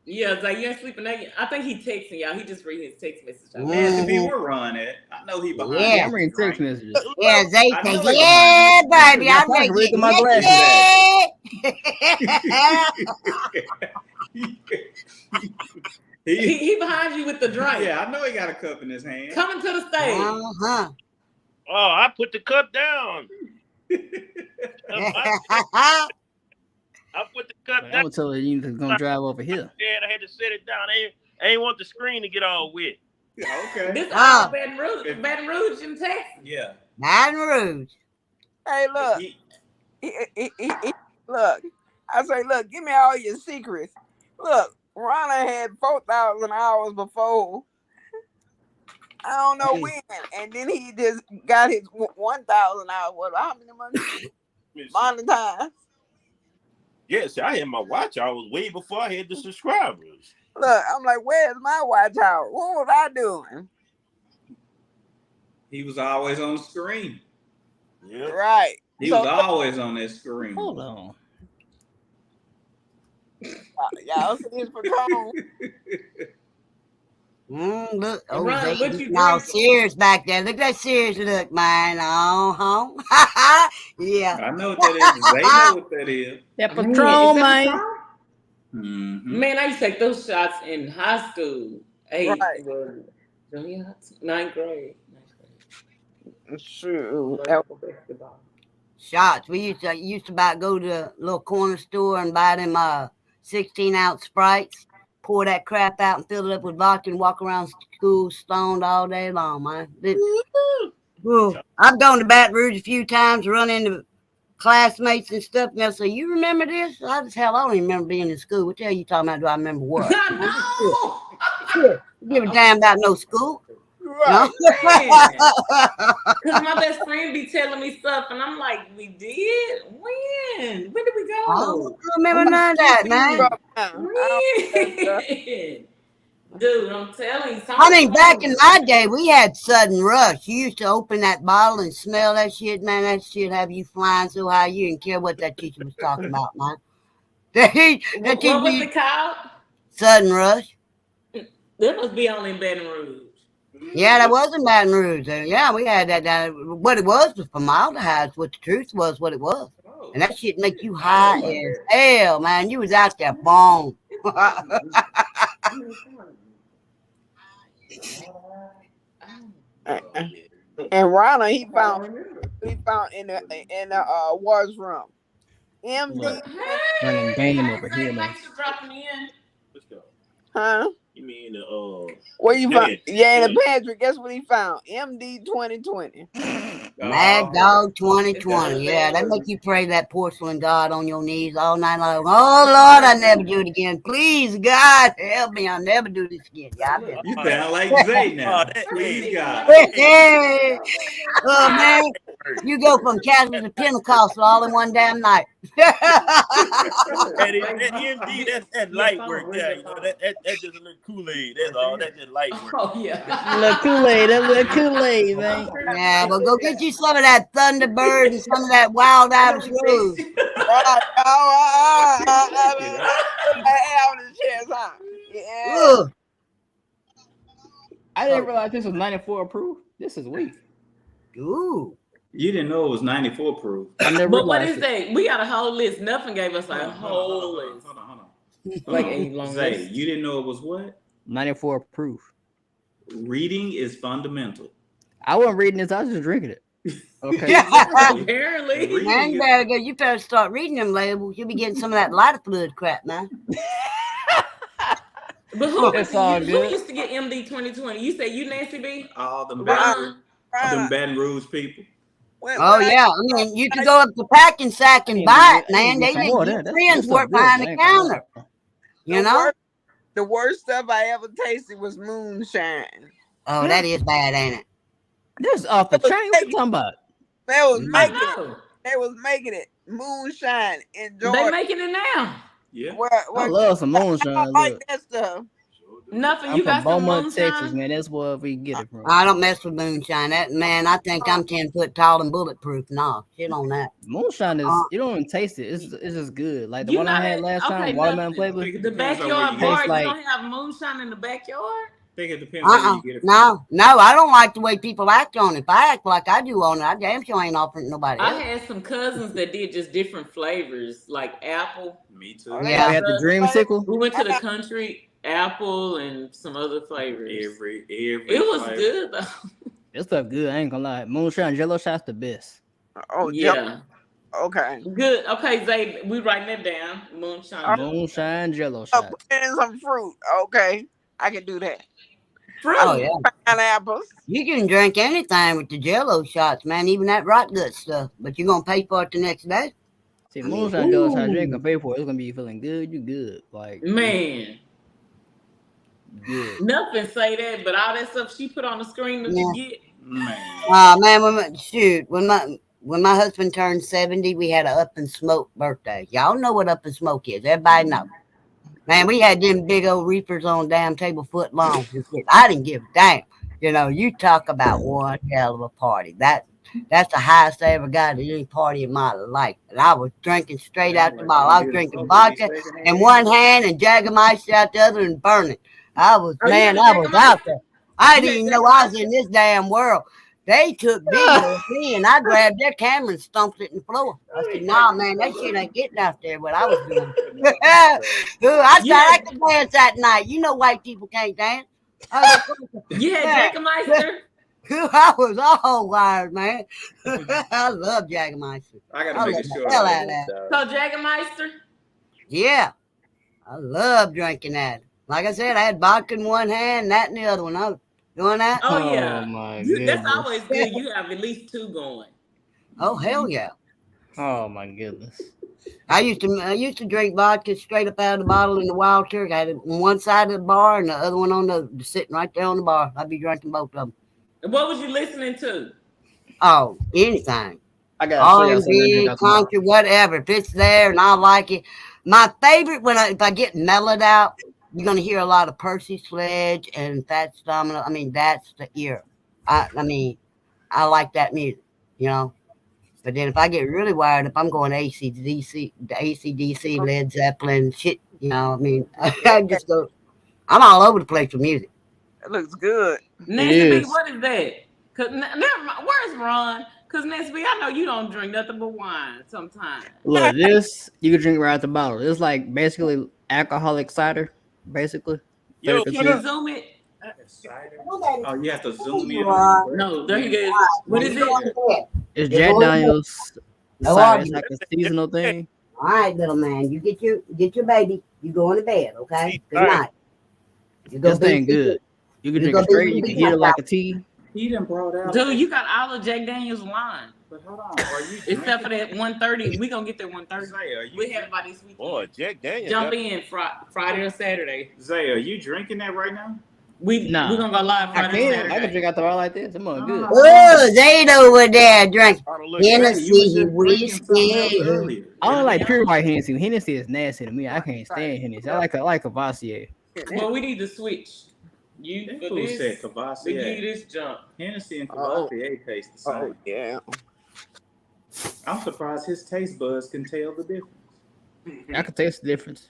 Yeah, it's like you ain't sleeping. I think he texting y'all. He just read his text message. out. Ask if he will run it. I know he behind. Yeah. Yeah, I'm reading text messages. Yeah, they I say, know they yeah, behind baby, That's I'm why I ready can to read get through my he, He behind you with the drink. yeah, I know he got a cup in his hand. Coming to the stage. Uh-huh. Oh, I put the cup down. I put the cup I'm down. gonna tell you you're gonna drive over here. Dad, I had to set it down. I ain't want the screen to get all wet. Okay. This Ah. all Baton Rouge in Texas. Yeah. Baton Rouge. Hey, look. Look. I say, look, give me all your secrets. Look, Ronna had 4,000 hours before. I don't know when. And then he just got his 1,000 hours. What, how many months? Monetized. Yes, I had my watch. I was way before I had the subscribers. Look, I'm like, where's my watch hour? What was I doing? He was always on the screen. Yeah. Right. He So, was always on that screen. Hold on. y'all see his Patron. Look, Ron, they what you now drinking? serious back there. Look at that serious look, man. Yeah. I know what that is. They know what that is. That Man, Patron, is that man. Patron? Mm-hmm. Man, I used to take those shots in high school. Right. Junior high school, ninth grade. True. Basketball. Shots. We used to about go to a little corner store and buy them 16-ounce Sprites, pour that crap out and fill it up with vodka and walk around school stoned all day long, man. I've gone to Baton Rouge a few times, run into classmates and stuff, and they'll say, you remember this? I don't even remember being in school. What the hell are you talking about? Do I remember what? No! Shit. Give a damn about no school. Right. Because my best friend be telling me stuff, and I'm like, we did? When? When did we I go? don't remember none of that, man. When? Dude, I'm telling you. I mean, back in my day, we had sudden rush. You used to open that bottle and smell that shit, man. That shit have you flying so high you didn't care what that teacher was talking about, man. What was it called? Sudden rush. That must be only in Baton Rouge. Yeah, that was in Baton Rouge. Yeah, we had that down. What it was formaldehyde. What the truth was, what it was. And that shit make you high as hell, man. You was out there bomb. And Ronna, he found what he found in the washroom. MD What? Running Hey, game over Zay, here, man. thanks for dropping in. Let's go. Huh? You mean What you found? pantry. Yeah, in the pantry. Guess what he found? MD 2020. Mad Oh, Dog It's 2020. good. Yeah, that make you pray that porcelain God on your knees all night long. Oh Lord, I never do it again. Please, God, help me. I'll never do this again. Yeah, I've been. you sound like Zay now. that, Please, hey, God. Hey, oh man, you go from Catholic to Pentecostal all in one damn night. that MD, that light work there. You know, that just a little Kool-Aid. That's all. That just light work. Oh yeah. Little Kool-Aid, that little Kool-Aid, man. Yeah, well, go get you some of that Thunderbird and some of that Wild Irish Rose. Right. Put that hair on his chest, huh? Yeah. Ugh. I didn't realize this was 94 approved. This is weak. Ooh. You didn't know it was 94 proof. I never But what realized is that? We got a whole list. Nothing gave us a whole list. Hold on. Like a long Zay, list. you didn't know it was what? 94 approved. Reading is fundamental. I wasn't reading this. I was just drinking it. Okay. Apparently. Man, you better start reading them labels. You'll be getting some of that lighter fluid crap, man. But who It's all who good. used to get MD 2020? You said you Nancy B? All them Ron. Baton Rouge people. Oh yeah, I mean, you could go up to Packing Sack and buy it, man. They more didn't there. get friends work behind the counter. You know? The worst stuff I ever tasted was moonshine. Oh, that is bad, ain't it? This is off the chain. What you talking about? They was I making it. know. They was making it. Moonshine in They Georgia. making it now. Yeah. I love some moonshine. I like Look, that stuff. Nothing. I'm You from got some Beaumont, moonshine? Texas, man. That's where we get it from. I don't mess with moonshine. That man, I think I'm 10 foot tall and bulletproof. No, shit on that. Moonshine is you don't even taste it. It's just good. Like the You one I not had at- last okay, time, watermelon nothing. flavor. The backyard you bar, Tastes you like- don't have moonshine in the backyard? I think it depends on where you get it from. No, I don't like the way people act on it. If I act like I do on it, I damn sure ain't offering nobody I else. had some cousins that did just different flavors, like apple. Me too. Yeah. We had the dreamsicle. We went to the country, apple, and some other flavors. Every It was flavor. good though. This stuff good. I ain't gonna lie. Moonshine Jello shots the best. Oh Yeah, okay. good. Okay, Zay, we writing that down. Moonshine. Moonshine Jello Oh, shots. put in some fruit. Okay, I can do that. Fruit. Oh yeah, Pineapples. you can drink anything with the Jello shots, man. Even that rot gut stuff. But you're gonna pay for it the next day. See, moonshine Jello shots, you ain't gonna pay for it. It's gonna be feeling good. You good, like Man, good. nothing say that, but all that stuff she put on the screen that you get. Man. Man, when my husband turned 70, we had an Up and Smoke birthday. Y'all know what Up and Smoke is. Everybody know. Man, we had them big old reapers on damn table foot long. I didn't give a damn. You know, you talk about one hell of a party. That's the highest I ever got at any party in my life. And I was drinking straight out the bottle. I was drinking vodka in one hand and Jägermeister out the other and burning. I was out there. I didn't even know I was in this damn world. They took video of me and I grabbed their camera and stumped it in the floor. I said, nah, man, that shit ain't getting out there what I was doing. I thought I could dance that night. You know white people can't dance. You had Jägermeister? I was all wired, man. I love Jägermeister. I gotta make sure. hell out of that. So Jägermeister? Yeah. I love drinking that. Like I said, I had vodka in one hand and that in the other one. I was doing that. Oh yeah. my That's always good. You have at least two going. Oh hell yeah. Oh my goodness. I used to drink vodka straight up out of the bottle in the Wild Turkey. I had it on one side of the bar and the other one on the sitting right there on the bar. I'd be drinking both of them. And what was you listening to? Oh, anything. I got R&B, country, whatever. If it's there and I like it. My favorite if I get mellowed out, you're gonna hear a lot of Percy Sledge and Fats Domino. I mean, that's the ear. I like that music, you know. But then if I get really wired up, I'm going AC/DC, Led Zeppelin, shit. You know, I mean, I just go. I'm all over the place with music. It looks good. Nancy B, what is that? Cause never mind, where's Ron? Because Nancy B, I know you don't drink nothing but wine sometimes. Look, this you can drink right out the bottle. It's like basically alcoholic cider, basically. Yo, Can you zoom it? Oh, you have to zoom in. No, there you go. What is it? Is Just Jack go to bed. Daniels No sorry, it's argument. like a seasonal thing? All right, little man. You get your baby. You going to bed, okay? Good Right. night. You go This be thing good. You can You drink it go be straight. You with can the eat it big like dog. a tea. He done brought out. Dude, you got all of Jack Daniels wine. But hold on, are you Except for that 1:30. We gonna get there 1:30. Zay, are you We have by this weekend. Boy, Jack Daniels. Jump in Friday or Saturday. Zay, are you drinking that right now? We're gonna go live I Friday or can. I can Saturday. drink out the bar like this. I'm on good. Oh, they over there drinking Zay, Hennessy, you was just drinking something else whiskey. earlier. I don't like pure white Hennessy. Hennessy is nasty to me. I can't stand Hennessy. I like a Cavassier. Well, we need to switch. You That for fool this. said We give Cavassier. you this jump. Hennessy and Oh. Cavassier taste the same. Oh yeah. I'm surprised his taste buds can tell the difference. I can taste the difference.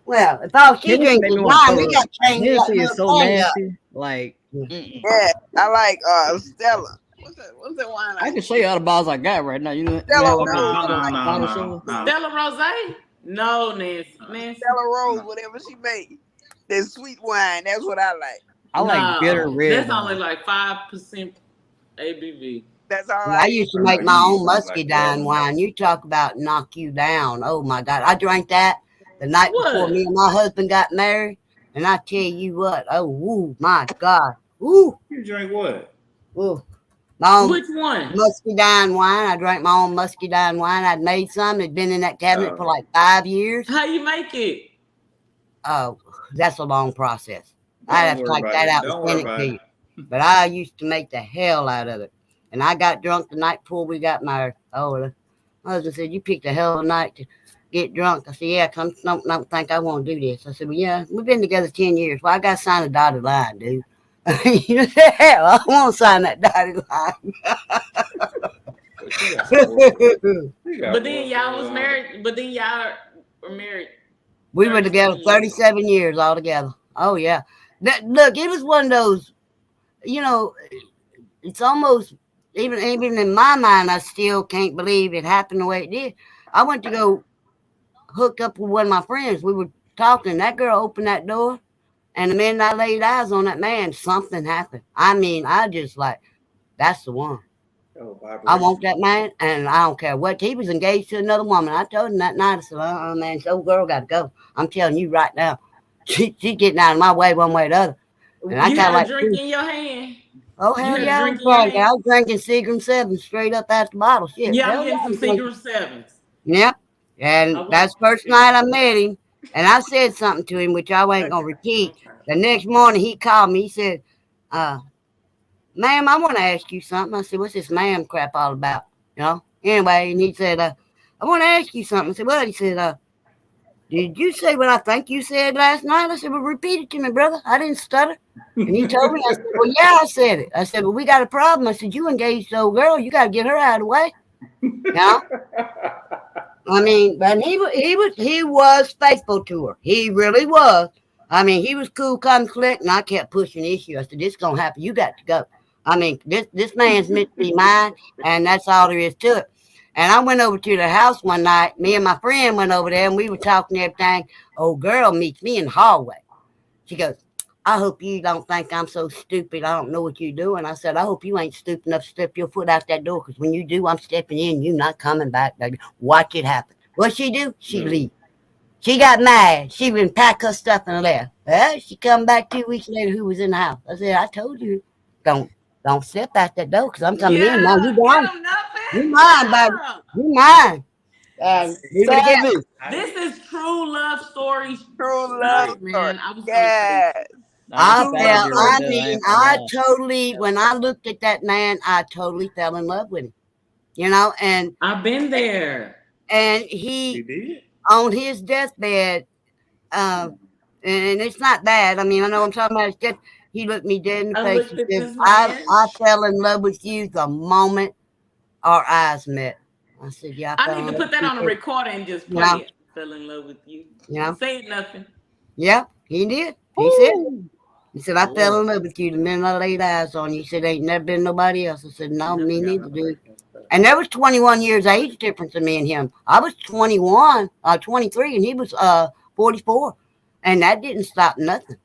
Well, if all she Hennessy drinks made is me wine, want to we throw got up. to change that Hennessy is so little thing up. nasty. Like, Yeah, I like Stella. What's that wine? I can show you all the bottles I got right now. You know, Stella have like a Rose. bottle show? Stella Rose? No, Nancy. Stella Rose, whatever she made. That sweet wine. That's what I like. I like bitter red. That's wine. only like 5% ABV. That's all I used to make Oh, my you own used to like muscadine that. wine. You talk about knock you down. Oh my God. I drank that the night before What? me and my husband got married. And I tell you what, oh, woo, my God. Woo, You drink what? woo. My own Which one? muscadine wine. I drank my own muscadine wine. I'd made some. It'd been in that cabinet for like 5 years. How you make it? Oh, that's a long process. I'd have to Don't worry take about that it. out Don't and worry send it about to it. you. But I used to make the hell out of it. And I got drunk the night before we got married. Oh, my husband said, you picked a hell of a night to get drunk. I said, yeah, come, don't think I want to do this. I said, well, yeah, we've been together 10 years. Well, I got to sign a dotted line, dude. You know, hell, I won't sign that dotted line. But then y'all was married. But then y'all were married. We were together 37 years altogether. Oh, yeah. Look, it was one of those, you know, it's almost, even in my mind, I still can't believe it happened the way it did. I went to go hook up with one of my friends. We were talking. That girl opened that door, and the minute I laid eyes on that man, something happened. I mean, I just like, that's the one. I want that man, and I don't care what. He was engaged to another woman. I told him that night, I said, man, this old girl got to go. I'm telling you right now. She's getting out of my way one way or the other. And I You kind of had like, a drink in your hand. oh, hell You yeah, had a drink in your hand? I was drinking Seagram 7 straight up out the bottle. Shit. Yeah, Hell I'm getting I some was drinking. Seagram 7s. Yep. And that's the first night I met him. And I said something to him, which I ain't going to repeat. The next morning, he called me. He said, ma'am, I want to ask you something. I said, what's this ma'am crap all about? You know? Anyway, and he said, I want to ask you something. I said, what? He said, did you say what I think you said last night? I said, well, repeat it to me, brother. I didn't stutter. And he told me, I said, well, yeah, I said it. I said, well, we got a problem. I said, you engaged the old girl. You got to get her out of the way. You know? I mean, but he was faithful to her. He really was. I mean, he was cool, calm, collect, and I kept pushing the issue. I said, this is going to happen. You got to go. I mean, this man's meant to be mine, and that's all there is to it. And I went over to the house one night. Me and my friend went over there, and we were talking everything. Old girl meets me in the hallway. She goes, I hope you don't think I'm so stupid. I don't know what you're doing. I said, I hope you ain't stupid enough to step your foot out that door, because when you do, I'm stepping in. You're not coming back, baby. Watch it happen. What she do? She leave. She got mad. She went pack her stuff and left. Well, she come back 2 weeks later. Who was in the house? I said, I told you, don't step out that door, because I'm coming in. Now you gone. You mine, baby. You mine. And This is true love stories. True love, man. Yes. I totally, when I looked at that man, I totally fell in love with him. You know, and I've been there. And he on his deathbed, and it's not bad. I mean, I know I'm talking about his death. He looked me dead in the face and said, I fell in love with you the moment our eyes met. I said, yeah. I need to put that on a recorder and just play it. Fell in love with you. Yeah. Say nothing. Yeah, he did. He said, I fell in love with you the minute I laid eyes on you. He said, ain't never been nobody else. I said, no, me neither, dude. And there was 21 years age difference in me and him. I was 21, 23, and he was 44. And that didn't stop nothing.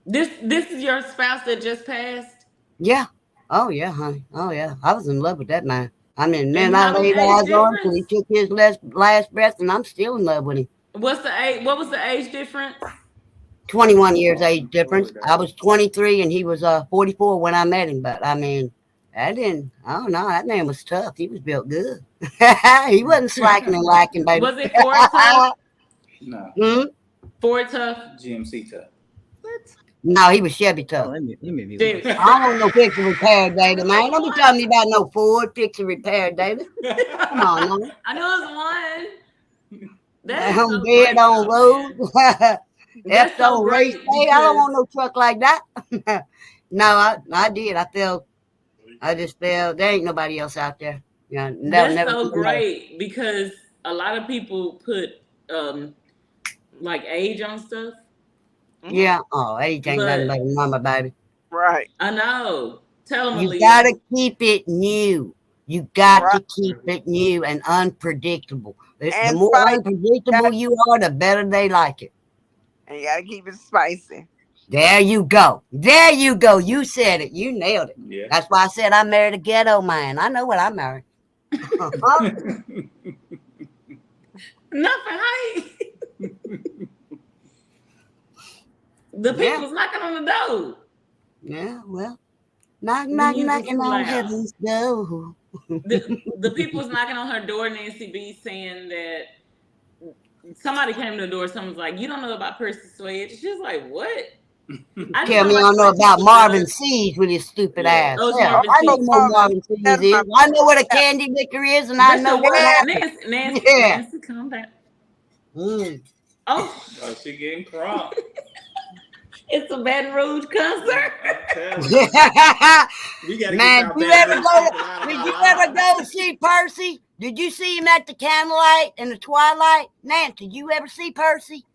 This is your spouse that just passed? Yeah. Oh yeah, honey. Oh yeah. I was in love with that man. I mean, man, And I how many laid age eyes on him till he difference? took his last breath, and I'm still in love with him. What's the age? What was the age difference? 21 He years far age from difference. Florida. I was 23 and he was 44 when I met him. But I mean, I don't know. That man was tough. He was built good. He wasn't slacking and lacking, baby. Was it Ford Tough? No, Hmm? Ford Tough? GMC tough. What? No, he was Chevy Oh, tough. let me be Dude. one. I don't want no fix and repair, David, man. Don't be telling me about no Ford fix and repair, David. Come on, man. I know it's one. That is On so bed great, on though, road. man. That's Left so on race great day. I don't because want no truck like that. No, I did. I just felt there ain't nobody else out there. Yeah, they'll that's never so be another. great because a lot of people put like age on stuff, Yeah. Oh, age ain't nothing but but a number, baby. Right. I know. Tell them, You Aaliyah. gotta keep it new. You got Right. to keep it new and unpredictable. The And more spicy. unpredictable you are, the better they like it. And you gotta keep it spicy. There you go. There you go. You said it. You nailed it. Yeah. That's why I said I married a ghetto man. I know what I married. Nothing. Hi. The Yeah. people's knocking on the door. Yeah, well, knock, The knock, music knocking is on loud. heaven's door. The people's knocking on her door. Nancy B saying that somebody came to the door. Someone's like, "You don't know about Percy Sledge." She's like, "What?" I just Tell don't me I like don't the know way about people Marvin judge. Seas with his stupid Yeah. ass. Oh, it's Yeah, Oh, Marvin I I know know C. what Marvin. Marvin Seas That's is. my I know what a yeah. candy liquor is, and I That's know a what what? Yeah. Nancy, Nancy, Yeah. Nancy, calm down. Mm. Oh, Oh, she getting crunk. it's a Baton Rouge concert. I'm telling you. We got to get Man, y'all you Baton ever Rouge go? people out of Did our you ever lives. go see Percy? Did you see him at the candlelight in the twilight? Nancy, did you ever see Percy?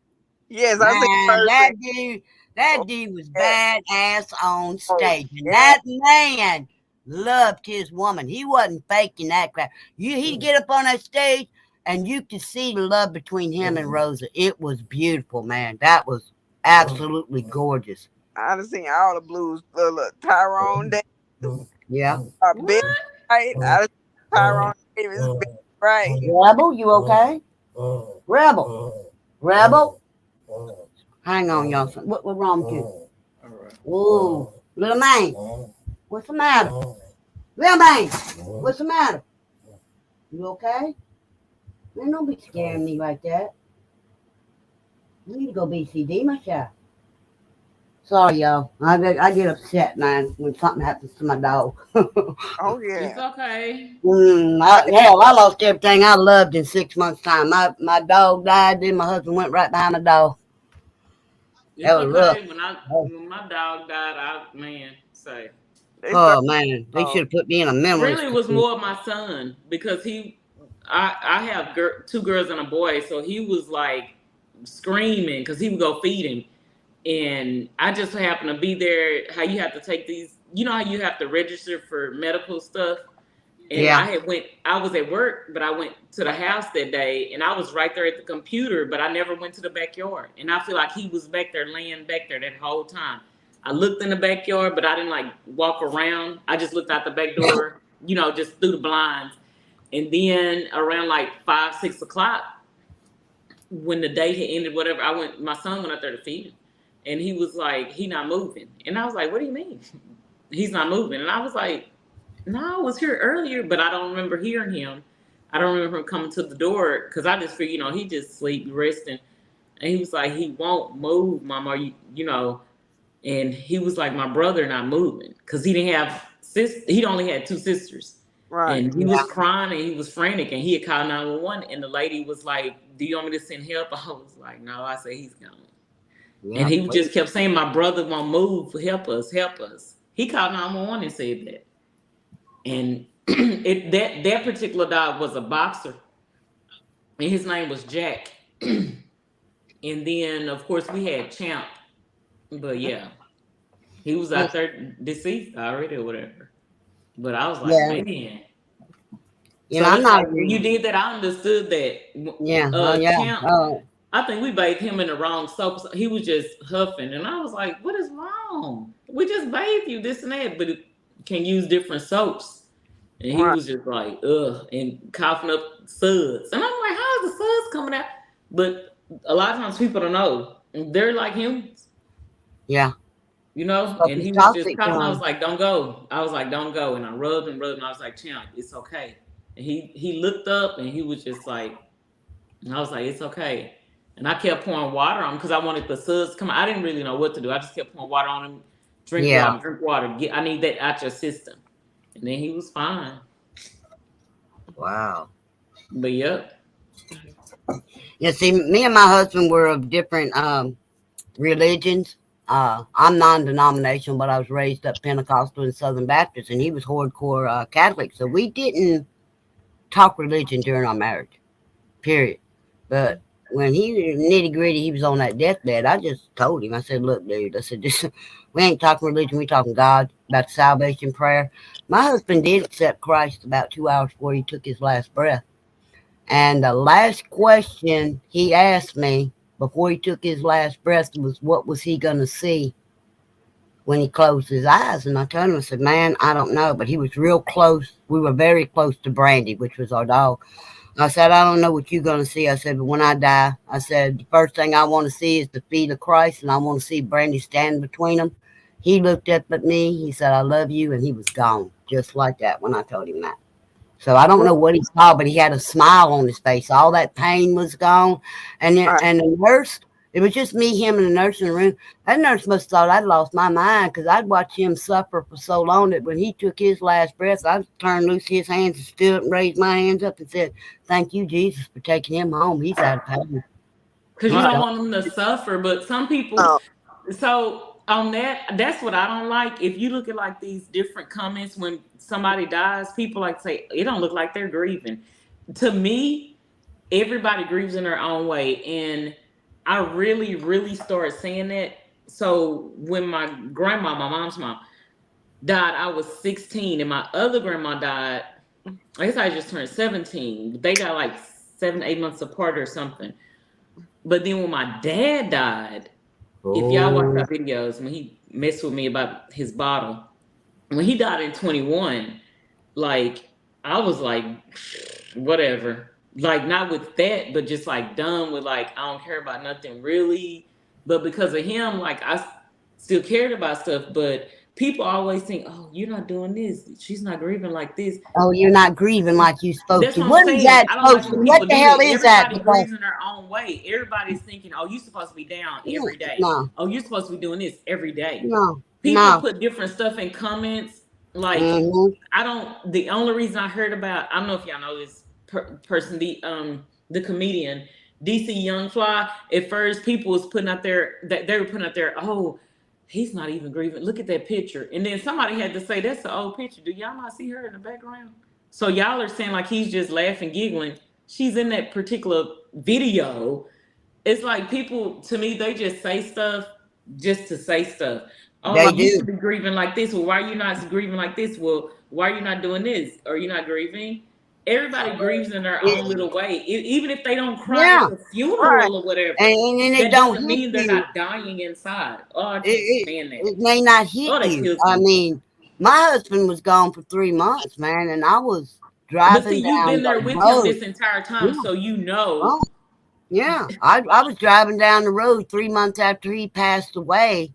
Yes, I see Man, Percy. that Oh, dude was yeah. badass on Oh, stage. And yeah. that man loved his woman. He wasn't faking that crap. He'd get up on that stage and you could see the love between him and Rosa. It was beautiful, man. That was absolutely gorgeous. I done seen all the blues. Look, Tyrone Davis, Yeah. Big What? Right. I done seen Tyrone Davis, Big Right. Rebel, you okay? Rebel. Rebel. Hang on, y'all. What wrong with you? All right. Ooh, little man. What's the matter? Little man. What's the matter? You okay? Man, don't be scaring me like that. I need to go BCD myself. Sorry, y'all. I get upset, man, when something happens to my dog. Oh It's yeah. okay. Hell, I lost everything I loved in 6 months' time. My dog died, then my husband went right behind my dog. It's That was rough. okay. When my dog died, say They start. Oh, man. They Oh, should have put me in a mental really it was institution. more of my son because I have two girls and a boy, so he was like screaming because he would go feed him, and I just happened to be there. How you have to take these, you know how you have to register for medical stuff. And Yeah. I was at work, but I went to the house that day and I was right there at the computer, but I never went to the backyard. And I feel like he was back there, laying back there that whole time. I looked in the backyard, but I didn't like walk around. I just looked out the back door, just through the blinds. And then around like 5, 6 o'clock, when the day had ended, whatever, my son went out there to feed him. And he was like, he not moving. And I was like, what do you mean? He's not moving. And I was like, no, I was here earlier, but I don't remember hearing him. I don't remember him coming to the door because I just figured, he just sleep resting. And he was like, he won't move, Mama. And he was like, my brother not moving because he didn't have he only had two sisters. right. And he was crying and he was frantic and he had called 911. And the lady was like, do you want me to send help? I was like, no. I said, he's gone. And he just kept saying, my brother won't move. Help us, help us. He called 911 and said that. And that particular dog was a boxer, and his name was Jack. And then, of course, we had Champ, but yeah, he was out there deceased already or whatever. But I was like, Yeah. man. You So know, I'm that's not. like when you did that, I understood that. Yeah. Oh, yeah. Champ, Oh, I think we bathed him in the wrong soap. So he was just huffing, and I was like, "What is wrong? We just bathed you, this and that." But can use different soaps. And he Right. was just like, ugh, and coughing up suds. And I'm like, how is the suds coming out? But a lot of times people don't know. They're like humans, Yeah. you know? So And it's he was just toxic. coughing. I was like, don't go. I was like, don't go. And I rubbed and rubbed, and I was like, Champ, it's okay. And he looked up, and he was just like, and I was like, it's okay. And I kept pouring water on him because I wanted the suds to come out. I didn't really know what to do. I just kept pouring water on him. Drink Yeah. water, drink water. I need that out your system. And then he was fine. Wow. But yep. Yeah, see, me and my husband were of different religions. I'm non-denominational, but I was raised up Pentecostal and Southern Baptist, and he was hardcore Catholic. So we didn't talk religion during our marriage, period. But when he nitty gritty, he was on that deathbed. I just told him, I said, look, dude, I said, we ain't talking religion, we talking God, about salvation prayer. My husband did accept Christ about 2 hours before he took his last breath. And the last question he asked me before he took his last breath was, what was he going to see when he closed his eyes? And I told him, I said, man, I don't know. But he was real close. We were very close to Brandy, which was our dog. I said, I don't know what you're going to see. I said, but when I die, I said, the first thing I want to see is the feet of Christ, and I want to see Brandy stand between them. He looked up at me. He said, I love you. And he was gone just like that when I told him that. So I don't know what he saw, but he had a smile on his face. All that pain was gone. And then, Right. and the nurse, it was just me, him, and the nurse in the room. That nurse must have thought I'd lost my mind because I'd watched him suffer for so long that when he took his last breath, I turned loose his hands and stood up and raised my hands up and said, thank you, Jesus, for taking him home. He's out of pain. Because you He's don't gone. want them to suffer. But some people, No. so on that's what I don't like. If you look at like these different comments when somebody dies, people like say, it don't look like they're grieving. To me, everybody grieves in their own way. And I really, really started saying that. So when my grandma, my mom's mom, died, I was 16, and my other grandma died. I guess I just turned 17. They got like 7, 8 months apart or something. But then when my dad died, if y'all watch our videos, when he messed with me about his bottle, when he died in 21, like I was like, whatever. Like not with that, but just like done with like I don't care about nothing really. But because of him, like I still cared about stuff. But people always think, oh, you're not doing this. She's not grieving like this. Oh, you're not grieving like you're supposed That's to. what I'm What is saying. that I don't supposed like to? when What people the do hell that. is that? Everybody Because grieves in their own way. Everybody's thinking, oh, you're supposed to be down every day. no, Oh, you're supposed to be doing this every day. no, People no. put different stuff in comments. Like Mm-hmm. I don't. The only reason I heard about, I don't know if y'all know this person, the comedian DC Young Fly. At first, people was putting out there that they were putting out there, oh, he's not even grieving. Look at that picture. And then somebody had to say, that's the old picture. Do y'all not see her in the background? So y'all are saying like he's just laughing, giggling. She's in that particular video. It's like people, to me, they just say stuff just to say stuff. Oh, They like you do. should be grieving like this. Well, why are you not grieving like this? Well, why are you not doing this? Are you not grieving? Everybody grieves in their own It, little way. Even if they don't cry yeah, at the Right. funeral or whatever, and it that don't doesn't hit mean they're you. not dying inside. Oh, I It, can't it stand that. it may not hit Oh, that you. kills I me. mean, my husband was gone for 3 months, man, and I was But see, driving you've down been there the with him road. this entire Yeah, time, so you know. oh, yeah. I was driving down the road 3 months after he passed away,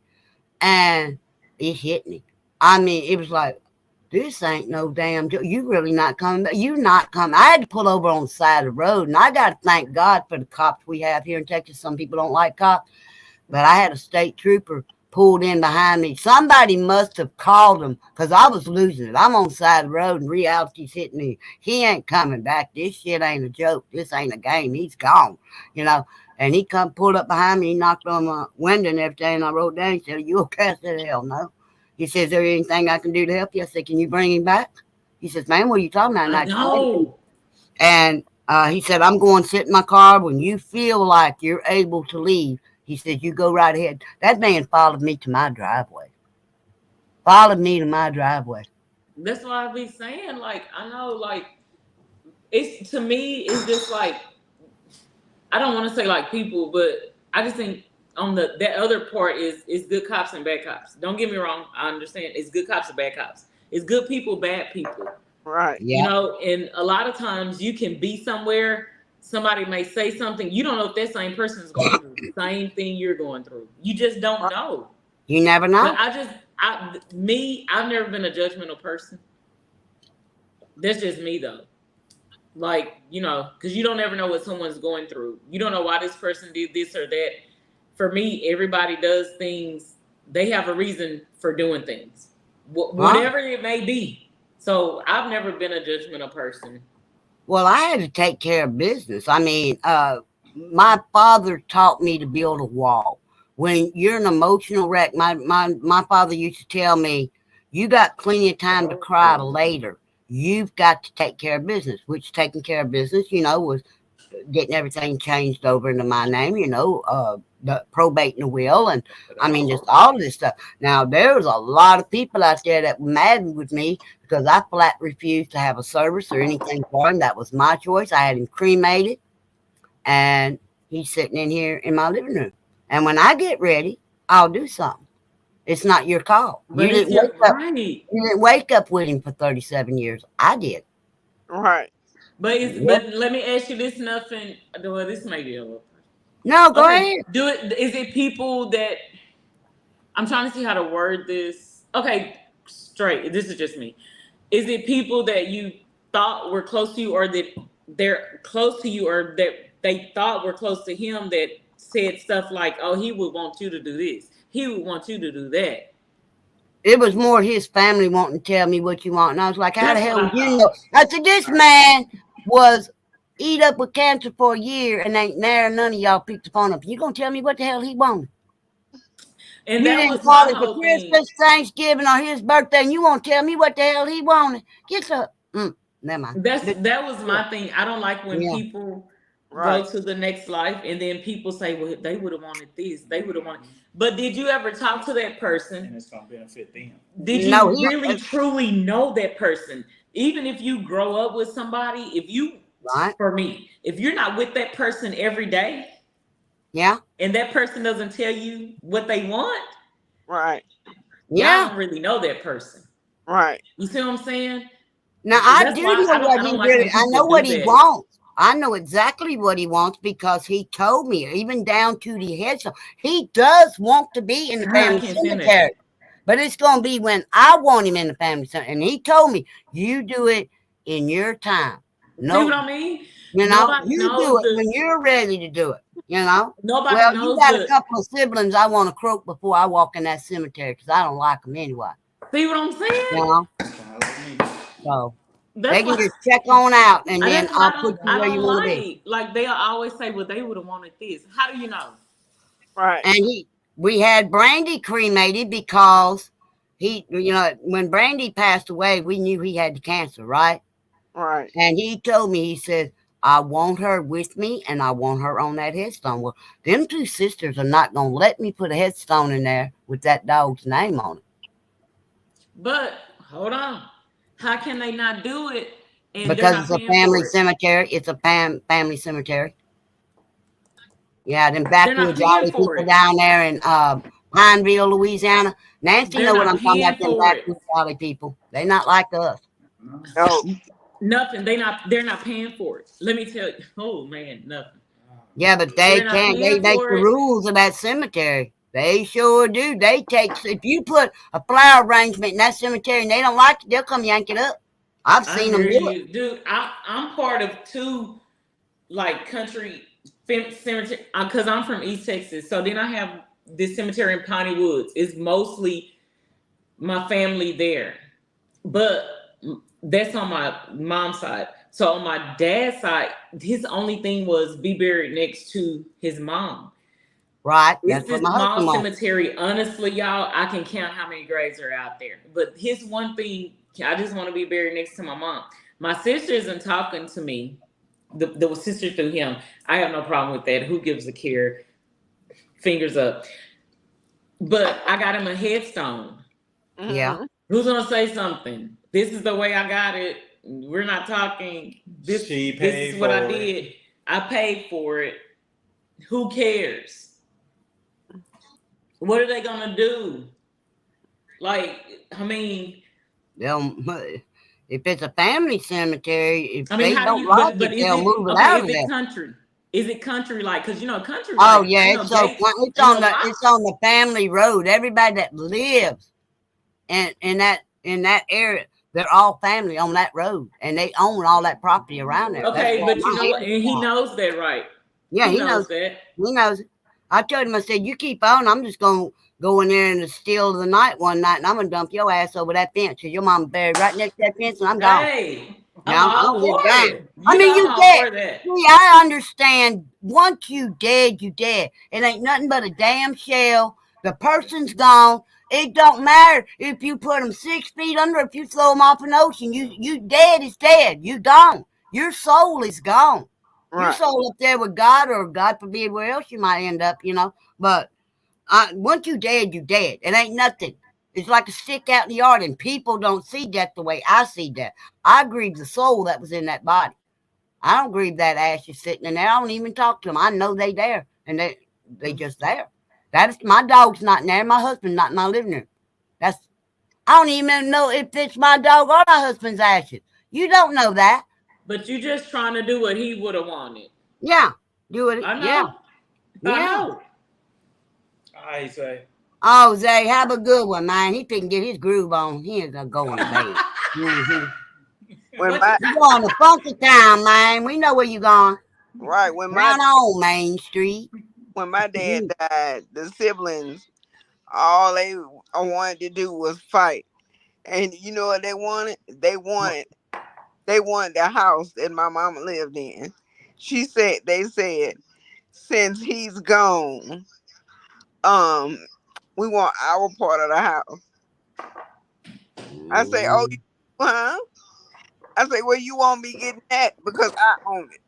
and it hit me. I mean, it was like, this ain't no damn joke. You really not coming back. You not coming. I had to pull over on the side of the road, and I got to thank God for the cops we have here in Texas. Some people don't like cops, but I had a state trooper pulled in behind me. Somebody must have called him because I was losing it. I'm on the side of the road, and reality's hitting me. He ain't coming back. This shit ain't a joke. This ain't a game. He's gone, you know. And he come pulled up behind me. He knocked on my window and everything. And I wrote down. He said, "Are you okay?" I said, "Hell no." He says, "Is there anything I can do to help you?" I said, "Can you bring him back?" He says, "Man, what are you talking about?" And I I explained to him. know. And he said, "I'm going to sit in my car. When you feel like you're able to leave," he said, "you go right ahead." That man followed me to my driveway. Followed me to my driveway. That's why I be saying, like, I know, like, it's to me, it's just like I don't want to say like people, but I just think on that other part is good cops and bad cops. Don't get me wrong, I understand it's good cops and bad cops. It's good people, bad people. Right. You Yeah. know, and a lot of times you can be somewhere, somebody may say something, you don't know if that same person is going through the same thing you're going through. You just don't know. You never know. But I've never been a judgmental person. That's just me though. Like, you know, because you don't ever know what someone's going through. You don't know why this person did this or that. For me, everybody does things. They have a reason for doing things, whatever it may be. So I've never been a judgmental person. Well, I had to take care of business. I mean, my father taught me to build a wall. When you're an emotional wreck, my father used to tell me, you got plenty of time to cry later. You've got to take care of business, which taking care of business, was getting everything changed over into my name, the probate and the will, and I mean just all of this stuff. Now there's a lot of people out there that were mad with me because I flat refused to have a service or anything for him. That was my choice. I had him cremated, and he's sitting in here in my living room. And when I get ready, I'll do something. It's not your call. But You didn't wake up with him for 37 years. I did. Right. But let me ask you this, nothing. Well, this may be a little. No, go ahead. Is it people that I'm trying to see how to word this? Okay, straight. This is just me. Is it people that you thought were close to you, or that they're close to you, or that they thought were close to him that said stuff like, "Oh, he would want you to do this. He would want you to do that." It was more his family wanting to tell me what you want. And I was like, how the hell That's do what I you thought. know? I said, this man was eat up with cancer for a year and ain't there none of y'all picked upon him. You gonna tell me what the hell he wanted? And You that didn't was call my him for whole thing. Christmas, Thanksgiving, or his birthday, and you won't tell me what the hell he wanted. Get up. Never mind. That was my thing. I don't like when Yeah. people Right. go to the next life and then people say, "Well, they would have wanted this. They would have wanted." But did you ever talk to that person? And it's gonna benefit them. Did you No, really truly know that person? Even if you grow up with somebody, right? for me, if you're not with that person every day Yeah. and that person doesn't tell you what they want, Right. y'all Yeah. don't really know that person. Right. You see what I'm saying? Now I That's do why know what I he don't like really. when I know people what do he that. wants. I know exactly what he wants because he told me, even down to the headstone. He does want to be in the I family can't stand that. cemetery, but it's going to be when I want him in the family cemetery. And he told me, "You do it in your time. See what No, I mean? you Nobody do knows it when you're ready to do it. nobody Well, you knows got a couple of siblings I want to croak before I walk in that cemetery because I don't like them anyway. see what I'm saying? So they That's can what just check on out, and then that's what I'll put you I where you don't want to be." like. Like they'll always say, "Well, they would have wanted this." How do you know? Right. And we had Brandy cremated because when Brandy passed away, we knew he had the cancer, right? Right. And he told me, he said, "I want her with me and I want her on that headstone." Well, them two sisters are not going to let me put a headstone in there with that dog's name on it. But hold on, how can they not do it and they're Because not it's a paying family for it? cemetery. It's a family cemetery. Yeah, them They're not backwoods paying Jolly for people it. down there in Pineville, Louisiana. Nancy They're know what not I'm talking paying about, them for it. backwoods Jolly people. They not like us. No. Nothing. They're not paying for it. Let me tell you. Oh man, nothing. Yeah, but they They're not can't. They paying make for the it. rules of that cemetery. They sure do. They take, if you put a flower arrangement in that cemetery and they don't like it, they'll come yank it up. I've I seen them hear do it. you, dude. I'm part of two like country cemetery because I'm from East Texas. So then I have this cemetery in Piney Woods. It's mostly my family there, but that's on my mom's side. So on my dad's side, his only thing was be buried next to his mom. Right. It's That's what this my husband small wants. cemetery. Honestly, y'all, I can count how many graves are out there. But his one thing, I just want to be buried next to my mom. My sister isn't talking to me. The sister through him. I have no problem with that. Who gives a care? Fingers up. But I got him a headstone. Yeah. Mhm. Who's gonna say something? This is the way I got it. We're not talking. This is what I did. I paid for it. Who cares? What are they gonna do? Like, I mean, they'll. If it's a family cemetery, if I mean, they how do don't you? like But it, is they'll it move it okay? out Is of it there. country? Is it country like? Because country Oh like yeah, it's so Gates it's ain't on a the lot. it's on the family road. Everybody that lives in that area, they're all family on that road, and they own all that property around there. That's Okay, where but you my know what? aunt And he from. knows that, right? Yeah, He he knows. knows that. He knows it. I told him, I said, you keep on. I'm just gonna go in there in the still of the night one night, and I'm gonna dump your ass over that fence because your mama buried right next to that fence, and I'm gone. Hey, I'm Now all I'm for just gone. it. I You mean, know I'm you all dead. for that. See, I understand. Once you dead, you dead. It ain't nothing but a damn shell. The person's gone. It don't matter if you put them 6 feet under, if you throw them off an ocean. You dead is dead. You gone. Your soul is gone. Your Right. soul up there with God, or God forbid where else you might end up, But once you dead, you dead. It ain't nothing. It's like a stick out in the yard, and people don't see death the way I see death. I grieve the soul that was in that body. I don't grieve that ashes sitting in there. I don't even talk to them. I know they there, and they just there. That's my dog's not in there. My husband's not in my living room. I don't even know if it's my dog or my husband's ashes. You don't know that. But you just trying to do what he would have wanted. Yeah, do it. I Yeah, know. I yeah. know. I say. Oh, Zay, have a good one, man. He can get his groove on. He ain't gonna go in the bed. Mm-hmm. When What my You going to funky town, man. We know where you going. right Down on Main Street. when my dad Mhm. died, the siblings all they wanted to do was fight. And you know what they wanted? They wanted the house that my mama lived in. They said, since he's gone, um, we want our part of the house. I say, oh, huh? I say, well, you won't be getting that because I own it.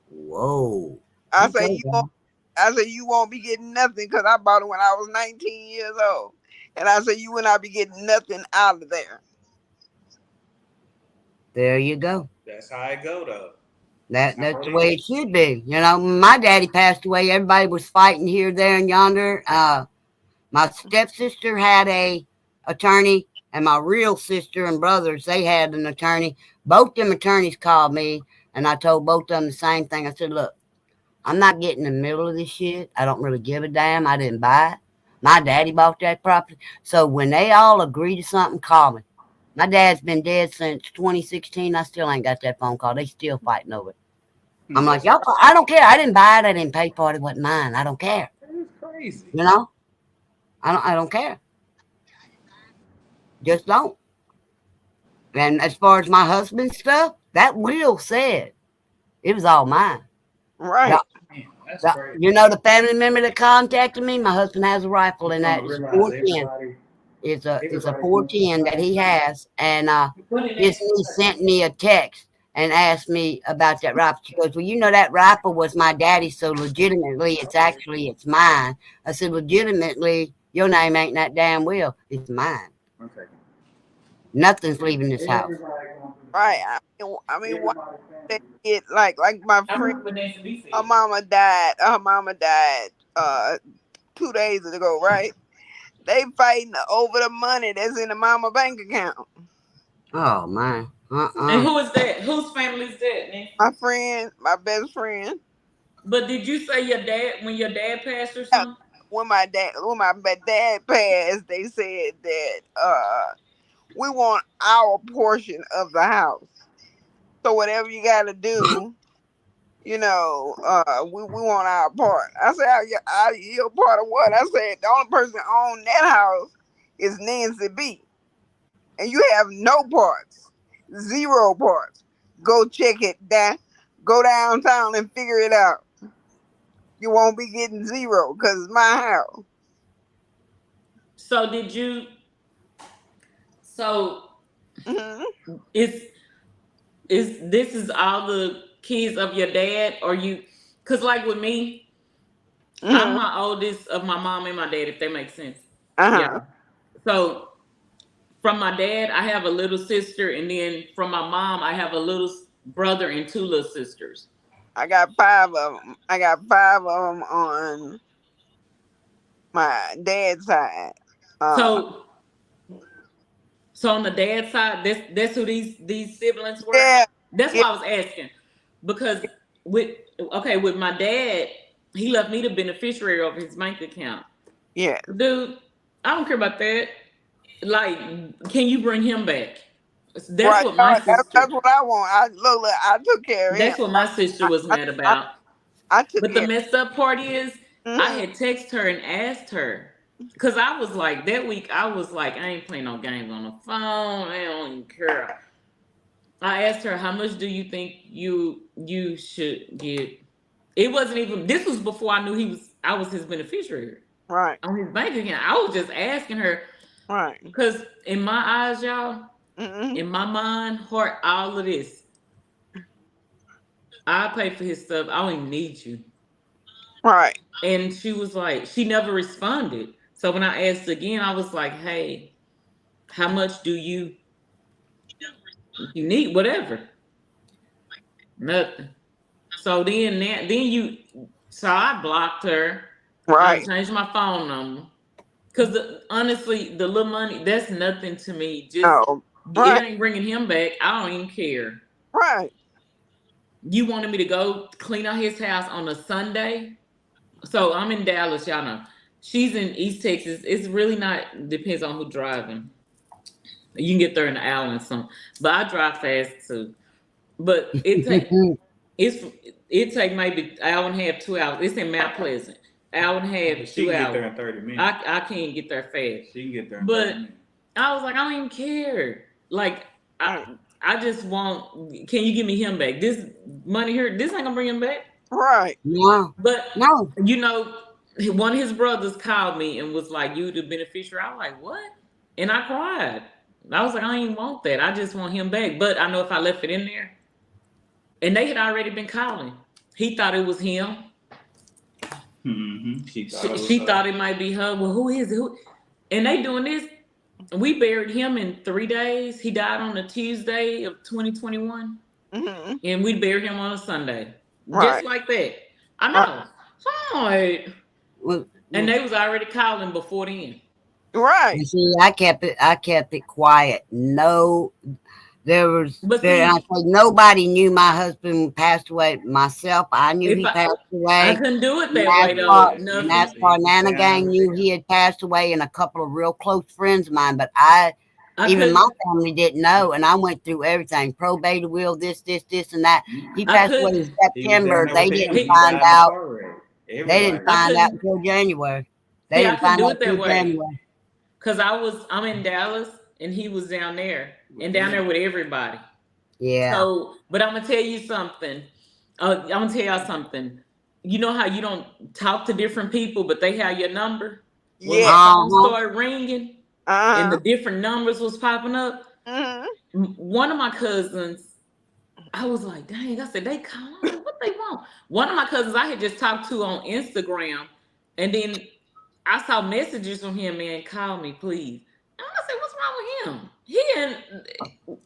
Whoa. I say Okay, you won't. guys. I say you won't be getting nothing because I bought it when I was 19 years old, and I say you will not be getting nothing out of there. There you go. That's how it go though. That's the way it should be. My daddy passed away. Everybody was fighting here, there, and yonder. My stepsister had a attorney, and my real sister and brothers, they had an attorney. Both them attorneys called me, and I told both of them the same thing. I said, look, I'm not getting in the middle of this shit. I don't really give a damn. I didn't buy it. My daddy bought that property. So when they all agree to something, call me. My dad's been dead since 2016. I still ain't got that phone call. They still fighting over it. I'm like, y'all, I don't care. I didn't buy it. I didn't pay for it. It wasn't mine. I don't care. That's crazy. I don't care. Just don't. And as far as my husband's stuff, that will said it was all mine. Right. Man, that's crazy. The family member that contacted me, my husband has a rifle in that. Don't It's a realize 410. It's a everybody 410 that he has, and his niece sent me a text and asked me about that rifle. She goes, "Well, that rifle was my daddy's, so legitimately, it's mine." I said, "Legitimately, your name ain't that damn will. It's mine. Okay. Nothing's leaving this house." Right. I mean, why they get like my I friend? remember Nancy B said. Her mama died. Her mama died 2 days ago. Right. They fighting over the money that's in the mama bank account. Oh man. And who is that? Whose family is that, Nancy? My friend, my best friend. But did you say when your dad passed or Yeah, something? when my dad passed, they said that we want our portion of the house. So whatever you got to do, we want our part. I said, your part of what? I said, the only person that own that house is Nancy B. And you have no parts, 0 parts. Go check it down. Go downtown and figure it out. You won't be getting 0 because it's my house. So did you? So Hmm. is this is all the kids of your dad, or you? Cause like with me, I'm Hmm. my oldest of my mom and my dad. If that makes sense. Uh-huh. Yeah. So from my dad, I have a little sister, and then from my mom, I have a little brother and 2 little sisters. I got 5 of them. I got 5 of them on my dad's side. Uh, So So on the dad side, that's who these siblings were. Yeah. That's Yeah. why I was asking, because with my dad, he left me the beneficiary of his bank account. Yeah. Dude, I don't care about that. Like, can you bring him back? That's Right. what my That's sister. what I want. Look, I took care of him. That's what my sister was mad I, about. I took But the care. messed up part is, I Mm-hmm. had texted her and asked her, because I was like, that week, I was like, I ain't playing no games on the phone. I don't even care. I asked her, how much do you think you should get? It wasn't even, this was before I knew I was his beneficiary Right. on his bank account. I was just asking her, Right. because in my eyes, y'all, Mm-hmm. in my mind, heart, all of this, I pay for his stuff. I don't even need you. Right. And she was like, she never responded. So when I asked again, I was like, hey, how much do you need? Whatever. Nothing. So so I blocked her. I Right. changed my phone number. Cause honestly, the little money, that's nothing to me. Just, No. it Right. ain't bringing him back. I don't even care. Right. You wanted me to go clean out his house on a Sunday? So I'm in Dallas, y'all know. She's in East Texas. It's really not, depends on who driving. You can get there in an hour and some. But I drive fast too. But it's it take maybe an hour and a half, 2 hours. It's in Mount Pleasant. Hour and a half, She 2 can get there hours. in 30 minutes. I can't get there fast. She can get there in But 30 minutes. I was like, I don't even care. Like, Right. I just want, can you give me him back? This money here, this ain't gonna bring him back. Right. No, But no. you know, one of his brothers called me and was like, "You the beneficiary." I was like, "What?" And I cried. I was like, "I don't even want that. I just want him back." But I know if I left it in there, and they had already been calling. He thought it was him. Mm-hmm. She thought it might be her. Well, who is it? Who? And they doing this. We buried him in 3 days. He died on a Tuesday of 2021, Mm-hmm. and we buried him on a Sunday, just Right. like that. I Right. know. So I'm like, Well, and they was already calling before then. Right. you see, I kept it quiet. No, But I see, say nobody knew my husband passed away. Myself, I knew if he passed I away. couldn't do it that way though, nothing. NASCAR Nana Gang knew he had passed away, and a couple of real close friends of mine. But even my couldn't. family didn't know, and I went through everything: probate, will, this, and that. He I passed away in couldn't. September. They didn't He find died in a out. car wreck. They didn't Everybody. I find out couldn't. until January. They See, I didn't couldn't find do out it that until way January. because I'm in Dallas and he was down there and down there with everybody. Yeah. So, but I'm gonna tell you something. I'm gonna tell y'all something. You know how you don't talk to different people, but they have your number. When Yeah. my phone started ringing and the Uh-huh. different numbers was popping up, Mm-hmm. one of my cousins, I was like, dang, I said, they call. I was like, what they want? One of my cousins I had just talked to on Instagram, and then I saw messages from him, man, call me, please. And I said, what's wrong with him? He in,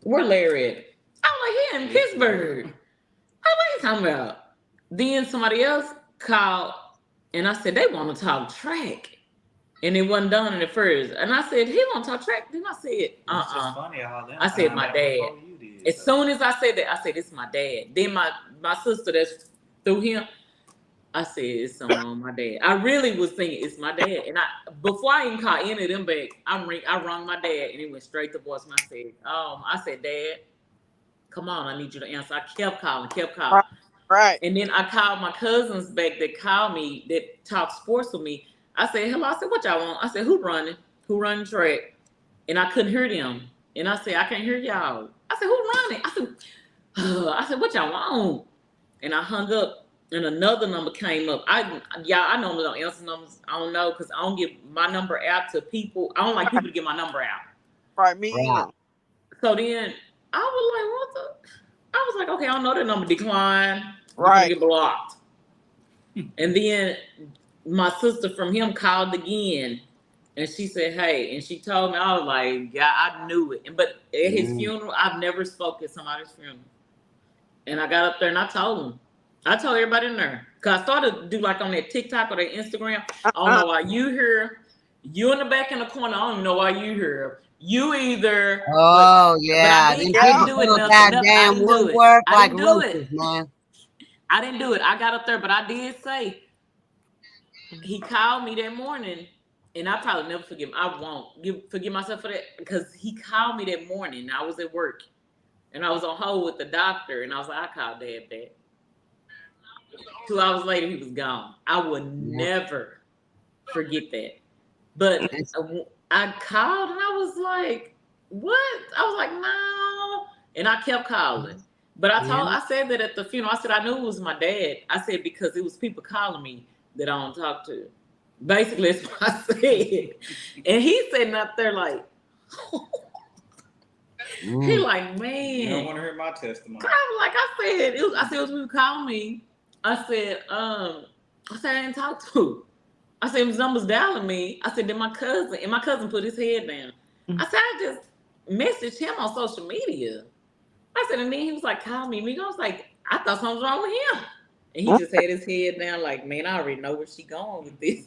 where Larry at? I'm like, he in Pittsburgh. What are you talking about? Then somebody else called, and I said, they want to talk track. And it wasn't done at first. And I said, he want to talk track. Then I said, It's just funny how them I said, found my out dad. before you did, As though. soon as I said that, I said, it's my dad. Then my sister that's through him, I said, it's someone on my dad. I really was thinking it's my dad. And before I even called any of them back, I rung my dad and it went straight to voicemail. I said, Dad, come on, I need you to answer. I kept calling. Right. Right. And then I called my cousins back that called me, that talk sports with me. I said, hello. I said, what y'all want? I said, who running? Who running track? And I couldn't hear them. And I said, I can't hear y'all. I said, who running? I said, what y'all want? And I hung up and another number came up. I normally don't answer numbers. I don't know, because I don't give my number out to people. I don't like people to get my number out. Right. Me either. So then I was like, what the? I was like, okay, I don't know that number declined. Right. Get blocked. And then my sister from him called again, and she said, "Hey," and she told me, I was like, "Yeah, I knew it." But at his funeral, I've never spoke at somebody's funeral. And I got up there and I told him. I told everybody in there, cause I started to do like on that TikTok or that Instagram. I don't know why you here. You in the back in the corner. I don't even know why you here. You either, Oh but yeah, I them didn't people do it. do Nothing. I goddamn didn't do it. woodwork I like didn't do roaches, it. man. I didn't do it. I got up there, but I did say he called me that morning, and I probably never forgive him. I won't forgive myself for that because he called me that morning. I was at work, and I was on hold with the doctor, and I was like, I called Dad back. 2 hours later, he was gone. I would Yeah. never forget that. But I called, and I was like, "What?" I was like, "No," and I kept calling. But I said that at the funeral. I said I knew it was my dad. I said because it was people calling me that I don't talk to. Basically, that's what I said. And he sitting up there like, he like, man. You don't want to hear my testimony. I was like, I said it was people calling me. I said I didn't talk to. I said his numbers dialing me. I said then my cousin put his head down. I said I just messaged him on social media. I said, and then he was like, call me. I was like, I thought something was wrong with him. And he just had his head down, like, man, I already know where she going with this.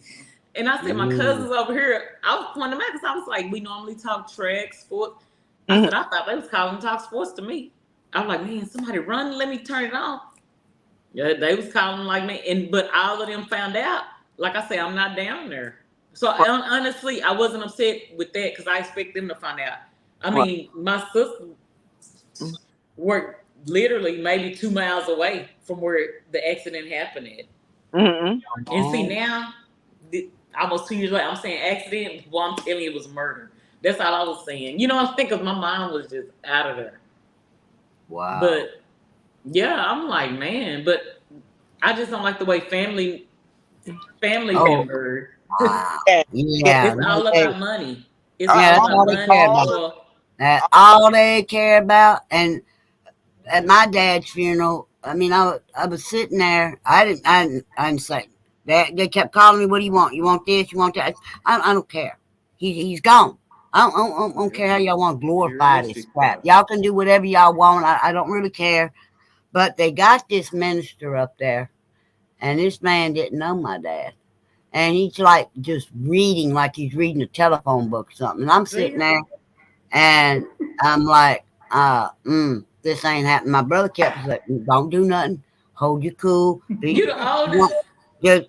And I said, my cousins over here, I was pointing them out because I was like, we normally talk track, sports. I said, I thought they was calling to talk sports to me. I was like, man, somebody run, let me turn it on. Yeah, they was calling like me. But all of them found out, like I said, I'm not down there. So honestly, I wasn't upset with that because I expect them to find out. I mean, my sister worked literally maybe 2 miles away from where the accident happened at. And see now, almost 2 years later, I'm saying accident. Well, I'm telling you, it was murder. That's all I was saying. You know, I think because my mind was just out of there. Wow. But yeah, I'm like, man, but I just don't like the way family members. Wow. Yeah, It's all about money. It's that's all all about they care money. about. That's all they care about. And at my dad's funeral, I mean, I was sitting there. I didn't say that. They kept calling me. What do you want? You want this? You want that? I don't care. He's gone. I don't care how y'all want to glorify this crap. Y'all can do whatever y'all want. I don't really care. But they got this minister up there, and this man didn't know my dad. And he's like just reading like he's reading a telephone book or something. And I'm sitting there, and I'm like, this ain't happening. My brother kept saying, don't do nothing. Hold your cool. You the oldest?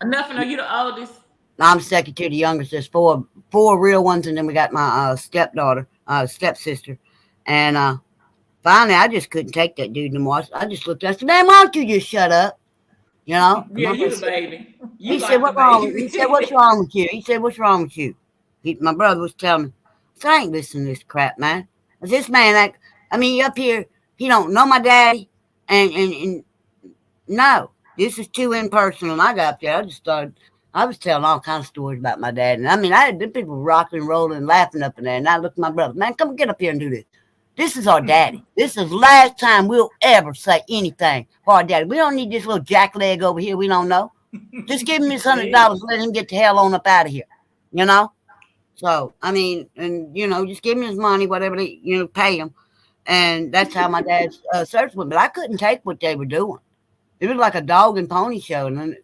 Nothing. Are you the oldest? I'm second to the youngest. There's four real ones, and then we got my stepdaughter, stepsister. And finally, I just couldn't take that dude anymore. I just looked at him. I said, man, why don't you just shut up? You know? Yeah, you the baby. He said, what's wrong? He said, what's wrong with you? He said, what's wrong with you? My brother was telling me, I ain't listening to this crap, man. This man, up here, he don't know my daddy, and no, this is too impersonal. And I got up there, I was telling all kinds of stories about my dad. And I had them people rocking and rolling and laughing up in there. And I looked at my brother, man, come get up here and do this. This is our daddy. This is the last time we'll ever say anything for our daddy. We don't need this little jackleg over here we don't know. Just give him his $100, let him get the hell on up out of here. You know? So, I mean, and, just give him his money, whatever they, pay him. And that's how my dad's search went. But I couldn't take what they were doing. It was like a dog and pony show. And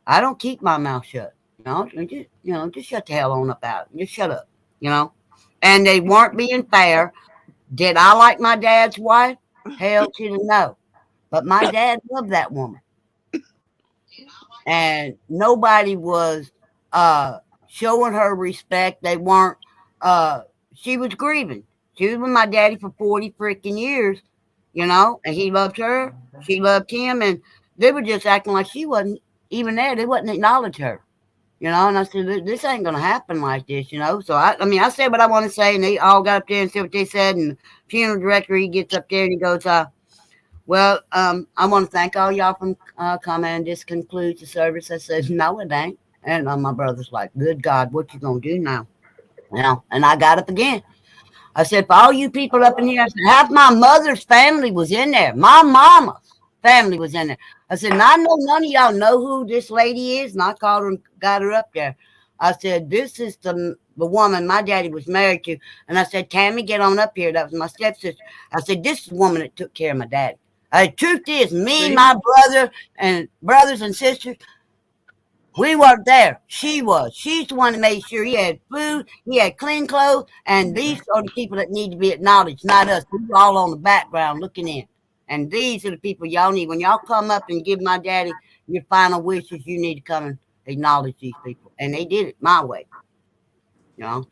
I don't keep my mouth shut. Just shut the hell on up out. Just shut up, And they weren't being fair. Did I like my dad's wife? Hell to the no. But my dad loved that woman. And nobody was showing her respect. They weren't. She was grieving. She was with my daddy for 40 freaking years, and he loved her. She loved him. And they were just acting like she wasn't even there. They wouldn't acknowledge her. And I said, this ain't going to happen like this, So, I said what I want to say, and they all got up there and said what they said. And the funeral director, he gets up there and he goes, I want to thank all y'all for coming. This concludes the service. I said, no, it ain't. And my brother's like, good God, what you going to do now? And I got up again. I said, for all you people up in here, I said, half my mother's family was in there. My mama's family was in there. I said, and I know none of y'all know who this lady is. And I called her and got her up there. I said, this is the woman my daddy was married to. And I said, Tammy, get on up here. That was my stepsister. I said, this is the woman that took care of my daddy. The truth is, me and my brothers and sisters, We weren't there. She was. She's the one that made sure he had food, he had clean clothes, and these are the people that need to be acknowledged, not us. We're all on the background looking in. And these are the people y'all need. When y'all come up and give my daddy your final wishes, you need to come and acknowledge these people. And they did it my way. You know?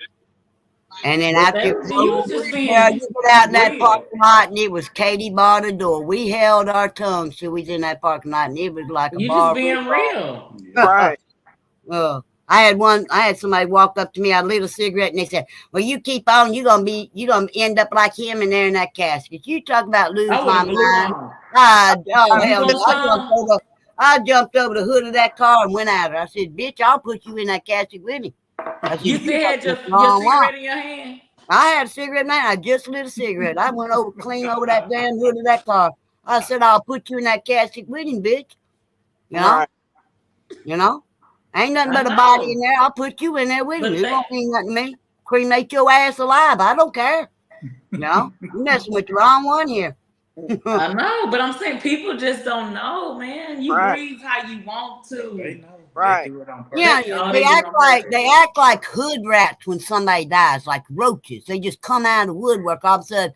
And then after you was just you being get out in that real. parking lot, and it was Katie bar the door. We held our tongues till we was in that parking lot, and it was like a You bar. just being real. Right. I had somebody walk up to me, I lit a cigarette, and they said, "Well, you keep on, you're gonna end up like him in there in that casket. You talk about lose I my would have moved mind." on. Oh You hell no! gonna I jumped over the hood of that car and went at her. I said, "Bitch, I'll put you in that casket with me." I said, You still had your wrong one." cigarette in your hand? I had a cigarette, man. I just lit a cigarette. I went over clean over that damn hood of that car. I said, "I'll put you in that casket with him, bitch." You know, Right. you know, ain't nothing I but a body know. in there. I'll put you in there with him. But It won't mean nothing to me. Cremate your ass alive. I don't care. You know, you messing with the wrong one here. I know, but I'm saying people just don't know, man. You Right. grieve how you want They to. know. Right. They do it on purpose. Yeah, Oh, they they do act on like purpose. they act like hood rats when somebody dies, like roaches. They just come out of the woodwork all of a sudden.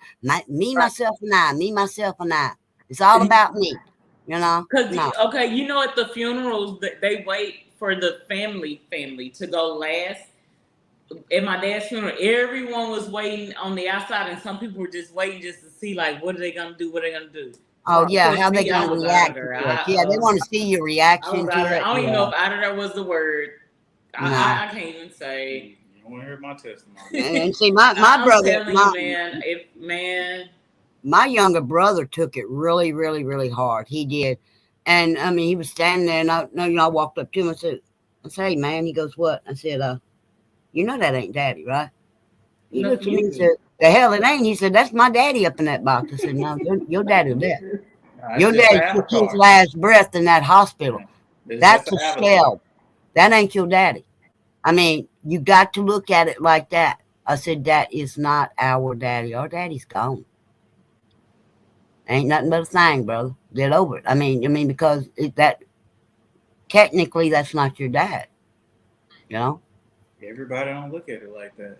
Me, myself, and I. Me, myself, and I. It's all about me. You know? Cause No. okay, you know at the funerals they wait for the family to go last. At my dad's funeral, everyone was waiting on the outside, and some people were just waiting just to see like what are they gonna do? What are they gonna do? Oh Of yeah, course, how they me, I gonna was out of react there. to it? Yeah, they want to see your I reaction was out of to there. it. I don't even Yeah. know if out of there was the word. No. I can't even say. You don't want to hear my testimony. And see, my I'm brother, telling you, man, my younger brother took it really, really, really hard. He did, and I mean, he was standing there, and I walked up to him. I said, "Hey, man." He goes, "What?" I said, "You know that ain't Daddy, right?" He no, looked at me and you. said, "The hell it ain't." He said, "That's my daddy up in that box." I said, "No, your daddy's dead. Your That's just daddy an took his avatar. last breath in that hospital. It's That's just a an avatar. shell. That ain't your daddy." I mean, you got to look at it like that. I said, "That is not our daddy. Our daddy's gone. Ain't nothing but a thing, brother. Get over it." I mean, because that technically that's not your dad, you know. Everybody don't look at it like that.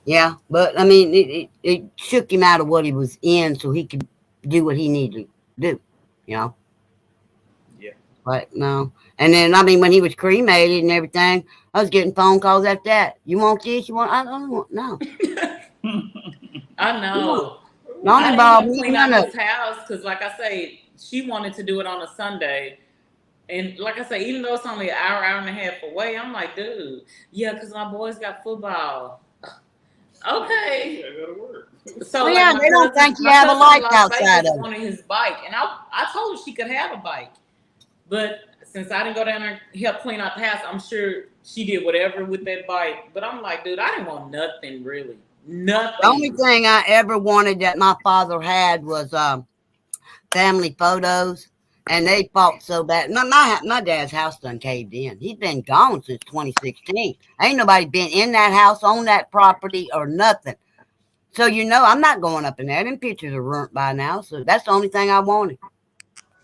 Yeah, but I mean, it shook him out of what he was in, so he could do what he needed to do, you know. Yeah. But no, and then I mean, when he was cremated and everything, I was getting phone calls after that. You want this? You want? I don't want no. I know. Don't I didn't involve even me clean none out of his it. house because, like I say, she wanted to do it on a Sunday. And like I say, even though it's only an hour and a half away, I'm like, dude, yeah, because my boys got football. Okay. I gotta work. So Well, like yeah, they don't think you my have a cousin in life Las outside Vegas of it. wanted his bike, and I told her she could have a bike, but since I didn't go down there and help clean out the house, I'm sure she did whatever with that bike. But I'm like, dude, I didn't want nothing really, The only nothing. thing I ever wanted that my father had was family photos, and they fought so bad. My dad's house done caved in. He's been gone since 2016. Ain't nobody been in that house, on that property, or nothing. So I'm not going up in there. Them pictures are ruined by now. So that's the only thing I wanted.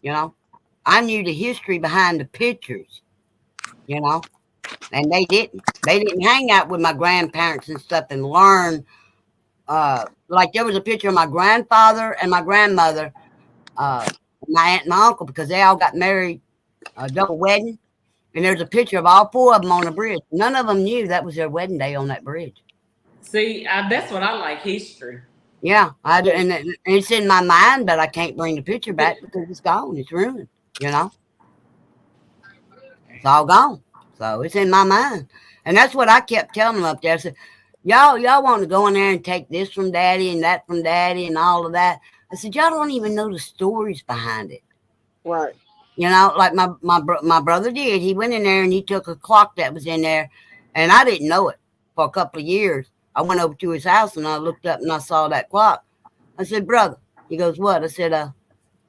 You know, I knew the history behind the pictures. You know, and they didn't. They didn't hang out with my grandparents and stuff and learn. Like there was a picture of my grandfather and my grandmother, my aunt and my uncle, because they all got married, double wedding. And there's a picture of all four of them on the bridge. None of them knew that was their wedding day on that bridge. See, that's what I like, history. Yeah, and it's in my mind, but I can't bring the picture back because it's gone. It's ruined. You know, it's all gone. So it's in my mind, and that's what I kept telling them up there. I said, y'all want to go in there and take this from Daddy and that from Daddy and all of that. I said, y'all don't even know the stories behind it. Right. You know, like my brother did. He went in there and he took a clock that was in there, and I didn't know it for a couple of years. I went over to his house and I looked up and I saw that clock. I said, "Brother," he goes, "What?" I said,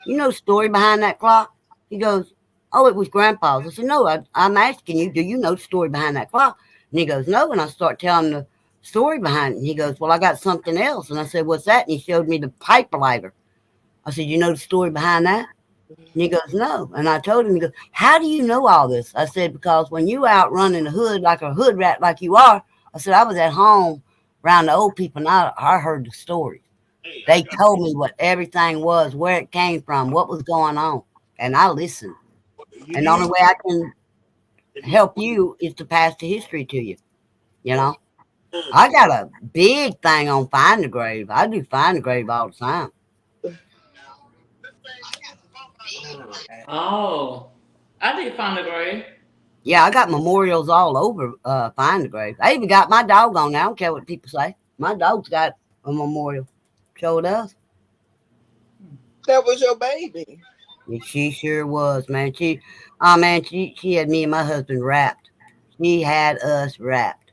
"You know the story behind that clock?" He goes, "Oh, it was Grandpa's." I said, "No, I'm asking you, do you know the story behind that clock?" And he goes, "No." And I start telling him the story behind it. And he goes, "Well, I got something else." And I said, "What's that?" And he showed me the pipe lighter. I said, "You know the story behind that?" And he goes, no. And I told him, he goes, how do you know all this? I said, because when you out running the hood like a hood rat like you are, I said, I was at home around the old people and I heard the stories. They told me what everything was, where it came from, what was going on. And I listened. And the only way I can help you is to pass the history to you. You know, I got a big thing on Find the Grave. I do Find the Grave all the time. Oh, I did find a grave. Yeah, I got memorials all over Find the Grave. I even got my dog on there. I don't care what people say. My dog's got a memorial. Sure does. That was your baby. She sure was, man. She had me and my husband wrapped. She had us wrapped.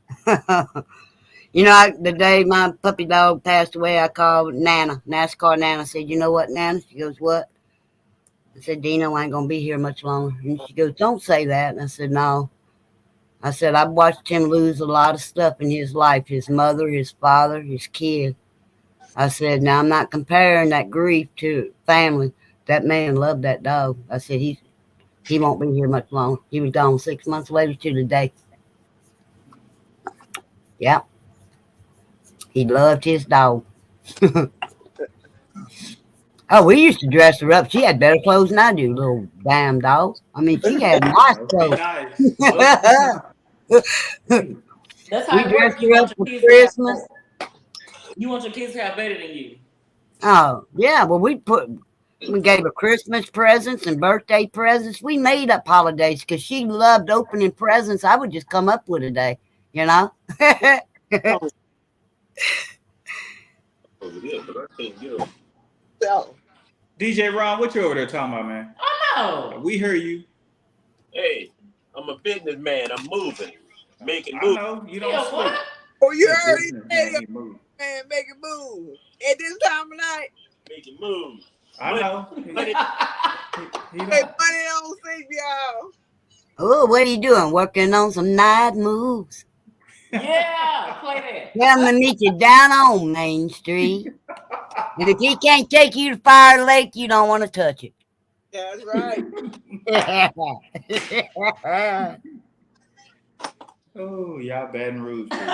You know, the day my puppy dog passed away, I called Nana, NASCAR Nana. I said, you know what, Nana? She goes, what? I said, Dino ain't going to be here much longer. And she goes, don't say that. And I said, no. I said, I've watched him lose a lot of stuff in his life, his mother, his father, his kid. I said, now I'm not comparing that grief to family. That man loved that dog. I said, he won't be here much longer. He was gone 6 months later to the day. Yep. He loved his dog. Oh, we used to dress her up. She had better clothes than I do, little damn dog. I mean, she had nice clothes. Nice. That's how We it dressed works. You her want up your for kids Christmas. you want your kids to have better than you. Oh, yeah. Well, we gave her Christmas presents and birthday presents. We made up holidays because she loved opening presents. I would just come up with a day, you know? So, DJ Ron, what you over there talking about, man? Oh no. We hear you. Hey, I'm a businessman. I'm moving, making I moves. know you don't Yeah, sleep. what? oh, you That already business said man, he moved. man, make it move. At this time of night, Making moves. I know. Money. He hey, don't. money don't sleep, y'all. Oh, what are you doing? Working on some night moves. Yeah, play that. Tell him to meet you down on Main Street. And if he can't take you to Fire Lake, you don't want to touch it. That's right. Oh, y'all Baton Rouge. Tell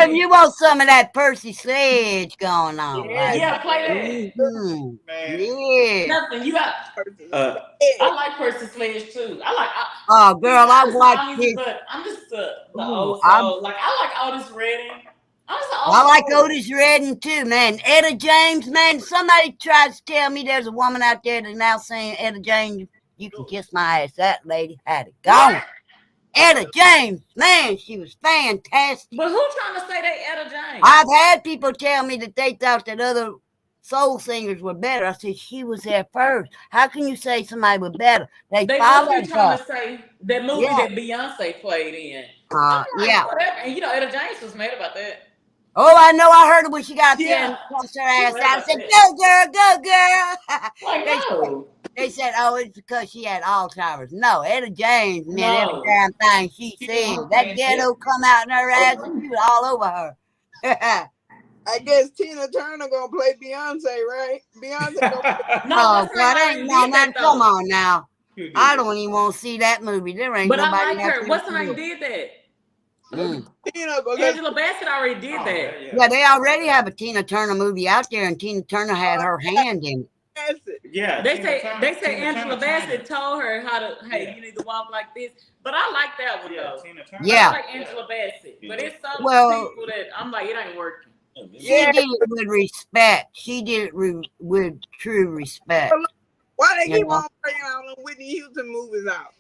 him you want some of that Percy Sledge going on. Yeah, Right? Yeah, play Mhm. Man. that. Yeah. Nothing. You got. I like Percy Sledge too. Oh, girl, I watched his. I'm just the Ooh, old soul. Like I like Otis Redding. I'm just the old I like soul. Otis Redding too, man. Etta James, man. Somebody tries to tell me there's a woman out there that's now saying Etta James, you can kiss my ass. That lady had it going. Etta James, man, she was fantastic. But who trying to say they Etta James? I've had people tell me that they thought that other soul singers were better. I said, she was there first. How can you say somebody was better? They must followed be trying her. to say that movie Yeah. that Beyonce played in. I'm like, Yeah. whatever. And you know, Etta James was mad about that. Oh, I know. I heard it when she got there Yeah. and tossed her ass She out. I mad said, about go, girl. Like, no. They said, oh, it's because she had Alzheimer's. No, Etta James meant every No. damn thing she said. That ghetto come out in her ass and she was all over her. I guess Tina Turner gonna play Beyonce, right? Beyonce gonna No, Oh, what's her God, name? ain't Did no, that, come though. on now. I don't even want to see that movie. There ain't But I nobody like out her. there What's to her name? see it. Did that? Tina because Angela Bassett already did that. Yeah, they already have a Tina Turner movie out there, and Tina Turner had her hand in it. that's it. Yeah. They Tina say Turner- they say Tina Angela Turner trained Bassett told her how to. Hey, Yeah. you need to walk like this. But I like that one Yeah, though. Tina Turner. Yeah. I like Angela Bassett. But it's some Well- people that I'm like, it ain't working. She Yeah. did it with respect. She did it with true respect. Why they keep Yeah. on bringing all them Whitney Houston movies out?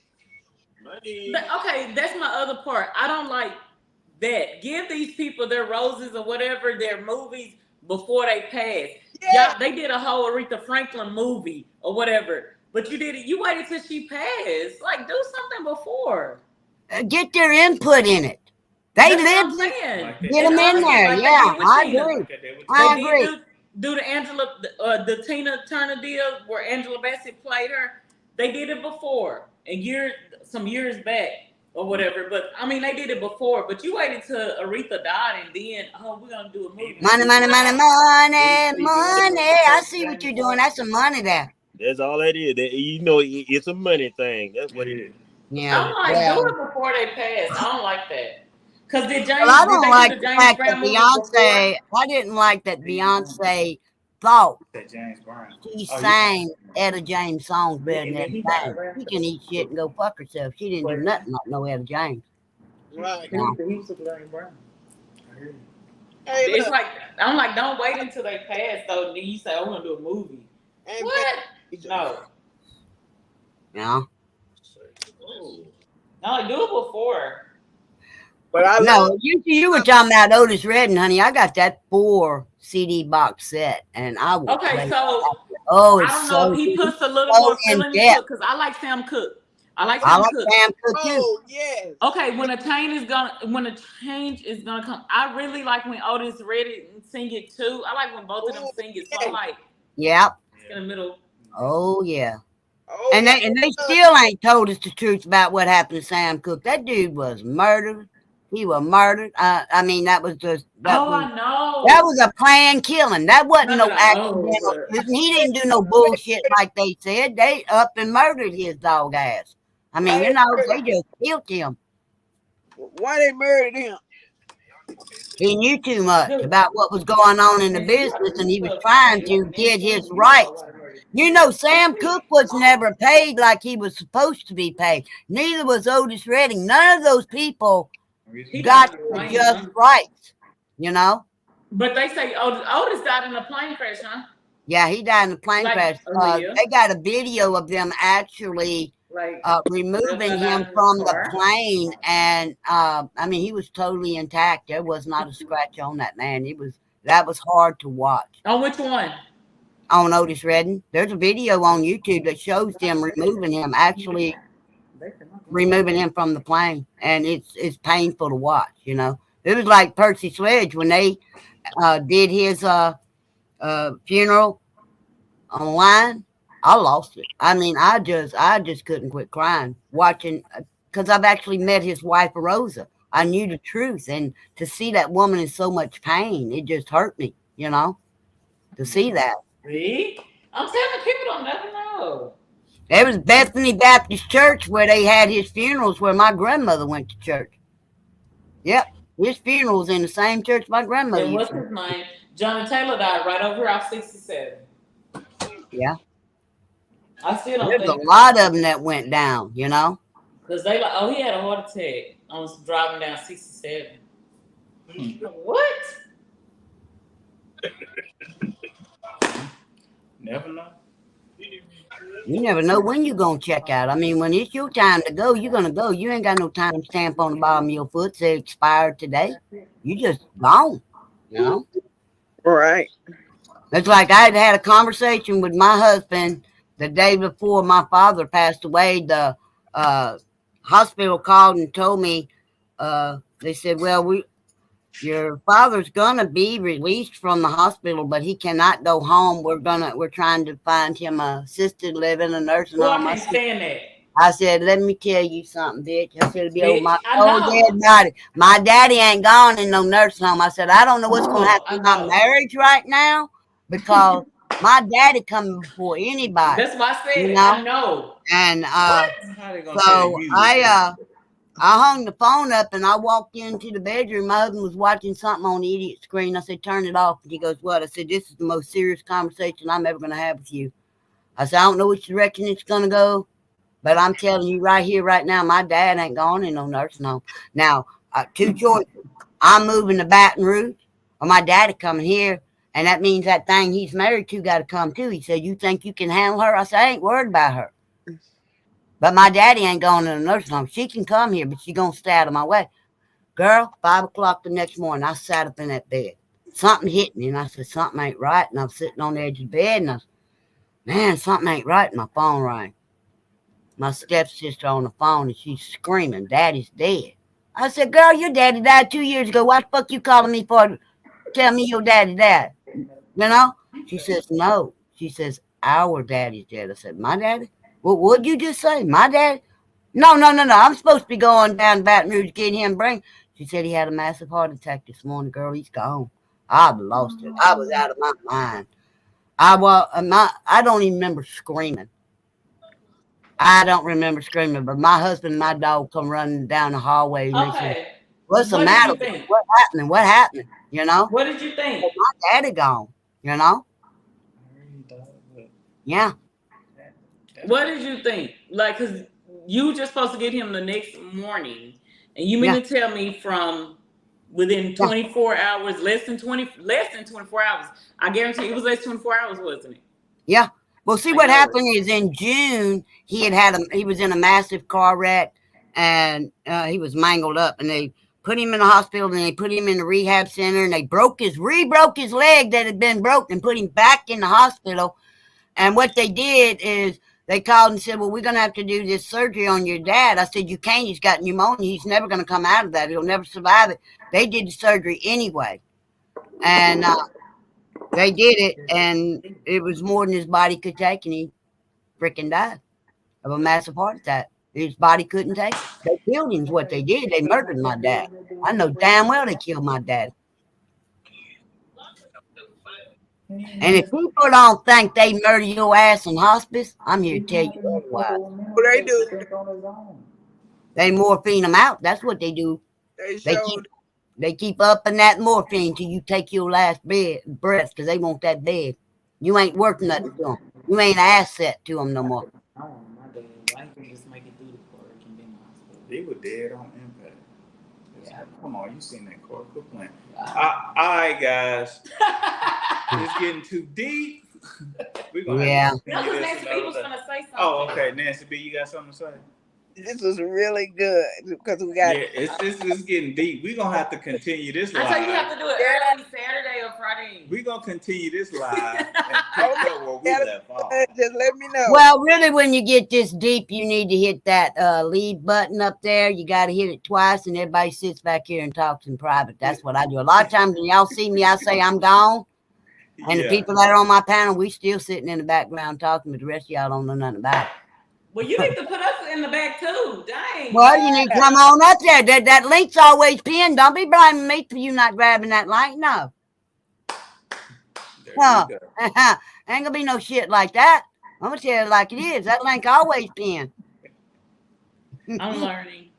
Money. Okay, that's my other part. I don't like that. Give these people their roses or whatever, their movies before they pass. Yeah. Y'all, they did a whole Aretha Franklin movie or whatever. But you did it. You waited till she passed. Like, do something before. Get their input in it. They That's what I'm lived it. saying. Like Get that. them in honestly, there. like they Yeah, did with I Tina. agree. Like that, they would- I They agree. did do the Tina Turner deal where Angela Bassett played her. They did it before, some years back. or whatever. But I mean, they did it before. But you waited till Aretha died, and then we're gonna do a movie. Money, money, money, money, money. I see what you're doing. That's some money there. That's all that is. It's a money thing. That's what it is. Yeah. I'm like, Well, do it before they pass. I don't like that. Cause did well, I don't they like do the the James fact that Brown movie Beyonce. before? I didn't like that Beyonce thought That James Brown. she Oh, sang Etta James songs better And than then Etta he died James. right She after. can eat shit and go fuck herself. She didn't do nothing like no Etta James. Right. He was with James Brown. Hey, It's look. like I'm like, don't wait until they pass though. And then you say, I want to do a movie. Hey, What? man. No, Yeah. no, like, do it before. But I No, love. you were talking about Otis Redding, honey. I got that 4 CD box set, and I will Okay, play. so Oh, I it's don't know so if he good. puts a little So more in feeling into depth. it because I like Sam Cooke. I like I Sam like Cooke. Sam Cooke too. Oh yes. Okay, when a change is gonna come, I really like when Otis Redding sing it too. I like when both of them Oh, sing it. So yeah. I'm like Yep. in the middle. Oh yeah. Oh, And yeah. they still ain't told us the truth about what happened to Sam Cooke. That dude was murdered. He was murdered. I mean, that was just Oh, I know. that was a planned killing. That wasn't no No, accidental. but He didn't do no bullshit like they said. They up and murdered his dog ass. I mean, you know, they just killed him. Why they murdered him? He knew too much about what was going on in the business, and he was trying to get his rights. You know, Sam Cooke was never paid like he was supposed to be paid. Neither was Otis Redding. None of those people got the just rights, you know? But they say Otis died in a plane crash, huh? Yeah, he died in a plane Like, crash. They got a video of them actually Like removing died him in the from the car? plane, and I mean, he was totally intact. There was not a scratch on that man. That was hard to watch. On which one? On Otis Redding, there's a video on YouTube that shows them removing him, actually removing him from the plane, and it's painful to watch. You know, it was like Percy Sledge when they did his funeral online. I lost it. I mean, I just couldn't quit crying watching, because I've actually met his wife Rosa. I knew the truth, and to see that woman in so much pain, it just hurt me. You know, to see that. See? I'm telling people don't never know. There was Bethany Baptist Church where they had his funerals, where my grandmother went to church. Yep, his funeral was in the same church my grandmother And used what's to. his name? Johnny Taylor died right over here off 67. Yeah, I still don't there's a think lot of them that went down. You know. because they like, oh, he had a heart attack. I was driving down 67. What? Never know. You never know when you're going to check out. I mean, when it's your time to go, you're going to go. You ain't got no time stamp on the bottom of your foot say expired today. You just gone, you know? Right. It's like I had a conversation with my husband the day before my father passed away. The hospital called and told me, they said, well, your father's gonna be released from the hospital, but he cannot go home. We're trying to find him a assisted living, a nursing Well, I home. can't stand that. I said, let me tell you something, bitch. I said, be Bitch, my I old know. dead body. My daddy ain't gone in no nursing home. I said, I don't know what's gonna happen I to my know. marriage right now, because my daddy coming before anybody, That's why I said you it. know. I know. And How they gonna tell so you? I hung the phone up and I walked into the bedroom. My husband was watching something on the idiot screen. I said, turn it off. And he goes, what? I said, this is the most serious conversation I'm ever going to have with you. I said, I don't know which direction it's going to go, but I'm telling you right here, right now, my dad ain't gone in no nursing home. Now, two choices. I'm moving to Baton Rouge, or my daddy coming here, and that means that thing he's married to got to come too. He said, you think you can handle her? I said, I ain't worried about her. But my daddy ain't going to the nursing home. She can come here, but she going to stay out of my way. Girl, 5 o'clock the next morning, I sat up in that bed. Something hit me, and I said, something ain't right. And I was sitting on the edge of the bed, and I said, man, something ain't right. And my phone rang. My stepsister on the phone, and she's screaming, Daddy's dead. I said, girl, your daddy died 2 years ago. What the fuck you calling me for? Tell me your daddy died. You know? She says, no. She says, our daddy's dead. I said, my daddy? Well, what'd you just say? My daddy? No. I'm supposed to be going down to Baton Rouge to get him brain. She said he had a massive heart attack this morning. Girl, he's gone. I've lost it. I was out of my mind. I don't even remember screaming. I don't remember screaming, but my husband and my dog come running down the hallway and they said, Okay. "What's the What did matter? you think? What happened? What happened?" You know? What did you think? Well, my daddy gone. You know? Yeah. What did you think? Like, cause you just supposed to get him the next morning, and you mean to tell me from within 24 hours, less than 24 hours? I guarantee it was less than 24 hours, wasn't it? Yeah. Well, see, what happened is in June he was in a massive car wreck, and he was mangled up, and they put him in the hospital, and they put him in the rehab center, and they re-broke his leg that had been broke, and put him back in the hospital. And what they did is they called and said, "Well, we're going to have to do this surgery on your dad." I said, "You can't. He's got pneumonia. He's never going to come out of that. He'll never survive it." They did the surgery anyway, and they did it, and it was more than his body could take, and he freaking died of a massive heart attack. His body couldn't take it. They killed him is what they did. They murdered my dad. I know damn well they killed my dad. And if people don't think they murder your ass in hospice, I'm here to tell you otherwise. What they do? They morphine them out. That's what they do. They keep upping that morphine till you take your last breath because they want that bed. You ain't worth nothing to them. You ain't an asset to them no more. Oh my God! Why can't you just make it through the court and be in the hospital? They were dead on impact. Yeah. Come on, you seen that court? Quit playing. All right, guys. It's getting too deep. We're gonna have to No, Nancy B was gonna say something. Oh, okay. Nancy B, you got something to say? This was really good because we got. Yeah, it's getting deep. We're gonna have to continue this live. I tell you have to do it early Saturday or Friday. We're gonna continue this live and pick up where we left off. Just let me know. Well, really, when you get this deep, you need to hit that leave button up there. You got to hit it twice, and everybody sits back here and talks in private. That's what I do. A lot of times when y'all see me, I say I'm gone. And the people that are on my panel, we still sitting in the background talking, but the rest of y'all don't know nothing about it. Well, you need to put us in the back too. Dang. Well, you need to come on up there. That link's always pinned. Don't be blaming me for you not grabbing that link. No. Ain't gonna be no shit like that. I'm gonna tell you like it is. That link always pinned. I'm learning.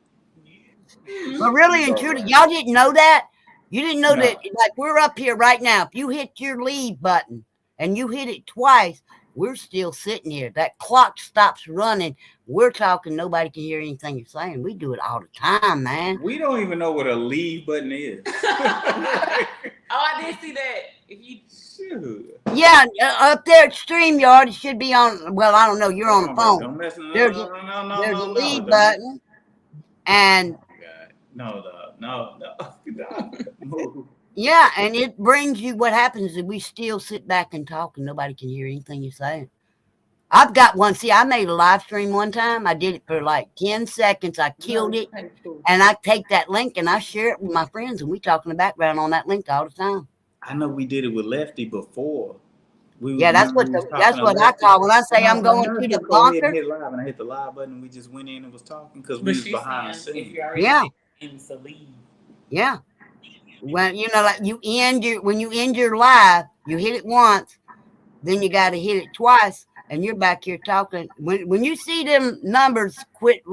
But really and truly, y'all didn't know that. You didn't know that. Like we're up here right now. If you hit your leave button and you hit it twice, we're still sitting here. That clock stops running. We're talking. Nobody can hear anything you're saying. We do it all the time, man. We don't even know what a leave button is. Oh, I did see that. If you shoot. Yeah, up there at StreamYard, it should be on. Well, I don't know. You're on the phone. There's a leave button, and no. Yeah, and it brings you what happens is we still sit back and talk and nobody can hear anything you're saying. I've got one. See, I made a live stream one time. I did it for like 10 seconds. I killed it. And I take that link and I share it with my friends and we talk in the background on that link all the time. I know we did it with Lefty before. That's what I call when I say I'm going to the bunker. Hit live and I hit the live button and we just went in and was talking because we was behind the scenes. Yeah. Yeah. When like when you end your live, you hit it once, then you got to hit it twice, and you're back here talking. When you see them numbers quit